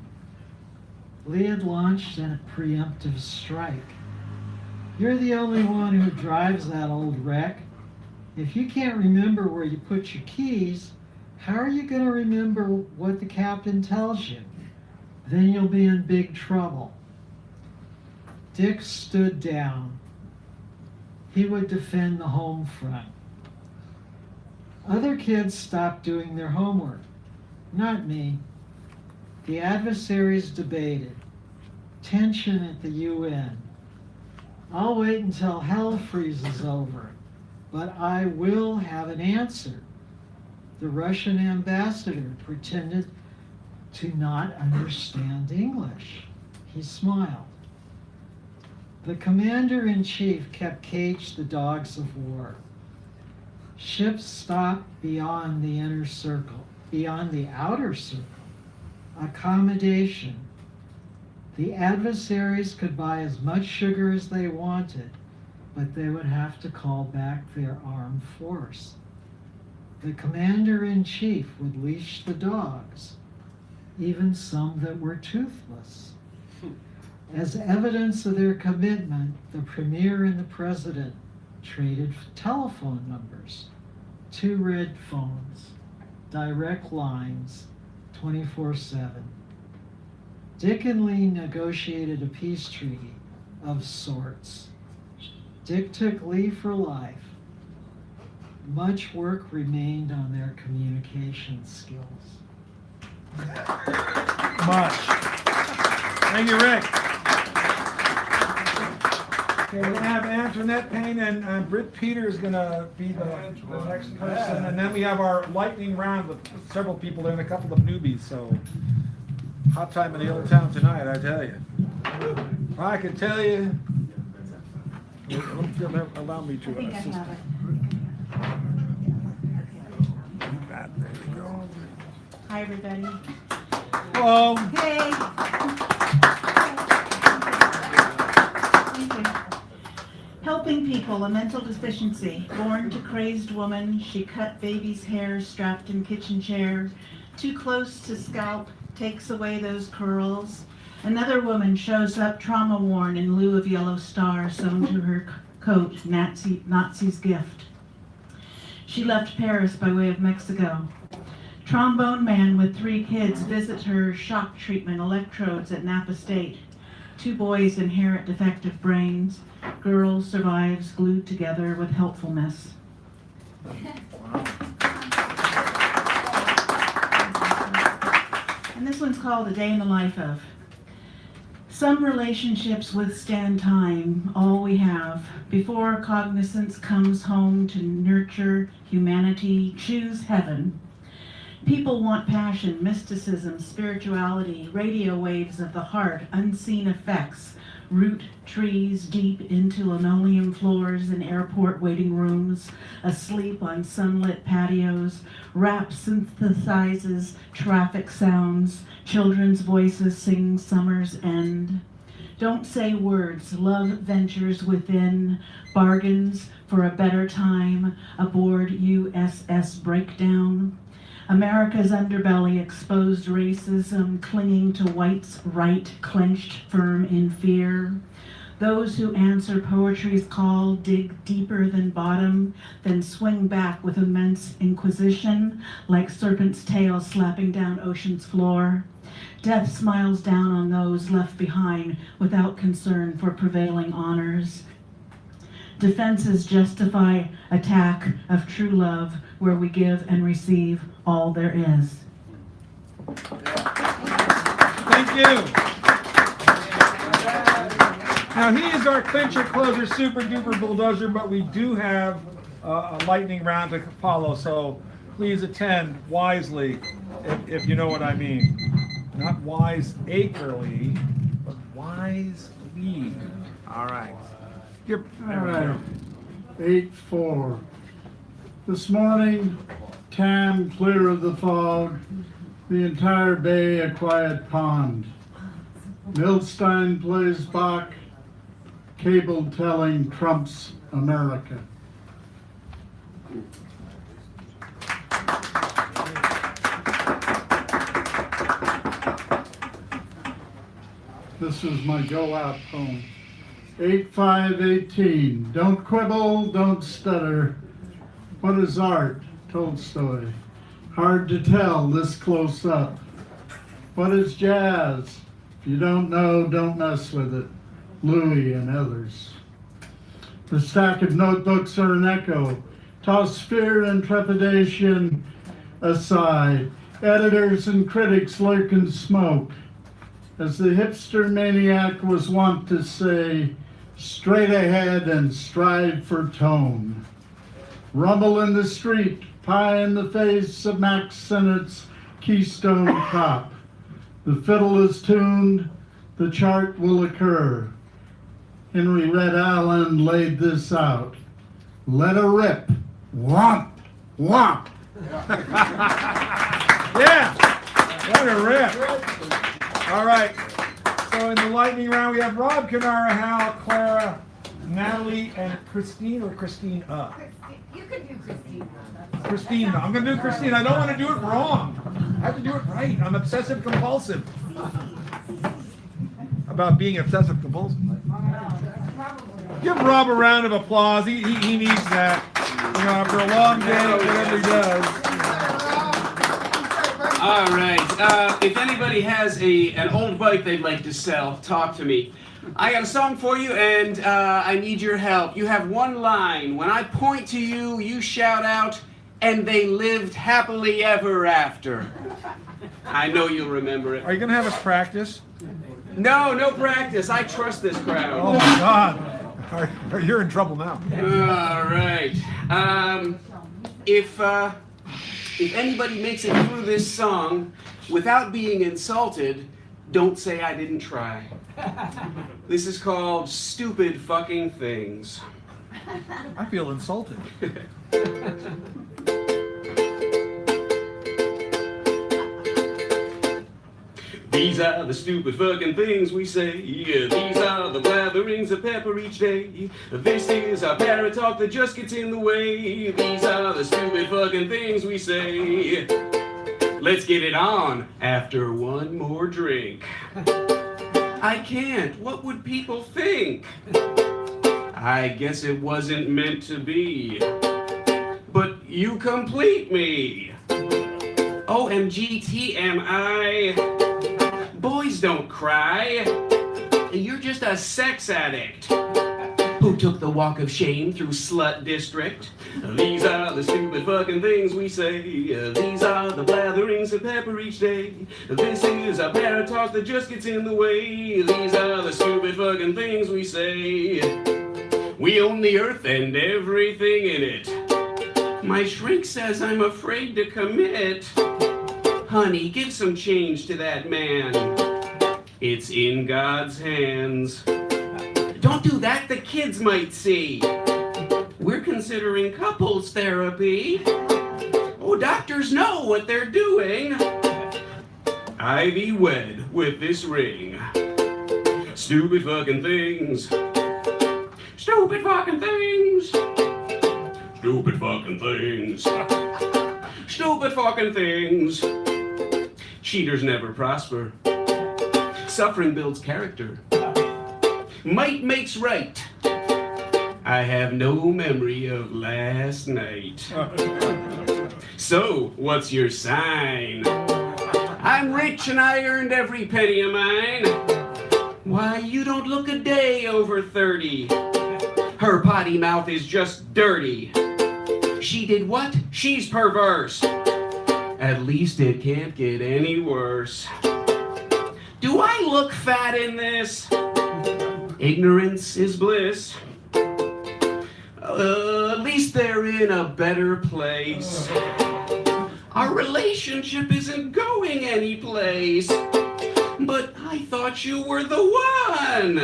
Lee had launched a preemptive strike. You're the only one who drives that old wreck. If you can't remember where you put your keys, how are you going to remember what the captain tells you? Then you'll be in big trouble. Dick stood down. He would defend the home front. Other kids stopped doing their homework. Not me. The adversaries debated. Tension at the UN. I'll wait until hell freezes over, but I will have an answer. The Russian ambassador pretended to not understand English. He smiled. The commander-in-chief kept caged the dogs of war. Ships stopped beyond the inner circle, beyond the outer circle. Accommodation. The adversaries could buy as much sugar as they wanted, but they would have to call back their armed force. The commander-in-chief would leash the dogs, even some that were toothless. As evidence of their commitment, the premier and the president traded telephone numbers, 2 red phones, direct lines, 24/7. Dick and Lee negotiated a peace treaty of sorts. Dick took Lee for life. Much work remained on their communication skills. Much. Thank you, Rick. Okay, we're gonna have Antoinette Payne and Britt Peter is gonna be the next person, and then we have our lightning round with several people and a couple of newbies. So, hot time in the old town tonight, I tell you. I can tell you. Allow me to. I think I have it. There we go. Hi, everybody. Hello. Hey. Thank you. Helping people, a mental deficiency. Born to crazed woman, she cut baby's hair strapped in kitchen chair. Too close to scalp, takes away those curls. Another woman shows up trauma worn in lieu of yellow stars sewn to her coat, Nazi's gift. She left Paris by way of Mexico. Trombone man with 3 kids visits her shock treatment electrodes at Napa State. 2 boys inherit defective brains. Girl survives glued together with helpfulness. And this one's called A Day in the Life of. Some relationships withstand time, all we have. Before cognizance comes home to nurture humanity, choose heaven. People want passion, mysticism, spirituality, radio waves of the heart, unseen effects, root trees deep into linoleum floors in airport waiting rooms, asleep on sunlit patios, rap synthesizes traffic sounds, children's voices sing summer's end. Don't say words, love ventures within, bargains for a better time aboard USS Breakdown. America's underbelly, exposed racism, clinging to white's right, clenched firm in fear. Those who answer poetry's call dig deeper than bottom, then swing back with immense inquisition, like serpent's tail slapping down ocean's floor. Death smiles down on those left behind without concern for prevailing honors. Defenses justify attack of true love, where we give and receive all there is. Thank you. Now he is our clincher, closer, super duper bulldozer, but we do have a lightning round to follow, so please attend wisely, if you know what I mean. Not wise acrely, but wisely. All right. All right. 8-4. This morning, calm, clear of the fog, the entire bay a quiet pond. Milstein plays Bach. Cable telling trumps America. This is my go out poem. 8518. Don't quibble, don't stutter. What is art? Tolstoy. Hard to tell this close up. What is jazz? If you don't know, don't mess with it. Louis and others. The stack of notebooks are an echo. Toss fear and trepidation aside. Editors and critics lurk in smoke. As the hipster maniac was wont to say, straight ahead and strive for tone. Rumble in the street, pie in the face of Max Sennett's Keystone Cop. The fiddle is tuned, the chart will occur. Henry Red Allen laid this out. Let her rip. Womp, womp. Yeah, let her rip. All right, so in the lightning round, we have Rob, Canara, Hal, Clara, Natalie, and Christine, or Christina? You can do Christina. Christina. I'm going to do Christina. I don't want to do it wrong. I have to do it right. I'm obsessive compulsive. About being obsessive compulsive. Give Rob a round of applause. He needs that. You know, after a long day, whatever he does. All right. If anybody has an old bike they'd like to sell, talk to me. I got a song for you, and I need your help. You have one line. When I point to you, you shout out, and they lived happily ever after. I know you'll remember it. Are you going to have us practice? No, no practice. I trust this crowd. Oh, my God. You're in trouble now. All right. If anybody makes it through this song without being insulted, don't say I didn't try. This is called Stupid Fucking Things. I feel insulted. These are the stupid fucking things we say. These are the blatherings of pepper each day. This is our parrot talk that just gets in the way. These are the stupid fucking things we say. Let's get it on after one more drink. I can't. What would people think? I guess it wasn't meant to be. But you complete me. OMG TMI. Boys don't cry. You're just a sex addict who took the walk of shame through Slut District. These are the stupid fucking things we say. These are the blatherings of pepper each day. This is a parrot talk that just gets in the way. These are the stupid fucking things we say. We own the earth and everything in it. My shrink says I'm afraid to commit. Honey, give some change to that man. It's in God's hands. Don't do that, the kids might see. We're considering couples therapy. Oh, doctors know what they're doing. Ivy wed with this ring. Stupid fucking things. Stupid fucking things. Stupid fucking things. Stupid fucking things. Cheaters never prosper. Suffering builds character. Might makes right. I have no memory of last night. So, what's your sign? I'm rich and I earned every penny of mine. Why, you don't look a day over 30. Her potty mouth is just dirty. She did what? She's perverse. At least it can't get any worse. Do I look fat in this? Ignorance is bliss. At least they're in a better place. Our relationship isn't going anyplace. But I thought you were the one.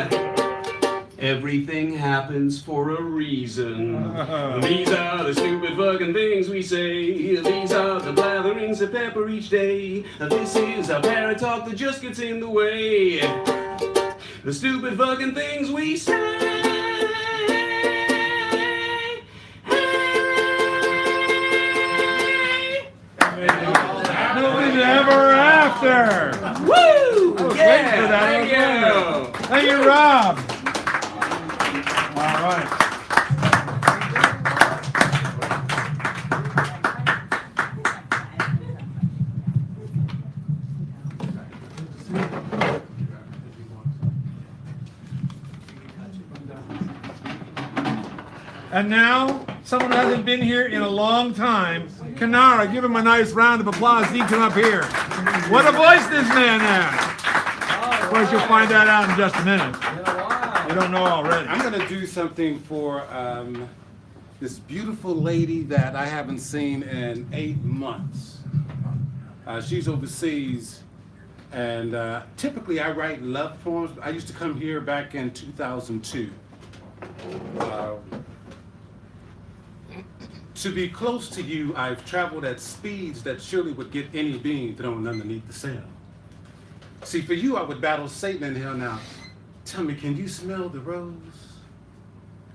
Everything happens for a reason. These are the stupid fucking things we say. These are the blatherings of pepper each day. This is a parrot talk that just gets in the way. the stupid fucking things we say. Nobody ever after. Woo! I was Yeah, waiting for that. thank you. Thank you, Rob. All right. And now, someone who hasn't been here in a long time, Kanara. Give him a nice round of applause. He come up here. What a voice this man has. Of course, you'll find that out in just a minute. You don't know already. I'm going to do something for this beautiful lady that I haven't seen in 8 months. She's overseas, and typically I write love poems. I used to come here back in 2002. To be close to you, I've traveled at speeds that surely would get any being thrown underneath the sail. See, for you, I would battle Satan in hell now. Tell me, can you smell the rose?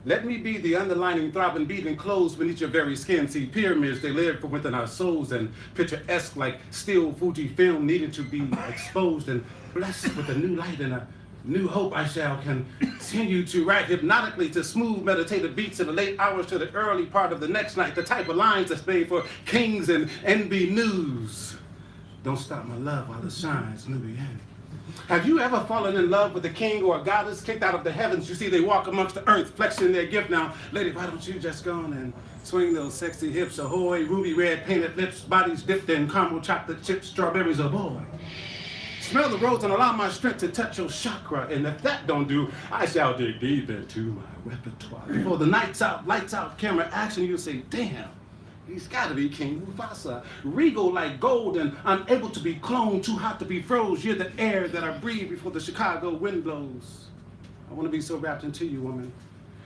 Let me be the underlining, throbbing beat enclosed beneath your very skin. See, pyramids, they live from within our souls, and picturesque like still Fuji film needed to be exposed and blessed with a new light and a new hope. I shall continue to write hypnotically to smooth meditative beats in the late hours to the early part of the next night, the type of lines that's made for kings and NB News. Don't stop my love while it shines, new beginning. Have you ever fallen in love with a king or a goddess kicked out of the heavens? You see, they walk amongst the earth, flexing their gift now. Lady, why don't you just go on and swing those sexy hips? Ahoy, ruby red painted lips, bodies dipped in caramel chocolate chips, strawberries, aboy. Smell the rose and allow my strength to touch your chakra. And if that don't do, I shall dig deep into my repertoire. Before the night's out, lights out, camera action, you'll say, damn, he's gotta be King Mufasa. Regal like gold and unable to be cloned, too hot to be froze. You're the air that I breathe before the Chicago wind blows. I wanna be so wrapped into you, woman.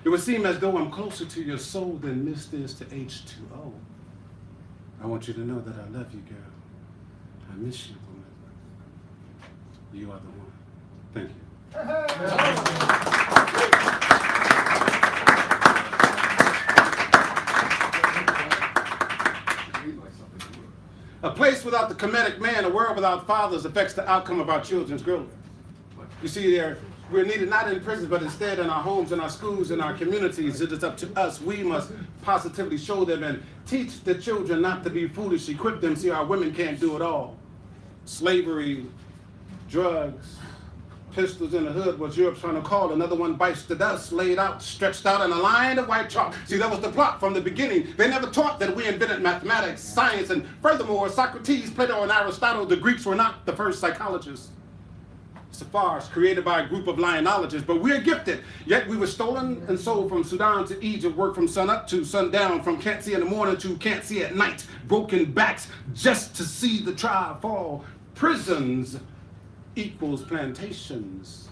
It would seem as though I'm closer to your soul than mist is to H2O. I want you to know that I love you, girl. I miss you, woman. You are the one. Thank you. A place without the comedic man, a world without fathers affects the outcome of our children's growth. You see, we're needed not in prisons, but instead in our homes, in our schools, in our communities. It is up to us. We must positively show them and teach the children not to be foolish, equip them. See, our women can't do it all. Slavery, drugs, pistols in the hood was Europe trying to call. Another one bites the dust, laid out, stretched out in a line of white chalk. See, that was the plot from the beginning. They never taught that we invented mathematics, science, and furthermore, Socrates, Plato, and Aristotle, the Greeks were not the first psychologists. It's a farce created by a group of lionologists, but we're gifted. Yet we were stolen and sold from Sudan to Egypt, worked from sun up to sundown, from can't see in the morning to can't see at night, broken backs just to see the tribe fall. Prisons equals plantations.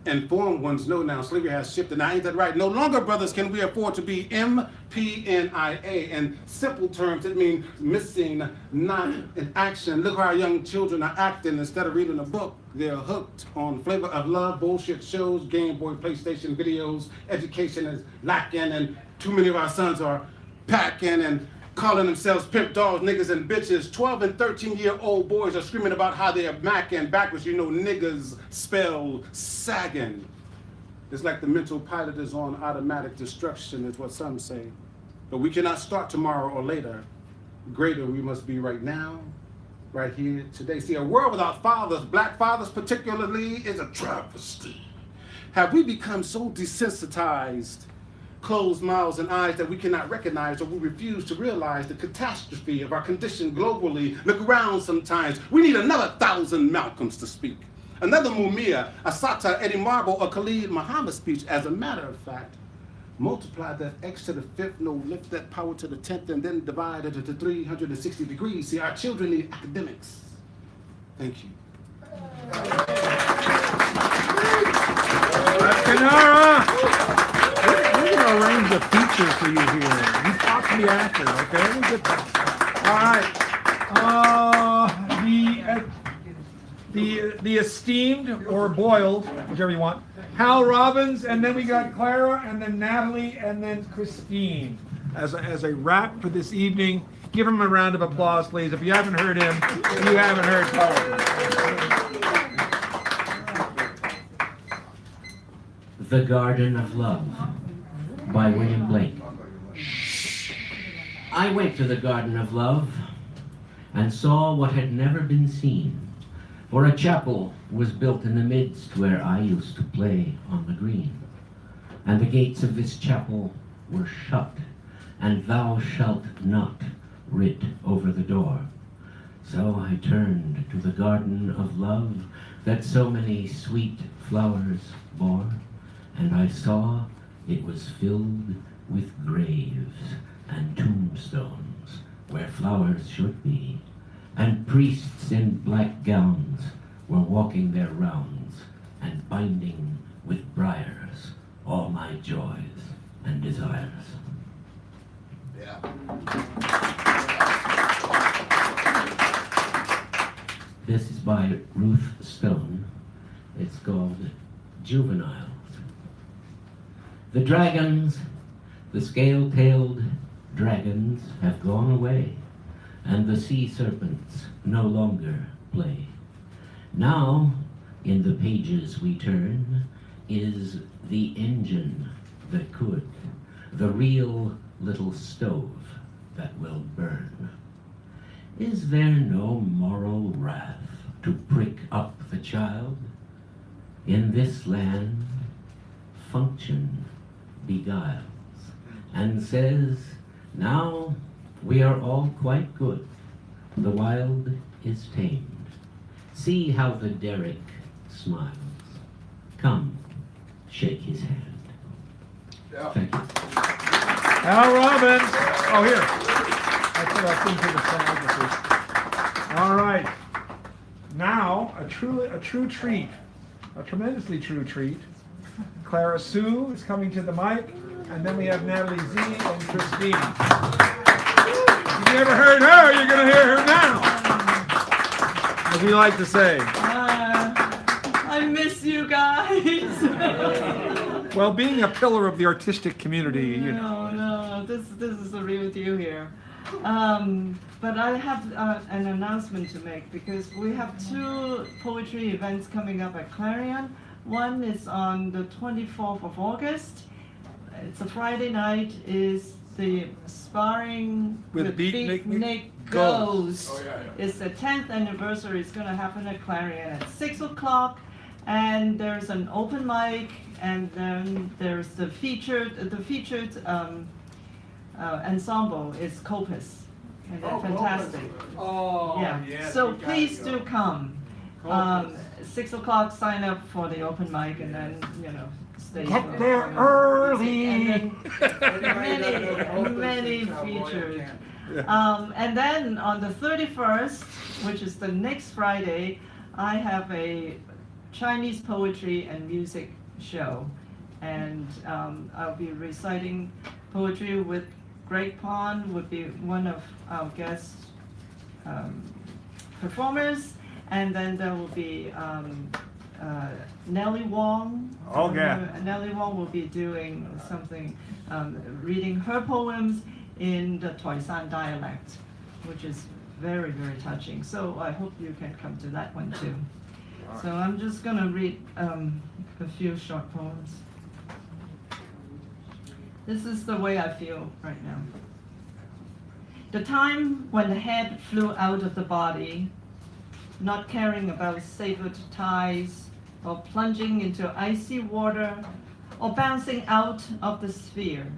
Informed ones know now slavery has shifted. Now, ain't that right? No longer, brothers, can we afford to be MPNIA. In simple terms, it means missing, not in action. Look how our young children are acting. Instead of reading a book, they're hooked on flavor of love, bullshit shows, Game Boy, PlayStation videos. Education is lacking, and too many of our sons are packing and calling themselves pimp dogs, niggas, and bitches. 12 and 13-year-old boys are screaming about how they are macking backwards. You know, niggas spell sagging. It's like the mental pilot is on automatic destruction, is what some say. But we cannot start tomorrow or later. Greater we must be right now, right here, today. See, a world without fathers, black fathers particularly, is a travesty. Have we become so desensitized, closed mouths and eyes that we cannot recognize, or we refuse to realize the catastrophe of our condition globally? Look around sometimes. We need another 1,000 Malcolms to speak. Another Mumia, Assata, Eddie Marble, or Khalid Muhammad speech. As a matter of fact, multiply that X to the 5th, no, lift that power to the 10th, and then divide it into 360 degrees. See, our children need academics. Thank you. Kanara! We're going to arrange a feature for you here. You talk to me after, okay? We'll get that. All right. the esteemed or boiled, whichever you want, Hal Robbins, and then we got Clara, and then Natalie, and then Christine. As a wrap for this evening, give him a round of applause, please. If you haven't heard him, you haven't heard poetry. The Garden of Love by William Blake. I went to the Garden of Love and saw what had never been seen, for a chapel was built in the midst where I used to play on the green. And the gates of this chapel were shut, and thou shalt not writ over the door. So I turned to the garden of love that so many sweet flowers bore, and I saw it was filled with graves and tombstones where flowers should be, and priests in black gowns were walking their rounds and binding with briars all my joys and desires. Yeah. This is by Ruth Stone. It's called Juveniles. The dragons, the scale-tailed dragons, have gone away, and the sea serpents no longer play. Now, in the pages we turn, is the engine that could, the real little stove that will burn. Is there no moral wrath to prick up the child? In this land, function beguiles, and says, now we are all quite good, the wild is tamed. See how the derrick smiles. Come, shake his hand. Yeah. Thank you. Hal Robbins. Oh, here. I thought I couldn't do the stenography. All right. Now, a true treat, a tremendously true treat. Clara Sue is coming to the mic, and then we have Natalie Z and Christine. If you've never heard her, you're going to hear her now. As we like to say. I miss you guys. Well, being a pillar of the artistic community, you know. No, this is the real deal here. But I have an announcement to make, because we have 2 poetry events coming up at Clarion. One is on the 24th of August. It's a Friday night. Is the sparring with Beatnik Goes. Oh, yeah. It's the 10th anniversary. It's going to happen at Clarion at 6 o'clock. And there's an open mic, and then there's the featured ensemble is Copus, and they're fantastic. Oh, yeah. yes, So please do come. 6 o'clock, sign up for the open mic, and then stay. Get there early. And then many features. And then on the 31st, which is the next Friday, I have a Chinese poetry and music show, and I'll be reciting poetry with Greg Pond would be one of our guest performers, and then there will be Nellie Wong. Oh, yeah. Nellie Wong will be doing something, reading her poems in the Toisan dialect, which is very, very touching. So I hope you can come to that one too. So I'm just going to read a few short poems. This is the way I feel right now. The time when the head flew out of the body, not caring about severed ties, or plunging into icy water, or bouncing out of the sphere.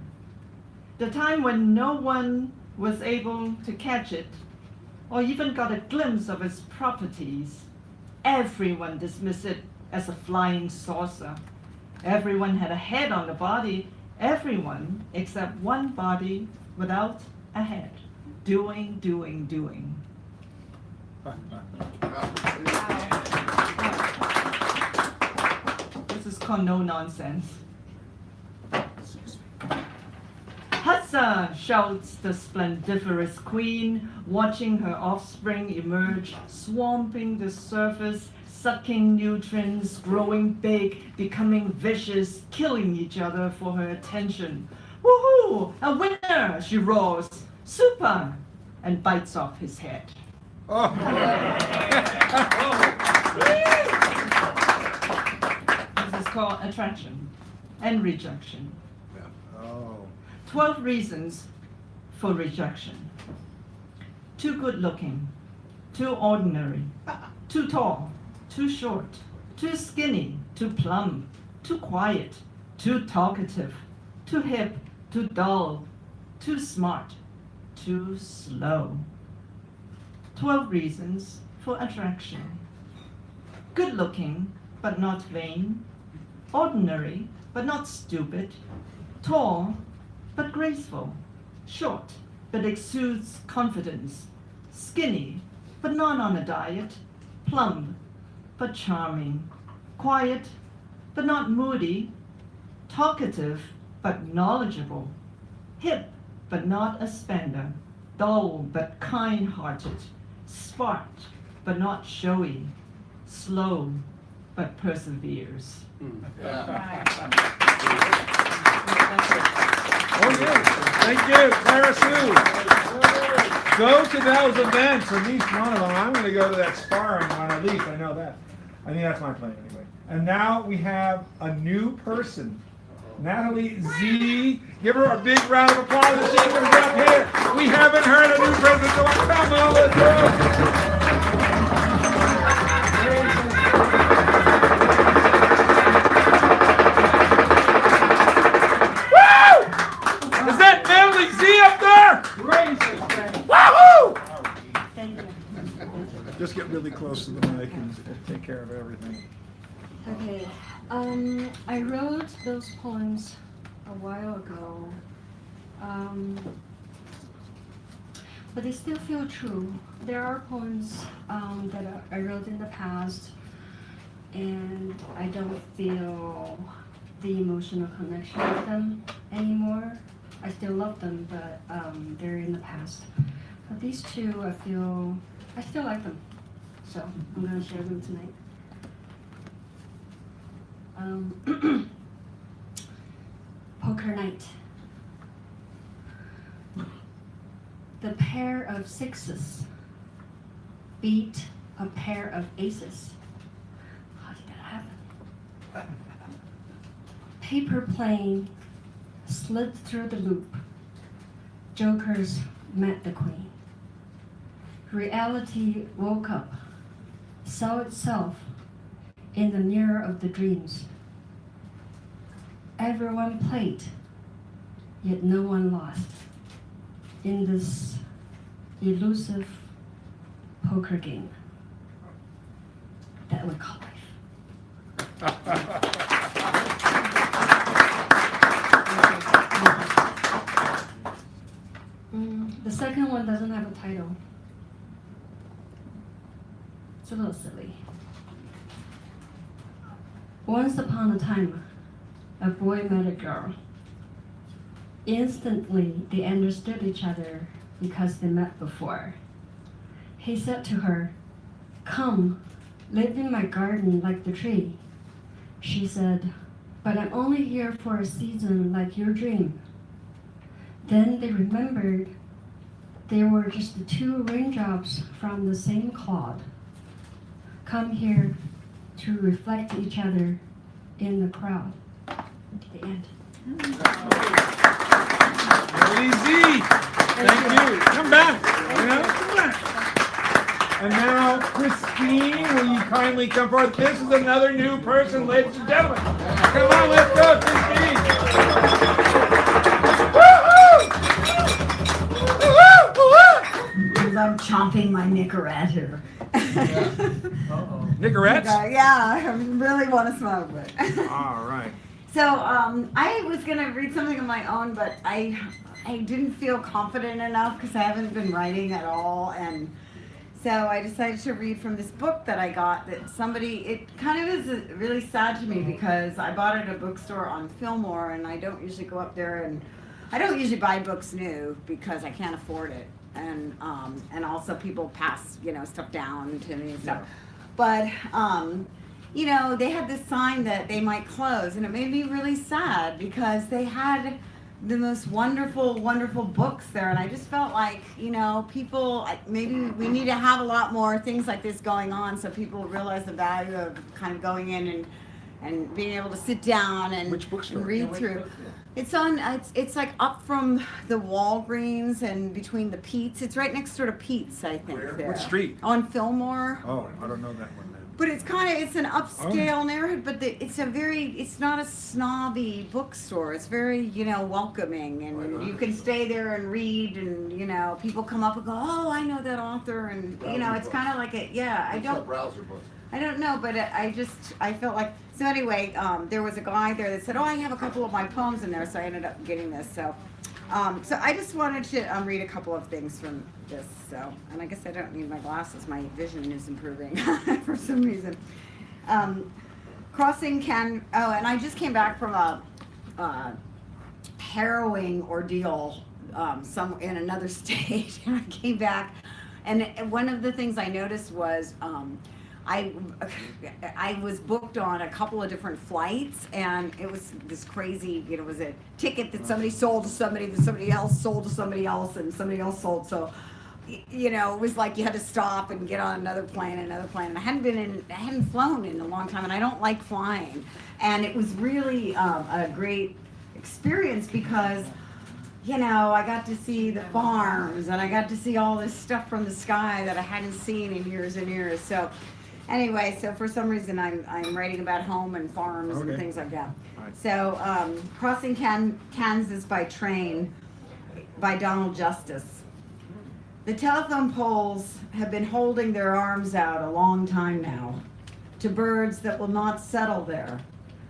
The time when no one was able to catch it, or even got a glimpse of its properties. Everyone dismissed it as a flying saucer. Everyone had a head on the body, everyone except one body without a head. Doing. This is called No Nonsense. Hassa, shouts the splendiferous queen, watching her offspring emerge, swamping the surface, sucking nutrients, growing big, becoming vicious, killing each other for her attention. Woohoo! A winner, she roars. Super! And bites off his head. Oh. This is called attraction and rejection. Oh. 12 reasons for rejection. Too good looking, too ordinary, too tall, too short, too skinny, too plump, too quiet, too talkative, too hip, too dull, too smart, too slow. 12 reasons for attraction. Good looking, but not vain. Ordinary, but not stupid. Tall, but graceful. Short, but exudes confidence. Skinny, but not on a diet. Plump, but charming. Quiet, but not moody. Talkative, but knowledgeable. Hip, but not a spender. Dull, but kind-hearted. Smart, but not showy. Slow, but perseveres. Okay, thank you, Clara Sue. Go to those events, at least one of them. I'm going to go to that sparring one, at least, I know that. I think that's my plan anyway. And now we have a new person, Natalie Z. Give her a big round of applause as she comes up here. We haven't heard a new person, so come on, let's go. Is that Natalie Z up there? Woohoo! Thank you. Just get really close to the mic and take care of everything. Okay. I wrote those poems a while ago, but they still feel true. There are poems that I wrote in the past, and I don't feel the emotional connection with them anymore. I still love them, but they're in the past. But these two, I still like them. So I'm going to share them tonight. Poker night. The pair of sixes beat a pair of aces. How did that happen? Paper plane slid through the loop. Jokers met the queen. Reality woke up, saw itself in the mirror of the dreams. Everyone played, yet no one lost in this elusive poker game that we call life. The second one doesn't have a title. It's a little silly. Once upon a time, a boy met a girl. Instantly, they understood each other because they met before. He said to her, "Come, live in my garden like the tree." She said, "But I'm only here for a season like your dream." Then they remembered they were just the two raindrops from the same cloud, come here to reflect each other in the crowd. The end. Easy. Thank you. Come back. Come back. And now, Christine, will you kindly come forward? This is another new person, ladies and gentlemen. Come on, let's go, Christine. Because I'm chomping my Nicorette here. Nicorettes? Yeah, I really want to smoke, but. All right. So I was gonna read something of my own, but I didn't feel confident enough because I haven't been writing at all, and so I decided to read from this book that I got that somebody. It kind of is really sad to me because I bought it at a bookstore on Fillmore, and I don't usually go up there, and I don't usually buy books new because I can't afford it, and also people pass stuff down to me. So But, you know, they had this sign that they might close, and it made me really sad because they had the most wonderful, wonderful books there, and I just felt like, you know, people, maybe we need to have a lot more things like this going on so people realize the value of kind of going in and being able to sit down and, and read through. It's on, it's like up from the Walgreens and between the Pete's. It's right next door to Pete's, I think. Where? There. What street? On Fillmore. Oh, I don't know that one then. But it's kind of, it's an upscale neighborhood, but it's not a snobby bookstore. It's very, you know, welcoming, and you can stay there and read, and, you know, people come up and go, oh, I know that author, and, you know, it's kind of like a, yeah, I don't know, but I felt like, so anyway, there was a guy there that said, oh, I have a couple of my poems in there, so I ended up getting this, so I just wanted to read a couple of things from this, so, and I guess I don't need my glasses, my vision is improving for some reason. Crossing and I just came back from a harrowing ordeal in another state, and I came back, and one of the things I noticed was, I was booked on a couple of different flights, and it was this crazy, you know, it was a ticket that somebody sold to somebody, that somebody else sold to somebody else, and somebody else sold, so, you know, it was like you had to stop and get on another plane, and I hadn't flown in a long time, and I don't like flying, and it was really a great experience because, you know, I got to see the farms, and I got to see all this stuff from the sky that I hadn't seen in years and years, so anyway, so for some reason I'm writing about home and farms and things like that. So Crossing Kansas by Train by Donald Justice. The telephone poles have been holding their arms out a long time now to birds that will not settle there,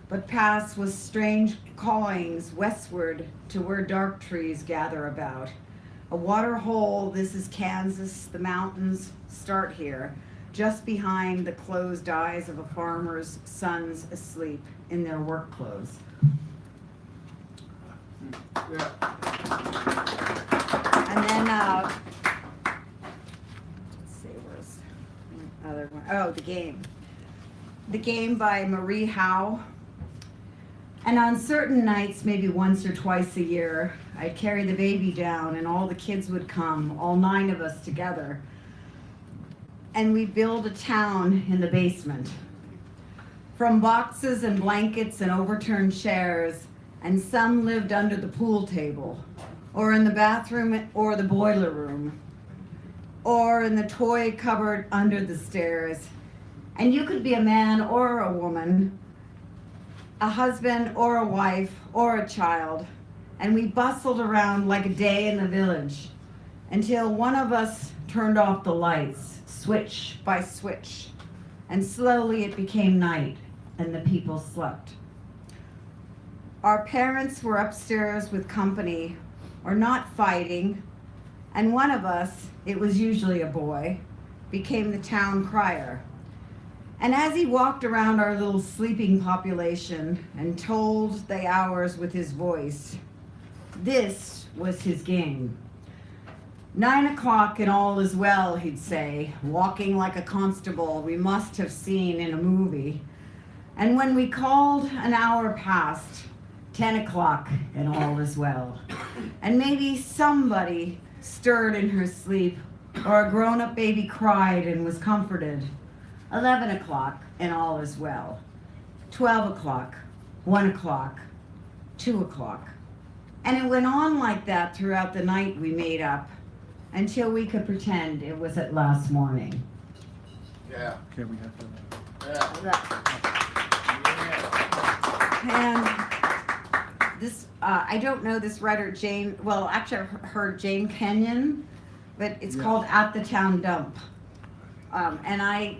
but pass with strange cawings westward to where dark trees gather about. A water hole, this is Kansas, the mountains start here, just behind the closed eyes of a farmer's sons asleep in their work clothes. Yeah. And then, let's see, where's the other one? Oh, The Game. The Game by Marie Howe. And on certain nights, maybe once or twice a year, I'd carry the baby down and all the kids would come, all 9 of us together. And we'd build a town in the basement. From boxes and blankets and overturned chairs, and some lived under the pool table, or in the bathroom or the boiler room, or in the toy cupboard under the stairs. And you could be a man or a woman, a husband or a wife or a child, and we bustled around like a day in the village until one of us turned off the lights, switch by switch, and slowly it became night and the people slept. Our parents were upstairs with company or not fighting, and one of us, it was usually a boy, became the town crier. And as he walked around our little sleeping population and told the hours with his voice, this was his game. 9 o'clock and all is well, he'd say, walking like a constable we must have seen in a movie. And when we called an hour past, 10 o'clock and all is well. And maybe somebody stirred in her sleep, or a grown-up baby cried and was comforted. 11 o'clock and all is well. 12 o'clock, 1 o'clock, 2 o'clock. And it went on like that throughout the night we made up, until we could pretend it was at last morning. Yeah. Okay, we have to. And this, I don't know this writer, Jane, well, actually I've heard Jane Kenyon, but it's called At the Town Dump. And I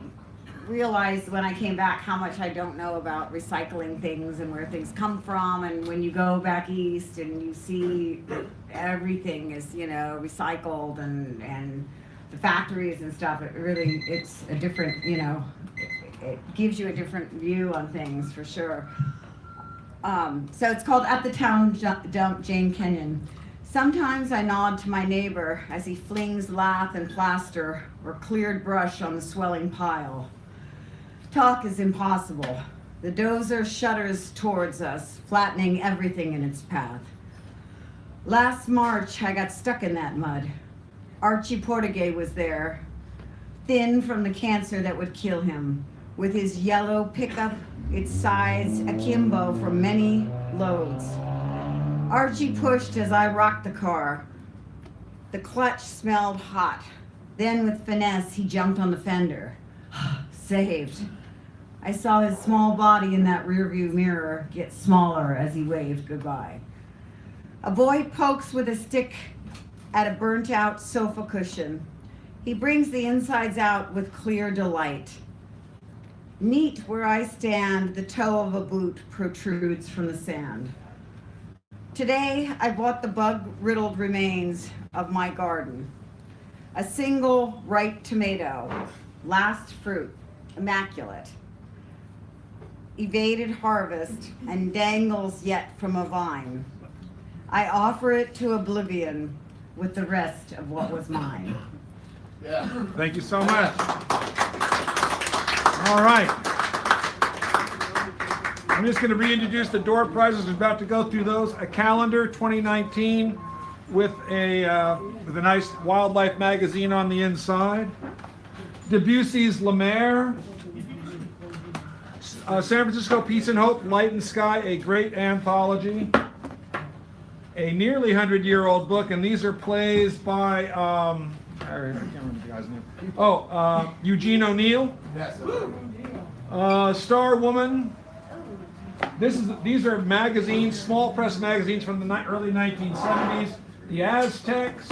realized when I came back how much I don't know about recycling things and where things come from, and when you go back east and you see that everything is, you know, recycled and the factories and stuff, it's a different, you know, it gives you a different view on things for sure. So it's called At the Town Dump, Jane Kenyon. Sometimes I nod to my neighbor as he flings lath and plaster or cleared brush on the swelling pile. Talk is impossible. The dozer shudders towards us, flattening everything in its path. Last March, I got stuck in that mud. Archie Portugay was there, thin from the cancer that would kill him, with his yellow pickup, its size akimbo from many loads. Archie pushed as I rocked the car. The clutch smelled hot. Then with finesse, he jumped on the fender. Saved. I saw his small body in that rearview mirror get smaller as he waved goodbye. A boy pokes with a stick at a burnt-out sofa cushion. He brings the insides out with clear delight. Neat where I stand, the toe of a boot protrudes from the sand. Today, I bought the bug-riddled remains of my garden. A single ripe tomato, last fruit, immaculate. Evaded harvest and dangles yet from a vine. I offer it to oblivion with the rest of what was mine. Yeah. Thank you so much. All right. I'm just going to reintroduce the door prizes. We're about to go through those. A calendar 2019 with a nice wildlife magazine on the inside. Debussy's La Mer. San Francisco Peace and Hope, Light and Sky, a great anthology. A nearly 100-year-old book, and these are plays by, I can't remember the guy's name. Eugene O'Neill. Star Woman. These are magazines, small press magazines from the early 1970s. The Aztecs,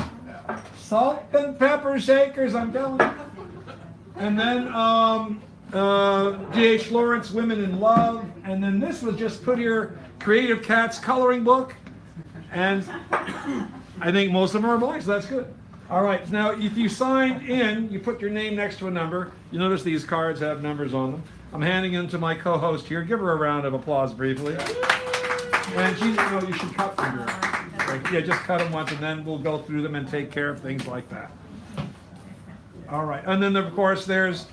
Salt and Pepper Shakers, I'm telling you. And then D.H. Lawrence, Women in Love. And then this was just put here, Creative Cats coloring book. And I think most of them are blank, so that's good. All right, now if you signed in, you put your name next to a number. You notice these cards have numbers on them. I'm handing them to my co-host here. Give her a round of applause briefly. And you should cut them here. Yeah, just cut them once, and then we'll go through them and take care of things like that. All right, and then of course there's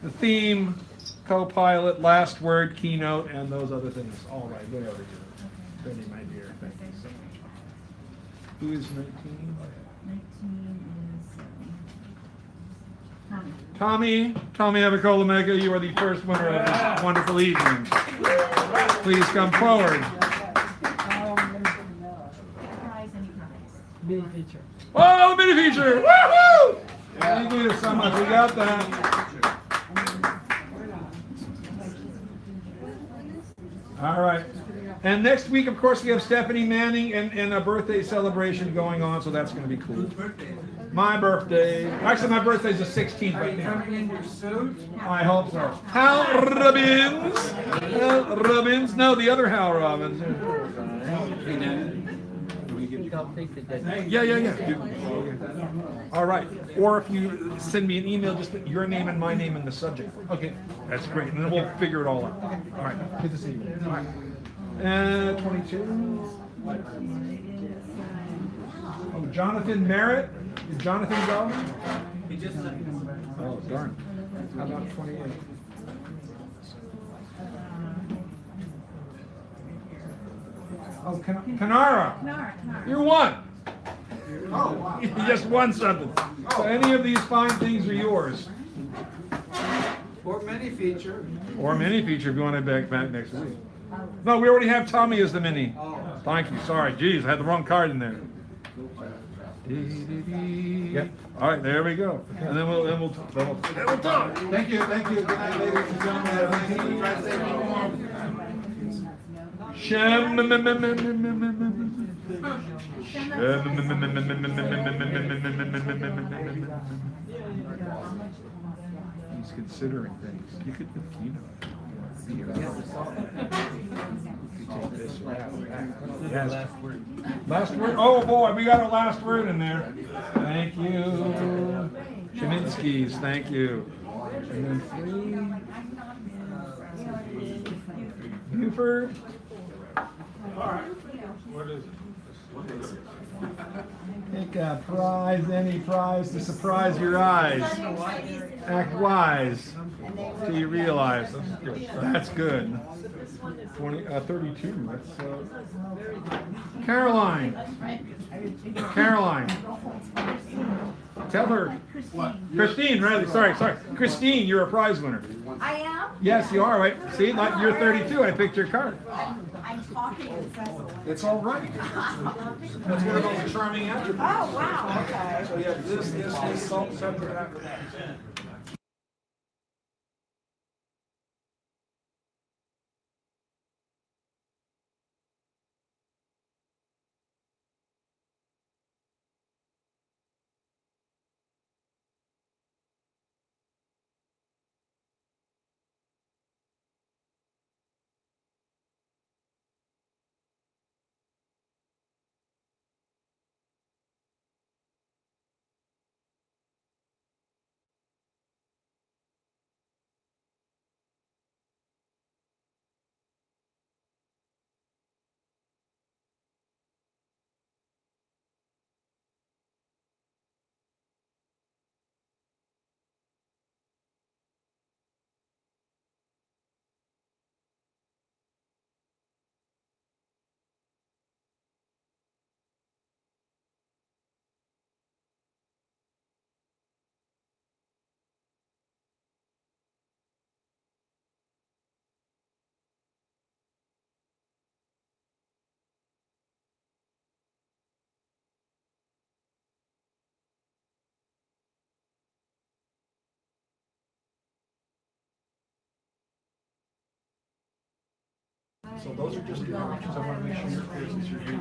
the theme, co-pilot, last word, keynote, and those other things. All right, way over here. Benny, my dear, thank you so much. Who is 19? 19 is Tommy Avicola-Mega, you are the first winner of this wonderful evening. Please come forward. Mini feature. Oh, the mini feature! Woohoo! Thank you so much. We got that. All right. And next week, of course, we have Stephanie Manning and a birthday celebration going on, so that's going to be cool. My birthday. Actually, my birthday's the 16th right now. Coming in your suit? I hope so. Hal Robbins. Hal Robbins. No, the other Hal Robbins. Yeah. All right. Or if you send me an email, just put your name and my name in the subject. Okay, that's great. And then we'll figure it all out. All right. Good to see you. All right. 22. Oh, Jonathan Merritt. Did Jonathan go? He just left. Oh, darn. How about 28? Oh, Kanara. You're one. Oh, wow. You just won something. So any of these fine things are yours. Or mini feature. Or mini feature if you want to back next week. No, we already have Tommy as the mini. Thank you. Sorry. Geez, I had the wrong card in there. Yep. All right, there we go. And then we'll talk. Thank you. Good night, ladies and gentlemen. Have a nice evening. Drive safe He's considering things. You could, take this yes. Last word. Oh boy, we got our last word in there. Thank you. Cheminsky's, thank you. And then 3. Buford. All right. What is it? Take a prize, any prize to surprise your eyes. Act wise till you realize. That's good. 32. That's Caroline. Caroline. Tell her. Christine, rather. Sorry. Christine, you're a prize winner. I am? Yes, you are, right? See, like you're 32. I picked your card. I'm talking incessantly. It's all right. That's one of those charming attributes. Oh, wow, okay. So yeah, this, salt, pepper, after that. So those are just the options. I want to make sure you're clear since you're here.